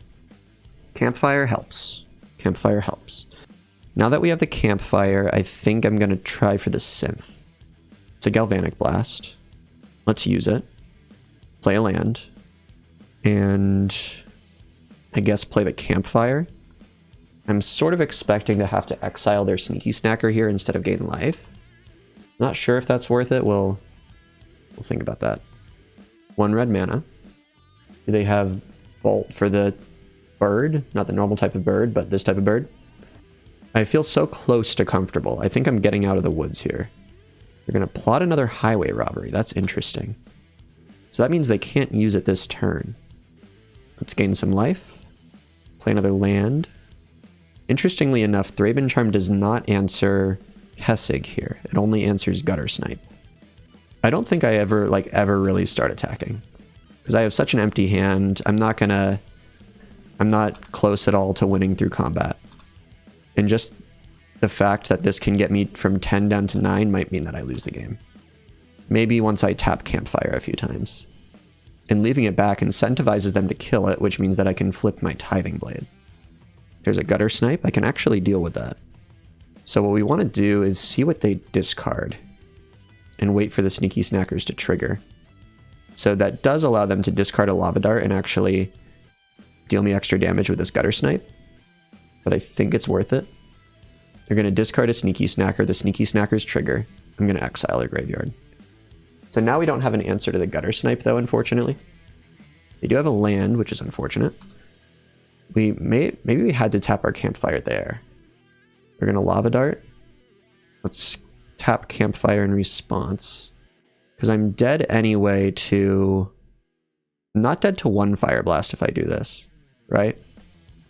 Campfire helps. Campfire helps. Now that we have the Campfire, I think I'm going to try for the Synth. It's a Galvanic Blast. Let's use it. Play a land. And I guess play the Campfire. I'm sort of expecting to have to exile their Sneaky Snacker here instead of gain life. Not sure if that's worth it. We'll think about that. 1 red mana. Do they have Bolt for the bird? Not the normal type of bird, but this type of bird. I feel so close to comfortable. I think I'm getting out of the woods here. They're going to plot another Highway Robbery. That's interesting. So that means they can't use it this turn. Let's gain some life. Play another land. Interestingly enough, Thraben Charm does not answer Hessig here. It only answers Gutter Snipe. I don't think I ever really start attacking. Because I have such an empty hand, I'm not close at all to winning through combat. And just the fact that this can get me from 10 down to 9 might mean that I lose the game. Maybe once I tap Campfire a few times. And leaving it back incentivizes them to kill it, which means that I can flip my Tithing Blade. There's a Gutter Snipe. I can actually deal with that. So what we want to do is see what they discard and wait for the Sneaky Snackers to trigger. So that does allow them to discard a Lava Dart and actually deal me extra damage with this Gutter Snipe. But I think it's worth it. They're going to discard a Sneaky Snacker. The Sneaky Snackers trigger. I'm going to exile their graveyard. So now we don't have an answer to the Gutter Snipe, though, unfortunately. They do have a land, which is unfortunate. Maybe we had to tap our Campfire there. We're going to Lava Dart. Let's tap Campfire in response. Because I'm dead anyway to... I'm not dead to 1 Fire Blast if I do this, right?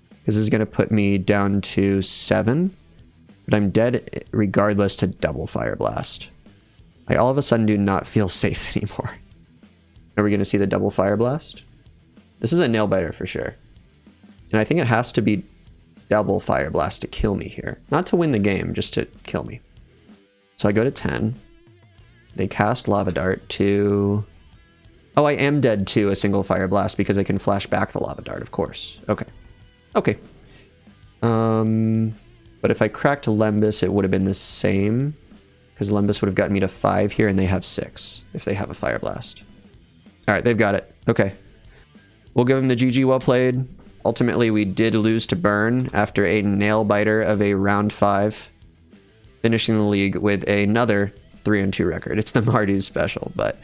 Because this is going to put me down to 7. But I'm dead regardless to double Fire Blast. I all of a sudden do not feel safe anymore. Are we going to see the double Fire Blast? This is a nail biter for sure. And I think it has to be double Fire Blast to kill me here. Not to win the game, just to kill me. So I go to 10. They cast Lava Dart to... Oh, I am dead to a single Fire Blast because I can flash back the Lava Dart, of course. Okay. Okay. But if I cracked Lembus, it would have been the same. Because Lembus would have gotten me to 5 here, and they have 6 if they have a Fire Blast. Alright, they've got it. Okay. We'll give them the GG, well played. Ultimately, we did lose to Burn after a nail-biter of a round 5. Finishing the league with another 3-2 record. It's the Mardu special, but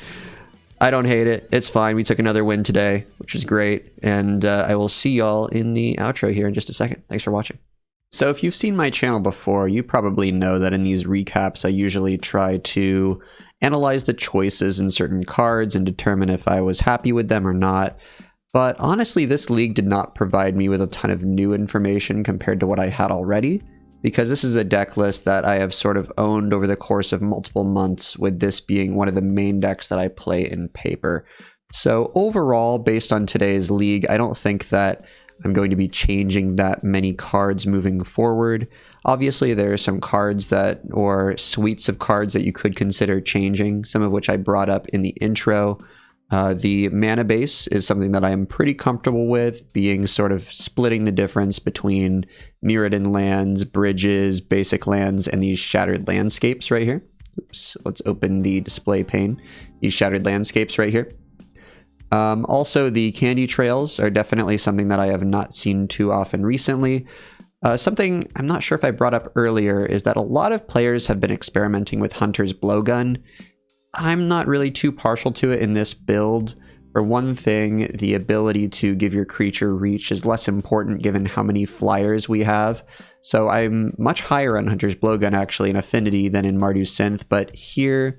I don't hate it. It's fine. We took another win today, which is great. And I will see y'all in the outro here in just a second. Thanks for watching. So if you've seen my channel before, you probably know that in these recaps, I usually try to analyze the choices in certain cards and determine if I was happy with them or not. But honestly, this league did not provide me with a ton of new information compared to what I had already, because this is a deck list that I have sort of owned over the course of multiple months, with this being one of the main decks that I play in Pauper. So overall, based on today's league, I don't think that I'm going to be changing that many cards moving forward. Obviously, there are some cards that, or suites of cards that you could consider changing, some of which I brought up in the intro. The mana base is something that I am pretty comfortable with, being sort of splitting the difference between Mirrodin lands, bridges, basic lands, and these shattered landscapes right here. Oops, let's open the display pane. These shattered landscapes right here. Also, the candy trails are definitely something that I have not seen too often recently. Something I'm not sure if I brought up earlier is that a lot of players have been experimenting with Hunter's Blowgun. I'm not really too partial to it in this build. For one thing, the ability to give your creature reach is less important given how many flyers we have. So I'm much higher on Hunter's Blowgun actually in Affinity than in Mardu Synth, but here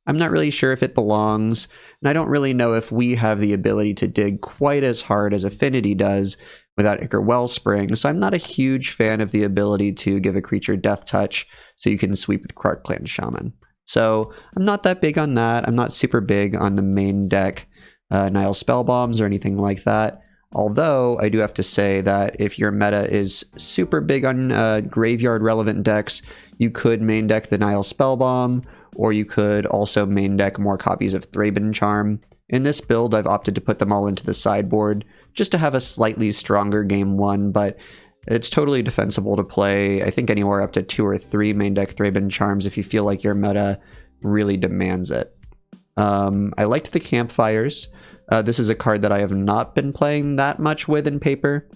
I'm not really sure if it belongs, and I don't really know if we have the ability to dig quite as hard as Affinity does without Ichor Wellspring, so I'm not a huge fan of the ability to give a creature Death Touch so you can sweep with Krark Clan Shaman. So I'm not that big on that. I'm not super big on the main deck Nile Spellbombs or anything like that. Although I do have to say that if your meta is super big on graveyard relevant decks, you could main deck the Nile Spellbomb, or you could also main deck more copies of Thraben Charm. In this build, I've opted to put them all into the sideboard just to have a slightly stronger game one, but it's totally defensible to play, I think, anywhere up to 2 or 3 main deck Thraben Charms if you feel like your meta really demands it. I liked the Campfires. This is a card that I have not been playing that much with in Pauper,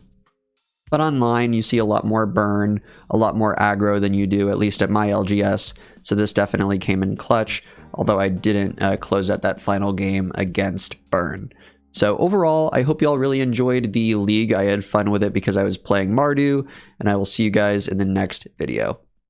but online you see a lot more burn, a lot more aggro than you do, at least at my LGS, so this definitely came in clutch, although I didn't close out that final game against burn. So overall, I hope y'all really enjoyed the league. I had fun with it because I was playing Mardu, and I will see you guys in the next video.